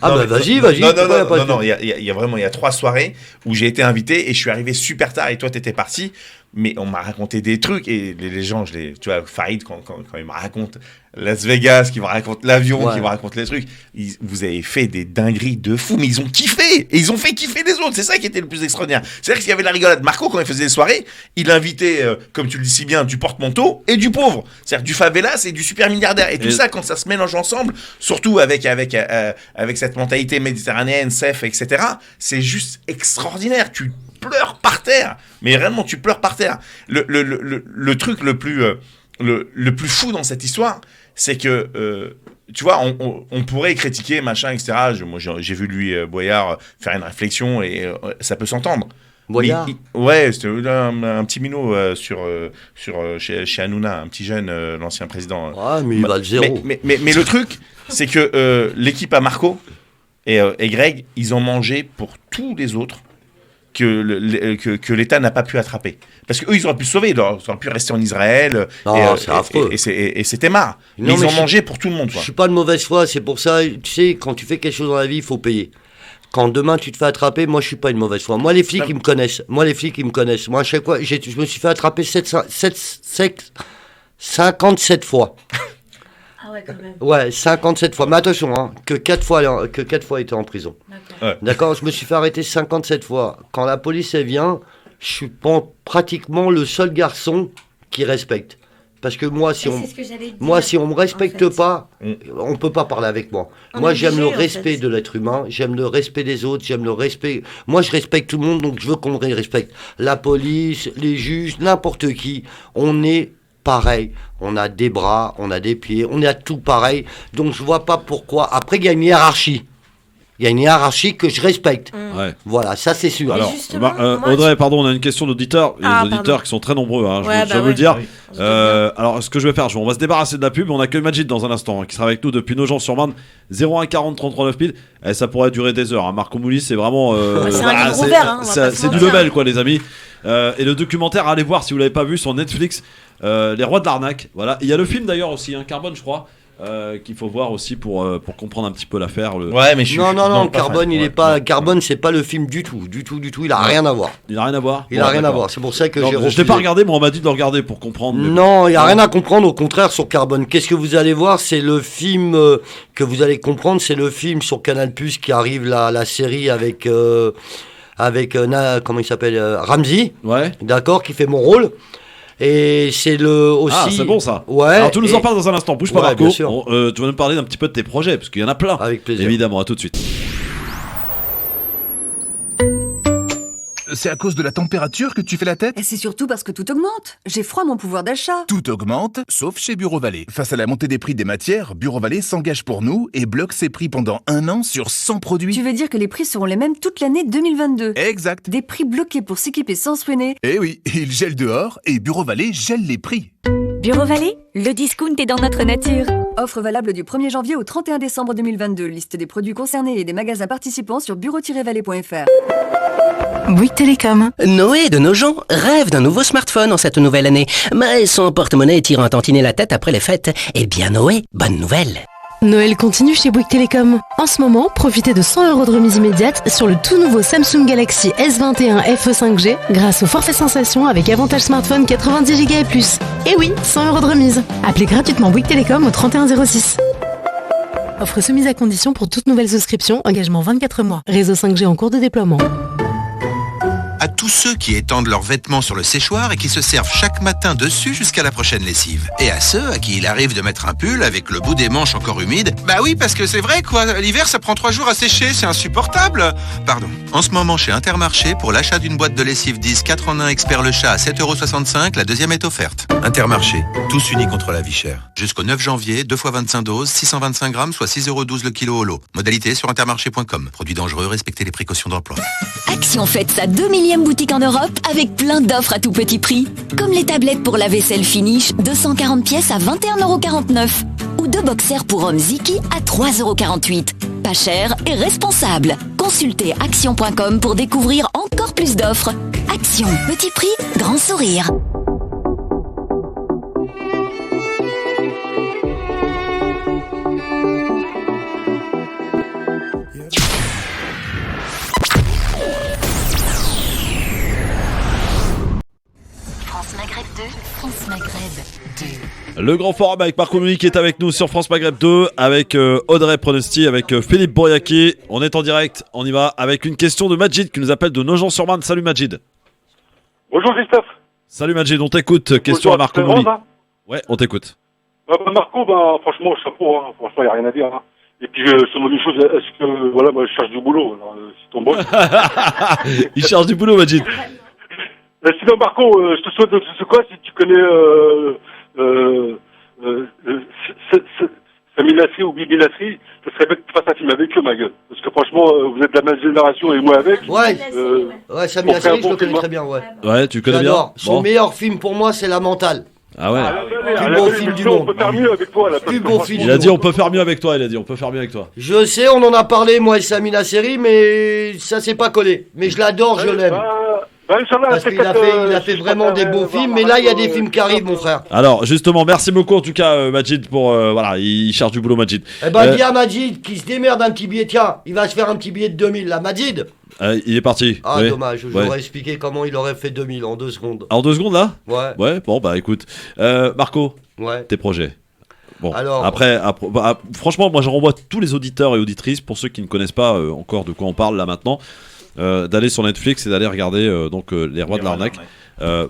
Vas-y. Non, il y a 3 soirées où j'ai été invité et je suis arrivé super tard et toi, t'étais parti. Mais on m'a raconté des trucs et les gens, tu vois, Farid, quand il me raconte Las Vegas, qui me raconte l'avion, qui me raconte les trucs, vous avez fait des dingueries de fou, mais ils ont kiffé et ils ont fait kiffer les autres. C'est ça qui était le plus extraordinaire. C'est-à-dire qu'il y avait la rigolade. Marco, quand il faisait des soirées, il invitait, comme tu le dis si bien, du porte-manteau et du pauvre. C'est-à-dire du favelas et du super milliardaire. Et tout ça, quand ça se mélange ensemble, surtout avec cette mentalité méditerranéenne, CEF, etc., c'est juste extraordinaire. Tu pleures par terre, mais réellement tu pleures par terre. Le truc le plus fou dans cette histoire, c'est que tu vois, on pourrait critiquer machin, etc. Moi j'ai vu lui Boyard faire une réflexion et ça peut s'entendre. Boyard. C'était un petit minot chez Hanouna, un petit jeune, l'ancien président. Mais il va le zéro. Mais le truc, c'est que l'équipe à Marco et Greg, ils ont mangé pour tous les autres que l'État n'a pas pu attraper. Parce qu'eux, ils auraient pu se sauver, ils auraient pu rester en Israël. C'est affreux. Et c'était marre. Mais ils ont mangé pour tout le monde. Je suis pas de mauvaise foi, c'est pour ça, tu sais, quand tu fais quelque chose dans la vie, il faut payer. Quand demain tu te fais attraper, moi je suis pas une mauvaise foi. Moi les flics ils me connaissent. Moi à chaque fois, je me suis fait attraper 57 fois. Ah ouais, quand même. Ouais, 57 fois. Mais attention, que 4 fois était en prison. D'accord, je me suis fait arrêter 57 fois. Quand la police elle vient, je suis pratiquement le seul garçon qui respecte. Parce que moi, si on me respecte pas, on peut pas parler avec moi. Moi, j'aime le respect de l'être humain, j'aime le respect des autres, j'aime le respect. Moi, je respecte tout le monde, donc je veux qu'on me respecte. La police, les juges, n'importe qui, on est pareil. On a des bras, on a des pieds, on a tout pareil. Donc je vois pas pourquoi. Après, il y a une hiérarchie. Il y a une hiérarchie que je respecte. Ouais. Voilà, ça c'est sûr. Alors, Audrey, pardon, on a une question d'auditeurs. Les auditeurs qui sont très nombreux, hein, je veux le dire. Alors, ce que je vais faire, on va se débarrasser de la pub. On accueille Majid dans un instant, hein, qui sera avec nous depuis Nogent-sur-Marne. 01 40 33 9000. Ça pourrait durer des heures. Hein. Marco Mouli, c'est vraiment. C'est du level, quoi, les amis. Et le documentaire, allez voir si vous l'avez pas vu sur Netflix, Les Rois de l'Arnaque. Voilà. Il y a le film d'ailleurs aussi, hein, Carbone, je crois. Qu'il faut voir aussi pour comprendre un petit peu l'affaire. Ouais, mais non, Carbone, il est pas. Carbone, c'est pas le film du tout. Il a rien à voir. Il a rien à voir. Il a rien à voir. C'est pour ça que j'ai. Je l'ai pas regardé, mais on m'a dit de le regarder pour comprendre. Non, il y a rien à comprendre. Au contraire, sur Carbone, qu'est-ce que vous allez voir? C'est le film que vous allez comprendre. C'est le film sur Canal+ qui arrive, la série avec comment il s'appelle, Ramzy. Ouais. D'accord, qui fait mon rôle. Et c'est aussi. Ah, c'est bon ça. Ouais. Alors tu nous en parles dans un instant. Bouge pas, Marco. Bien sûr. Tu vas nous parler d'un petit peu de tes projets, parce qu'il y en a plein. Avec plaisir. Évidemment, à tout de suite. C'est à cause de la température que tu fais la tête ? Et c'est surtout parce que tout augmente. J'ai froid mon pouvoir d'achat. Tout augmente, sauf chez Bureau Vallée. Face à la montée des prix des matières, Bureau Vallée s'engage pour nous et bloque ses prix pendant 1 an sur 100 produits. Tu veux dire que les prix seront les mêmes toute l'année 2022 ? Exact. Des prix bloqués pour s'équiper sans se freiner. Eh oui, il gèle dehors et Bureau Vallée gèle les prix. Bureau Vallée, le discount est dans notre nature. Offre valable du 1er janvier au 31 décembre 2022. Liste des produits concernés et des magasins participants sur bureau-vallée.fr. Bouygues Télécom. Noé de Nogent rêve d'un nouveau smartphone en cette nouvelle année, mais son porte-monnaie tire un tantinet la tête après les fêtes. Eh bien Noé, bonne nouvelle. Noël continue chez Bouygues Télécom. En ce moment, profitez de 100 € de remise immédiate sur le tout nouveau Samsung Galaxy S21 FE 5G grâce au forfait sensation avec avantage smartphone 90 Go et plus. Et oui, 100 € de remise. Appelez gratuitement Bouygues Télécom au 3106. Offre soumise à condition pour toute nouvelle souscription. Engagement 24 mois. Réseau 5G en cours de déploiement. À tous ceux qui étendent leurs vêtements sur le séchoir et qui se servent chaque matin dessus jusqu'à la prochaine lessive. Et à ceux à qui il arrive de mettre un pull avec le bout des manches encore humide. Bah oui, parce que c'est vrai quoi, l'hiver ça prend 3 jours à sécher, c'est insupportable. Pardon. En ce moment chez Intermarché, pour l'achat d'une boîte de lessive 10 4 en 1 Expert Le Chat à 7,65 €, la deuxième est offerte. Intermarché, tous unis contre la vie chère. Jusqu'au 9 janvier, 2 x 25 doses, 625 grammes, soit 6,12 € le kilo au lot. Modalité sur intermarché.com. Produit dangereux, respectez les précautions d'emploi. Action fête sa 2 millième boutique en Europe avec plein d'offres à tout petit prix. Comme les tablettes pour la vaisselle Finish, 240 pièces à 21,49 €. Ou 2 boxers pour hommes Ziki à 3,48 €. Pas cher et responsable. Consultez action.com pour découvrir encore plus d'offres. Action, petit prix, grand sourire. France Maghreb 2. Le grand forum avec Marco Mouli qui est avec nous sur France Maghreb 2, avec Audrey Pronosti, avec Philippe Bouriaki. On est en direct, on y va avec une question de Majid qui nous appelle de Nogent-sur-Marne. Salut Majid. Bonjour Christophe. Salut Majid, on t'écoute. Question à Marco Mouli. Ouais, on t'écoute. Marco, franchement, chapeau, hein. Franchement, il n'y a rien à dire. Hein. Et puis, je te demande une chose, est-ce que, voilà, moi, je cherche du boulot. Alors, si ton boss... Il cherche du boulot, Majid. Sinon, Marco, je te souhaite de ce quoi, si tu connais Sami Nasri ou Bibi Nasri, ce serait bien que tu fasses un film avec eux, ma gueule. Parce que franchement, vous êtes de la même génération et moi avec. Ouais, Sami Nasri, je le connais très bien, ouais. Ouais, tu connais bien. Son meilleur film pour moi, c'est La Mentale. Ah ouais. Plus beau film du monde. On peut faire mieux avec toi, là. Plus beau film. Il a dit on peut faire mieux avec toi, on peut faire mieux avec toi. Je sais, on en a parlé, moi et Sami Nasri, mais ça s'est pas collé. Mais je l'adore, je l'aime. Parce qu'il a fait vraiment des beaux films, mais là il y a des films qui arrivent, mon frère. Alors justement, merci beaucoup en tout cas Majid pour voilà, il cherche du boulot Majid. Eh ben dis à Majid qui se démerde un petit billet, tiens, il va se faire un petit billet de 2000 là, Majid. Il est parti. Ah oui. Dommage, je vous aurais expliqué comment il aurait fait 2000 en 2 secondes. En 2 secondes là ? Ouais. Ouais, bon bah écoute, Marco, tes projets. Bon, alors, après, franchement, moi je renvoie tous les auditeurs et auditrices, pour ceux qui ne connaissent pas encore de quoi on parle là maintenant, d'aller sur Netflix et d'aller regarder Les Rois de l'Arnaque.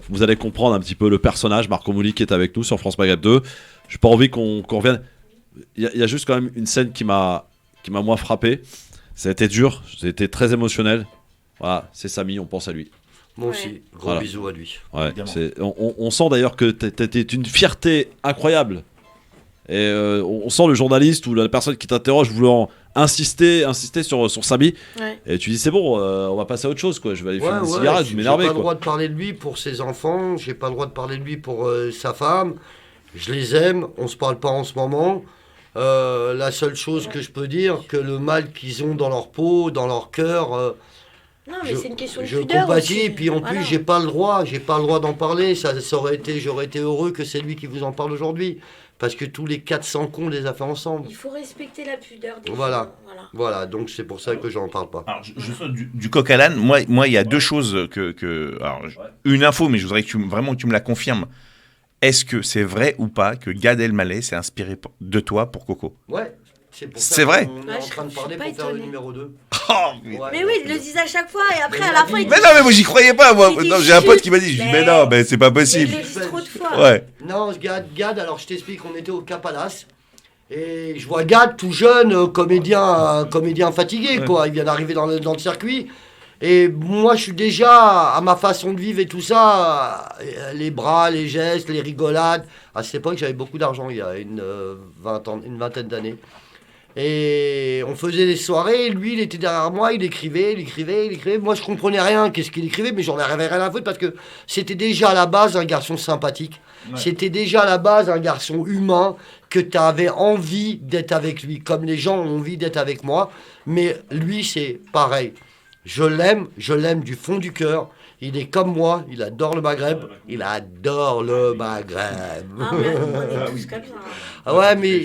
Vous allez comprendre un petit peu le personnage Marco Mouli qui est avec nous sur France Maghreb 2. J'ai pas envie qu'on revienne. Il y a juste quand même une scène qui m'a moi frappé. Ça a été dur, ça a été très émotionnel. Voilà, c'est Samy, on pense à lui. Moi aussi, gros Voilà. bisous à lui. Ouais, on sent d'ailleurs que t'es une fierté incroyable. Et on sent le journaliste ou la personne qui t'interroge voulant insister sur Samy. Ouais. Et tu dis c'est bon, on va passer à autre chose quoi. Je vais aller fumer une cigarette, je vais j'ai m'énerver pas le quoi. droit de parler de lui pour ses enfants, j'ai pas le droit de parler de lui pour sa femme. Je les aime, on se parle pas en ce moment. La seule chose que je peux dire, que le mal qu'ils ont dans leur peau, dans leur cœur, Non, mais c'est une question de je pudeur compatis. aussi. Et puis en Voilà. plus, j'ai pas le droit d'en parler. J'aurais été heureux que c'est lui qui vous en parle aujourd'hui, parce que tous les 400 cons les a fait ensemble. Il faut respecter la pudeur des Voilà. gens, Voilà, donc c'est pour ça que j'en parle pas. Alors, je saute du coq à l'âne. Moi, il y a deux choses une info, mais je voudrais que tu me la confirmes. Est-ce que c'est vrai ou pas que Gad Elmaleh s'est inspiré de toi pour Coco? Ouais, c'est pour ça C'est vrai. qu'on est en train de parler pour faire le numéro 2. Mais oui, ils le disent à chaque fois et après à la fin ils Mais disent- non, mais moi j'y croyais pas. Moi. Ils Non, disent j'ai un pote chut, qui m'a dit, je dis, mais non, mais c'est pas possible. Ils le disent trop de fois. Ouais. Non, Gad, alors je t'explique, on était au Capalas. Et je vois Gad, tout jeune, comédien fatigué, quoi. Il vient d'arriver dans le circuit. Et moi, je suis déjà, à ma façon de vivre et tout ça, les bras, les gestes, les rigolades. À cette époque, j'avais beaucoup d'argent, il y a une vingtaine d'années. Et on faisait des soirées, lui, il était derrière moi, il écrivait. Moi, je comprenais rien, qu'est-ce qu'il écrivait, mais j'en avais rien à foutre parce que c'était déjà à la base un garçon sympathique. Ouais. C'était déjà à la base un garçon humain que tu avais envie d'être avec lui, comme les gens ont envie d'être avec moi. Mais lui, c'est pareil. Je l'aime du fond du cœur. Il est comme moi, il adore le Maghreb. Il adore le Maghreb. Ah, mais on est tous comme ça. Ah ouais, mais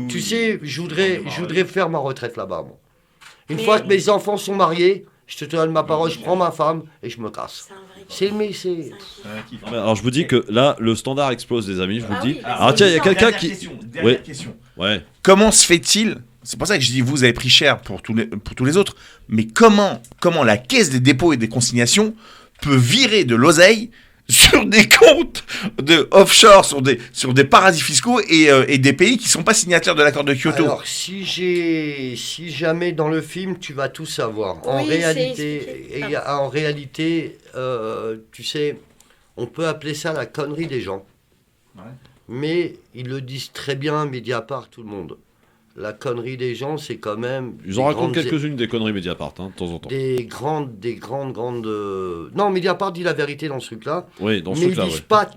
tu sais, je voudrais faire ma retraite là-bas, moi. Une fois que mes enfants sont mariés, je te donne ma parole, je prends ma femme et je me casse. C'est. Alors je vous dis que là, le standard explose, les amis, je vous le dis. Oui, alors tiens, il y a quelqu'un qui... Dernière question. Ouais. Comment se fait-il? C'est pour ça que je dis, vous avez pris cher pour tous les autres, mais comment la Caisse des dépôts et des consignations peut virer de l'oseille sur des comptes de offshore, sur des paradis fiscaux et des pays qui ne sont pas signataires de l'accord de Kyoto? Alors, si jamais dans le film, tu vas tout savoir. En réalité, tu sais, on peut appeler ça la connerie des gens. Ouais. Mais ils le disent très bien, Mediapart, tout le monde. La connerie des gens, c'est quand même... Ils en racontent quelques-unes des conneries Mediapart, hein, de temps en temps. Des grandes... Non, Mediapart dit la vérité dans ce truc-là. Oui, dans ce truc-là, mais ils disent pas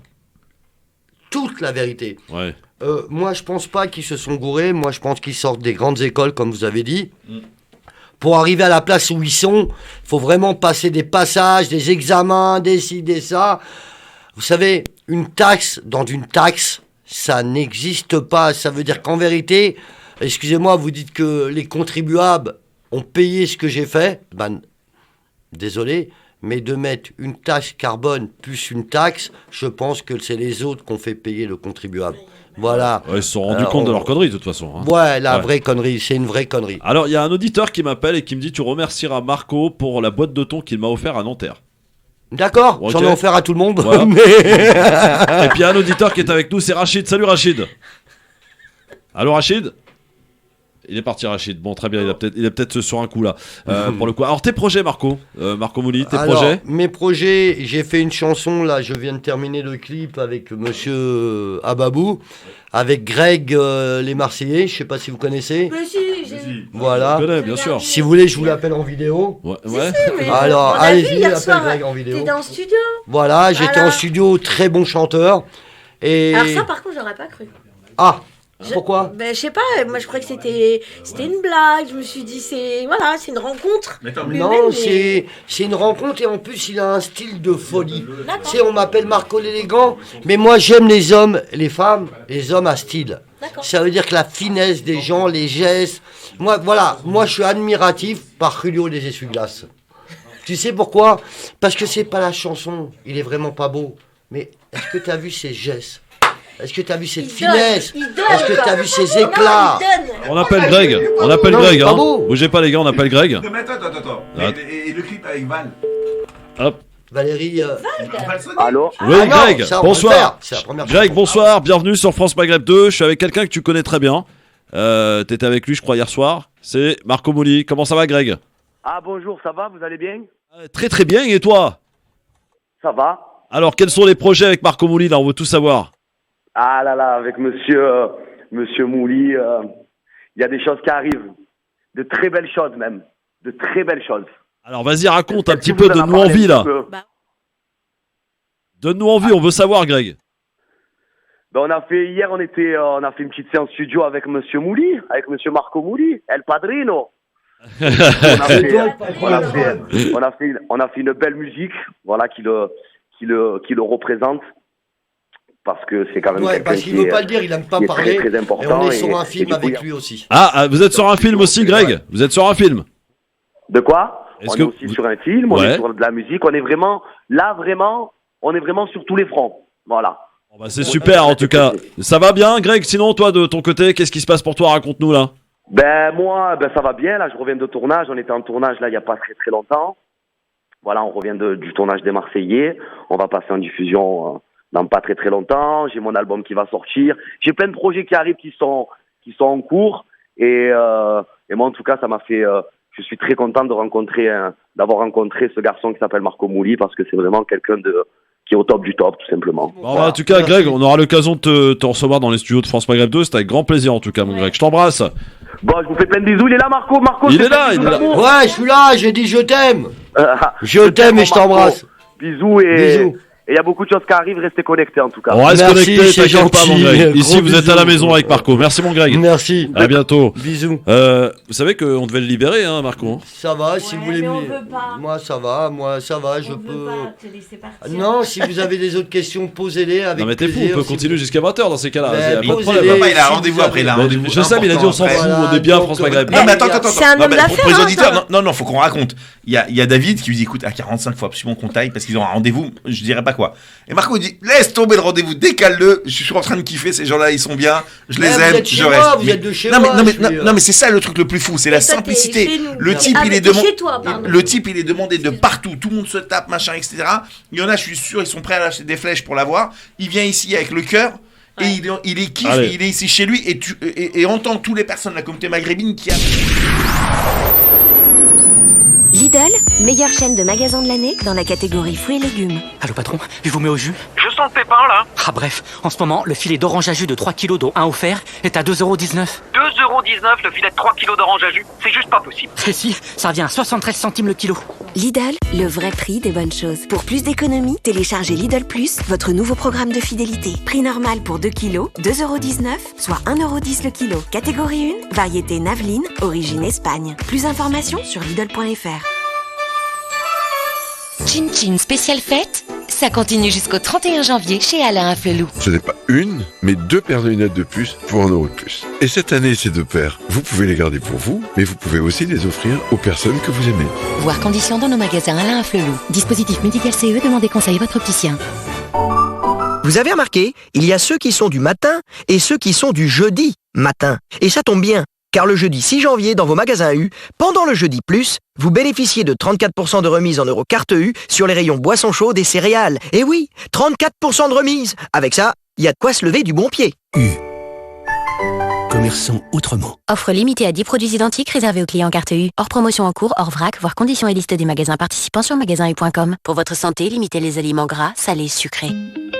toute la vérité. Ouais. Moi, je pense pas qu'ils se sont gourés. Moi, je pense qu'ils sortent des grandes écoles, comme vous avez dit. Pour arriver à la place où ils sont, il faut vraiment passer des passages, des examens, des ci, des ça. Vous savez, une taxe dans une taxe, ça n'existe pas. Ça veut dire qu'en vérité... Excusez-moi, vous dites que les contribuables ont payé ce que j'ai fait. Ben, désolé, mais de mettre une taxe carbone plus une taxe, je pense que c'est les autres qui ont fait payer le contribuable. Voilà. Ouais, ils se sont rendus compte de leur connerie, de toute façon. Hein. Ouais, vraie connerie, c'est une vraie connerie. Alors, il y a un auditeur qui m'appelle et qui me dit, tu remercieras Marco pour la boîte de thon qu'il m'a offert à Nanterre. D'accord, okay. J'en ai offert à tout le monde. Voilà. Et puis, il y a un auditeur qui est avec nous, c'est Rachid. Salut Rachid. Allô Rachid? Il est parti Rachid. Bon, très bien, il est peut-être sur un coup là. Pour le coup. Alors tes projets, Marco Mouli, tes projets? Mes projets, j'ai fait une chanson là. Je viens de terminer le clip avec Monsieur Ababou, avec Greg les Marseillais. Je sais pas si vous connaissez. Mais si, voilà. Je connais, bien sûr. Si vous voulez, je vous l'appelle en vidéo. Ouais. Si, alors allez-y, appelle Greg en vidéo. T'es dans le studio. Voilà, j'étais en studio, très bon chanteur. Et... Alors ça, par contre, j'aurais pas cru. Ah. Pourquoi? Je sais pas, moi je croyais que c'était une blague, je me suis dit c'est une rencontre. Non, c'est une rencontre et en plus il a un style de folie. Tu sais, on m'appelle Marco l'élégant, mais moi j'aime les hommes, les femmes, les hommes à style. Ça veut dire que la finesse des gens, les gestes, moi je suis admiratif par Julio des Essuie-Glaces. Tu sais pourquoi? Parce que c'est pas la chanson, il est vraiment pas beau, mais est-ce que tu as vu ses gestes? Est-ce que tu as vu cette finesse? Est-ce que tu as vu ces éclats? On appelle Greg. Hein. Bougez pas les gars, on appelle Greg. Non mais attends. Et le clip avec Val? Hop. Valérie... Allô? Oui, Greg, bonsoir. Greg, bonsoir, bienvenue sur France Maghreb 2. Je suis avec quelqu'un que tu connais très bien. T'étais avec lui, je crois, hier soir. C'est Marco Mouli. Comment ça va, Greg? Ah bonjour, ça va? Vous allez bien? Très très bien, et toi? Ça va. Alors, quels sont les projets avec Marco Mouli, là? On veut tout savoir. Ah là là, avec monsieur Mouli, il y a des choses qui arrivent. De très belles choses même. De très belles choses. Alors, vas-y, raconte un petit peu, donne-nous envie, là. Donne-nous envie, on veut savoir, Greg. Ben, on a fait une petite séance studio avec monsieur Mouli, avec monsieur Marco Mouli, El Padrino. on a fait une belle musique, voilà, qui le représente. Parce que c'est quand même quelqu'un parce qu'il ne veut pas le dire, il n'aime pas parler. Très important, et on est sur un film avec lui aussi. Ah, vous êtes sur un film aussi, Greg? Vous êtes sur un film? De quoi? On est aussi sur un film, on est sur de la musique, on est vraiment sur tous les fronts. Voilà. Bon bah c'est super en tout cas. Ça va bien, Greg? Sinon, toi, de ton côté, qu'est-ce qui se passe pour toi? Raconte-nous là. Moi, ça va bien. Là, je reviens de tournage. On était en tournage là il n'y a pas très très longtemps. Voilà, on revient du tournage des Marseillais. On va passer en diffusion dans pas très très longtemps. J'ai mon album qui va sortir. J'ai plein de projets qui arrivent qui sont en cours. Et moi, en tout cas, ça m'a fait... je suis très content d'avoir rencontré ce garçon qui s'appelle Marco Mouli parce que c'est vraiment quelqu'un qui est au top du top, tout simplement. Bon, en tout cas, Greg, on aura l'occasion de te recevoir dans les studios de France Maghreb 2. C'était avec grand plaisir, en tout cas, mon Greg. Je t'embrasse. Bon, je vous fais plein de bisous. Il est là, Marco. Il est là. Ouais, je suis là. J'ai dit je t'aime. Je t'aime et je t'embrasse. Bisous et il y a beaucoup de choses qui arrivent, restez connectés en tout cas. On reste connectés, t'inquiète pas mon Greg. Ici vous êtes à la maison avec Marco. Merci mon Greg. Merci. À bientôt. Bisous. Vous savez qu'on devait le libérer, hein, Marco. Ça va, si vous voulez. Moi ça va, je peux. Non, si vous avez des autres questions, posez-les avec. Non mais t'es fou, on peut continuer jusqu'à 20h dans ces cas-là. Il a rendez-vous après, il a rendez-vous. Je sais, mais il a dit on s'en fout, on est bien France Maghreb. Non mais attends. C'est un homme d'affaires. Pour les auditeurs, non, faut qu'on raconte. Il y a David qui lui dit écoute, à 45 fois absolument qu'on taille parce qu'ils ont un rendez-vous, je dirais pas quoi. Et Marco dit laisse tomber le rendez-vous, décale-le, je suis en train de kiffer, ces gens-là ils sont bien, je les aime, je reste. Vous êtes de chez moi. Non mais c'est ça le truc le plus fou, c'est la simplicité. Le type il est demandé de partout, tout le monde se tape, machin, etc. Il y en a, je suis sûr, ils sont prêts à lâcher des flèches pour l'avoir. Il vient ici avec le cœur. Et il est kiff, il est ici chez lui et entend toutes les personnes de la communauté maghrébine qui a... Lidl, meilleure chaîne de magasins de l'année dans la catégorie fruits et légumes. Allô patron, je vous mets au jus. Je sens le pépin là. Ah bref, en ce moment, le filet d'orange à jus de 3 kg dont un offert est à 2,19€. 2,19€ le filet de 3 kg d'orange à jus, c'est juste pas possible. Et si, ça revient à 73 centimes le kilo. Lidl, le vrai prix des bonnes choses. Pour plus d'économies, téléchargez Lidl Plus, votre nouveau programme de fidélité. Prix normal pour 2 kilos, 2,19€, soit 1,10€ le kilo. Catégorie 1, variété Naveline, origine Espagne. Plus d'informations sur Lidl.fr. Chin Chin spécial fête, ça continue jusqu'au 31 janvier chez Alain Afflelou. Ce n'est pas une, mais 2 paires de lunettes de plus pour 1€ de plus. Et cette année, ces 2 paires, vous pouvez les garder pour vous, mais vous pouvez aussi les offrir aux personnes que vous aimez. Voir conditions dans nos magasins Alain Afflelou. Dispositif médical CE, demandez conseil à votre opticien. Vous avez remarqué, il y a ceux qui sont du matin et ceux qui sont du jeudi matin. Et ça tombe bien. Car le jeudi 6 janvier, dans vos magasins U, pendant le jeudi plus, vous bénéficiez de 34% de remise en euros carte U sur les rayons boissons chaudes et céréales. Et oui, 34% de remise. Avec ça, il y a de quoi se lever du bon pied. U. Commerçants autrement. Offre limitée à 10 produits identiques réservés aux clients carte U. Hors promotion en cours, hors vrac, voir conditions et liste des magasins participants sur magasin-u.com. Pour votre santé, limitez les aliments gras, salés, sucrés.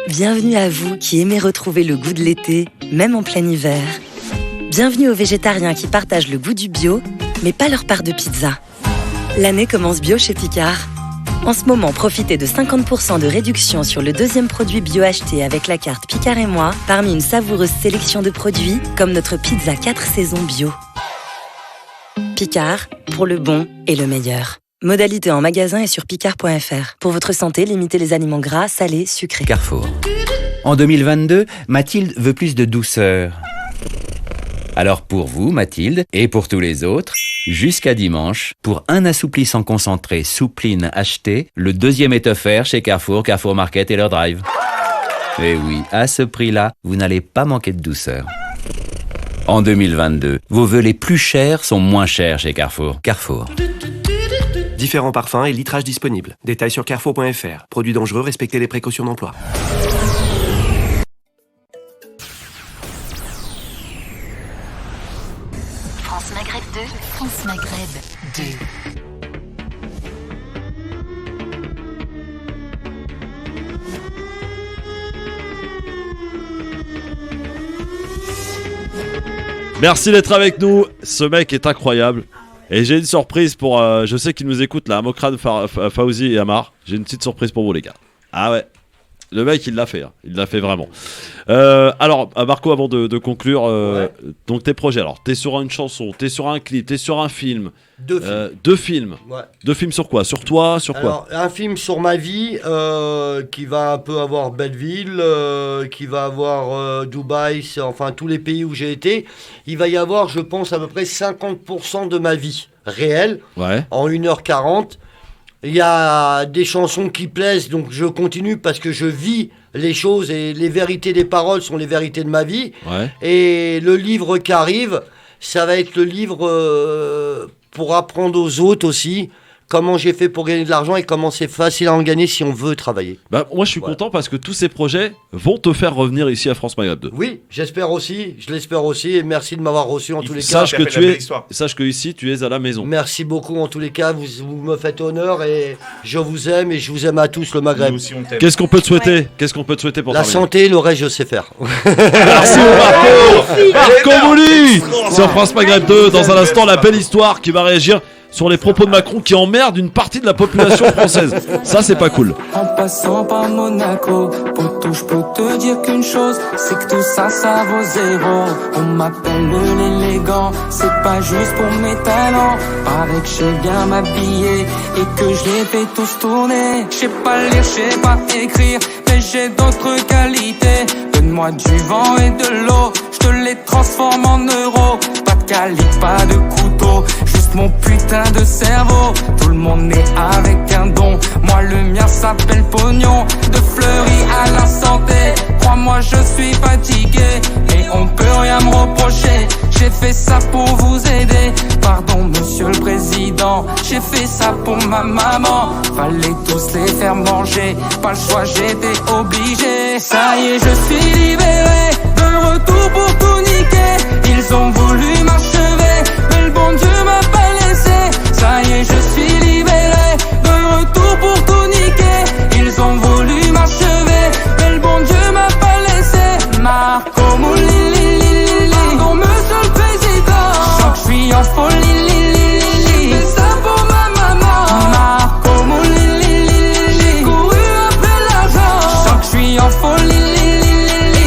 Bienvenue à vous qui aimez retrouver le goût de l'été, même en plein hiver. Bienvenue aux végétariens qui partagent le goût du bio, mais pas leur part de pizza. L'année commence bio chez Picard. En ce moment, profitez de 50% de réduction sur le deuxième produit bio acheté avec la carte Picard et moi, parmi une savoureuse sélection de produits comme notre pizza 4 saisons bio. Picard, pour le bon et le meilleur. Modalité en magasin et sur picard.fr. Pour votre santé, limitez les aliments gras, salés, sucrés. Carrefour. En 2022, Mathilde veut plus de douceur. Alors pour vous, Mathilde, et pour tous les autres, jusqu'à dimanche, pour un assouplissant concentré Soupline acheté, le deuxième est offert chez Carrefour, Carrefour Market et leur drive. Et oui, à ce prix-là, vous n'allez pas manquer de douceur. En 2022, vos vœux les plus chers sont moins chers chez Carrefour. Carrefour. Différents parfums et litrages disponibles. Détails sur carrefour.fr. Produits dangereux, respectez les précautions d'emploi. France Maghreb 2, France Maghreb 2. Merci d'être avec nous. Ce mec est incroyable. Et j'ai une surprise pour... je sais qu'il nous écoute là, Mokran, Fauzi et Amar. J'ai une petite surprise pour vous les gars. Ah ouais. Le mec, il l'a fait. Hein. Il l'a fait vraiment. Alors, Marco, avant de conclure, donc tes projets. Alors, t'es sur une chanson, t'es sur un clip, t'es sur un film. Deux films. Ouais. Deux films sur quoi? Sur toi? Sur quoi? Un film sur ma vie qui va un peu avoir Belleville, qui va avoir Dubaï, enfin tous les pays où j'ai été. Il va y avoir, je pense, à peu près 50% de ma vie réelle en 1h40. Il y a des chansons qui plaisent, donc je continue parce que je vis les choses et les vérités des paroles sont les vérités de ma vie. Ouais. Et le livre qui arrive, ça va être le livre pour apprendre aux autres aussi comment j'ai fait pour gagner de l'argent et comment c'est facile à en gagner si on veut travailler. Bah, moi je suis content parce que tous ces projets vont te faire revenir ici à France Maghreb 2. Oui, j'espère aussi, je l'espère aussi et merci de m'avoir reçu en tous les cas. Sache que ici tu es à la maison. Merci beaucoup en tous les cas, vous me faites honneur et je vous aime et je vous aime à tous le Maghreb. Qu'est-ce qu'on peut te souhaiter? Qu'est-ce qu'on peut te souhaiter pour la santé, le reste je sais faire. Merci Marco Mouli sur France Maghreb 2. Dans un instant la belle histoire qui va réagir sur les propos de Macron qui emmerdent une partie de la population française. Ça, c'est pas cool. En passant par Monaco, poto, je peux te dire qu'une chose, c'est que tout ça, ça vaut zéro. On m'appelle l'élégant, c'est pas juste pour mes talents. Paraît que je sais bien m'habiller et que je les fais tous tourner. Je sais pas lire, je sais pas écrire, mais j'ai d'autres qualités. Donne-moi du vent et de l'eau, je te les transforme en euros. Pas de calibre, pas de couteau, juste mon putain de cerveau. Tout le monde est avec un don, moi le mien s'appelle pognon. De Fleury à la santé, crois-moi je suis fatigué et on peut rien me reprocher. J'ai fait ça pour vous aider, pardon monsieur le président. J'ai fait ça pour ma maman, fallait tous les faire manger. Pas le choix, j'étais obligé. Ça y est, je suis libéré, de retour pour tout niquer. Ils ont voulu m'achever, mais le bon Dieu m'a pas laissé. Ça y est, je suis libéré, de retour pour tout niquer. Ils ont voulu m'achever, mais le bon Dieu m'a pas laissé. Marco Mouli, pardon monsieur le président, je sens que je suis en folie. J'ai fait ça pour ma maman. Marco Mouli, j'ai couru après l'argent, je sens que je suis en folie.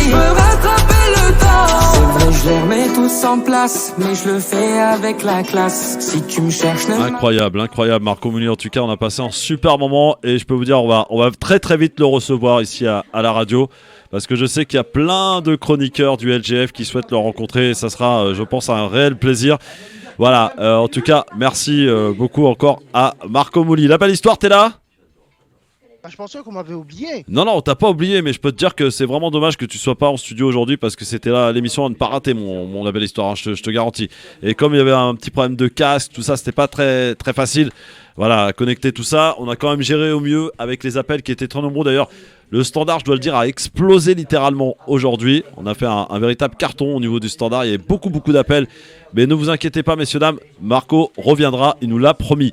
Je veux rattraper le temps. C'est vrai, je les remets tous en place, mais je le fais avec la classe. Si tu me cherches, incroyable, Marco Mouli. En tout cas, on a passé un super moment et je peux vous dire, on va très très vite le recevoir ici à la radio. Parce que je sais qu'il y a plein de chroniqueurs du LGF qui souhaitent le rencontrer et ça sera, je pense, un réel plaisir. Voilà, en tout cas, merci beaucoup encore à Marco Mouli. La belle histoire, t'es là ? Je pensais qu'on m'avait oublié. Non, on t'a pas oublié, mais je peux te dire que c'est vraiment dommage que tu sois pas en studio aujourd'hui parce que c'était là l'émission à ne pas rater, mon La Belle Histoire, hein, je te garantis. Et comme il y avait un petit problème de casque, tout ça, c'était pas très, très facile. Voilà, connecter tout ça, on a quand même géré au mieux avec les appels qui étaient très nombreux. D'ailleurs, le standard, je dois le dire, a explosé littéralement aujourd'hui. On a fait un véritable carton au niveau du standard. Il y avait beaucoup d'appels. Mais ne vous inquiétez pas, messieurs, dames, Marco reviendra, il nous l'a promis.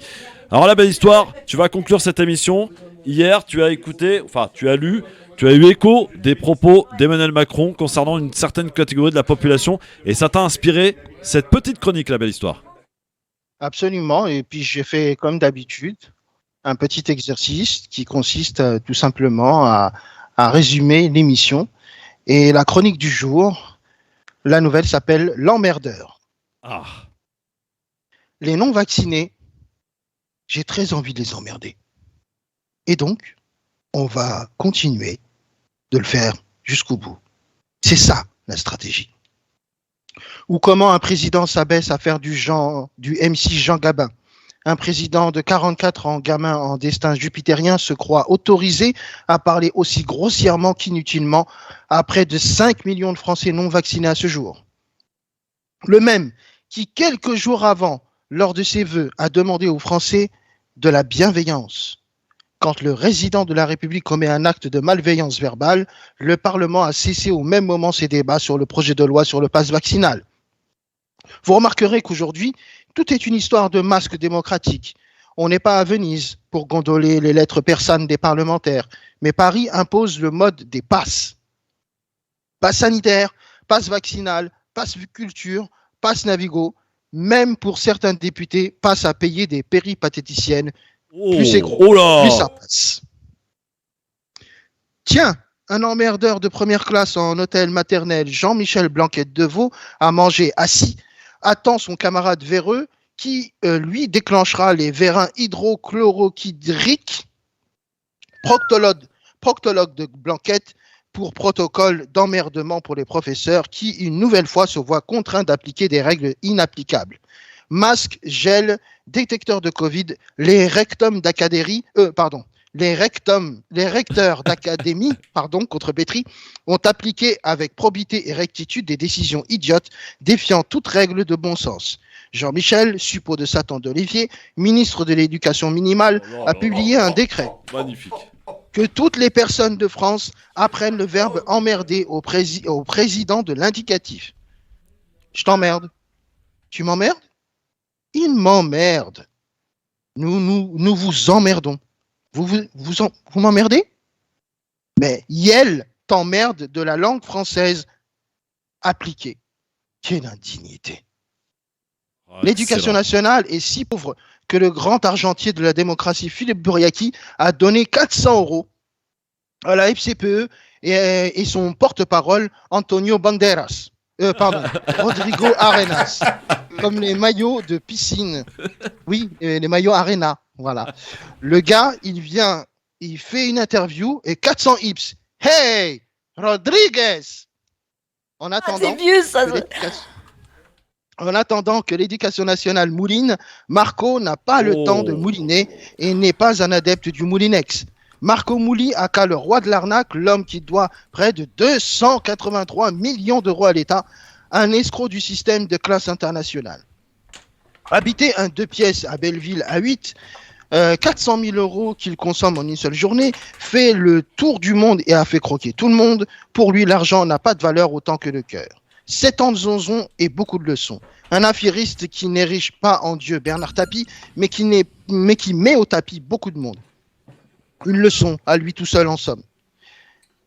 Alors, La Belle Histoire, tu vas conclure cette émission. Hier, tu as lu, tu as eu écho des propos d'Emmanuel Macron concernant une certaine catégorie de la population. Et ça t'a inspiré cette petite chronique, La Belle Histoire. Absolument, et puis j'ai fait comme d'habitude un petit exercice qui consiste tout simplement à résumer l'émission. Et la chronique du jour, la nouvelle s'appelle L'emmerdeur. Ah. Les non-vaccinés, j'ai très envie de les emmerder. Et donc, on va continuer de le faire jusqu'au bout. C'est ça la stratégie. Ou comment un président s'abaisse à faire du MC Jean Gabin. Un président de 44 ans, gamin en destin jupitérien, se croit autorisé à parler aussi grossièrement qu'inutilement à près de 5 millions de Français non vaccinés à ce jour. Le même qui, quelques jours avant, lors de ses vœux, a demandé aux Français de la bienveillance. Quand le résident de la République commet un acte de malveillance verbale, le Parlement a cessé au même moment ses débats sur le projet de loi sur le pass vaccinal. Vous remarquerez qu'aujourd'hui, tout est une histoire de masque démocratique. On n'est pas à Venise pour gondoler les lettres persanes des parlementaires, mais Paris impose le mode des passes. Pass sanitaire, pass vaccinal, pass culture, passe Navigo, même pour certains députés, passe à payer des péripatéticiennes. Plus c'est gros, plus ça passe. Tiens, un emmerdeur de première classe en hôtel maternel, Jean-Michel Blanquette-Deveau, a mangé assis, attend son camarade véreux qui, lui, déclenchera les vérins hydrochlorohydriques, proctologue de Blanquette, pour protocole d'emmerdement pour les professeurs qui, une nouvelle fois, se voient contraints d'appliquer des règles inapplicables. Masque, gel, détecteur de Covid, les recteurs d'académie, contre Bétry, ont appliqué avec probité et rectitude des décisions idiotes, défiant toute règle de bon sens. Jean-Michel, suppôt de Satan d'Olivier, ministre de l'Éducation minimale, a publié un décret. Magnifique. Que toutes les personnes de France apprennent le verbe emmerder au président de l'indicatif. Je t'emmerde. Tu m'emmerdes? Il m'emmerde. Nous vous emmerdons. Vous m'emmerdez? Mais Yel t'emmerde de la langue française appliquée. Quelle indignité. L'éducation nationale est si pauvre que le grand argentier de la démocratie, Philippe Bouriaki, a donné 400 € à la FCPE et son porte-parole, Antonio Banderas. Rodrigo Arenas. Comme les maillots de piscine. Oui, les maillots Arena. Voilà. Le gars, il fait une interview et 400 hips. Hey, Rodriguez! En attendant, c'est vieux, ça. En attendant que l'éducation nationale mouline, Marco n'a pas le temps de mouliner et n'est pas un adepte du moulinex. Marco Mouli a qu'à le roi de l'arnaque, l'homme qui doit près de 283 millions d'euros à l'État, un escroc du système de classe internationale. Habiter un 2 pièces à Belleville à 8, 400 000 € qu'il consomme en une seule journée, fait le tour du monde et a fait croquer tout le monde. Pour lui, l'argent n'a pas de valeur autant que le cœur. 7 ans de zonzon et beaucoup de leçons. Un affairiste qui n'érige pas en Dieu Bernard Tapie, mais qui met au tapis beaucoup de monde. Une leçon à lui tout seul en somme.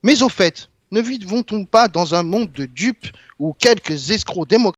Mais au fait, ne vivons-nous pas dans un monde de dupes où quelques escrocs démocrates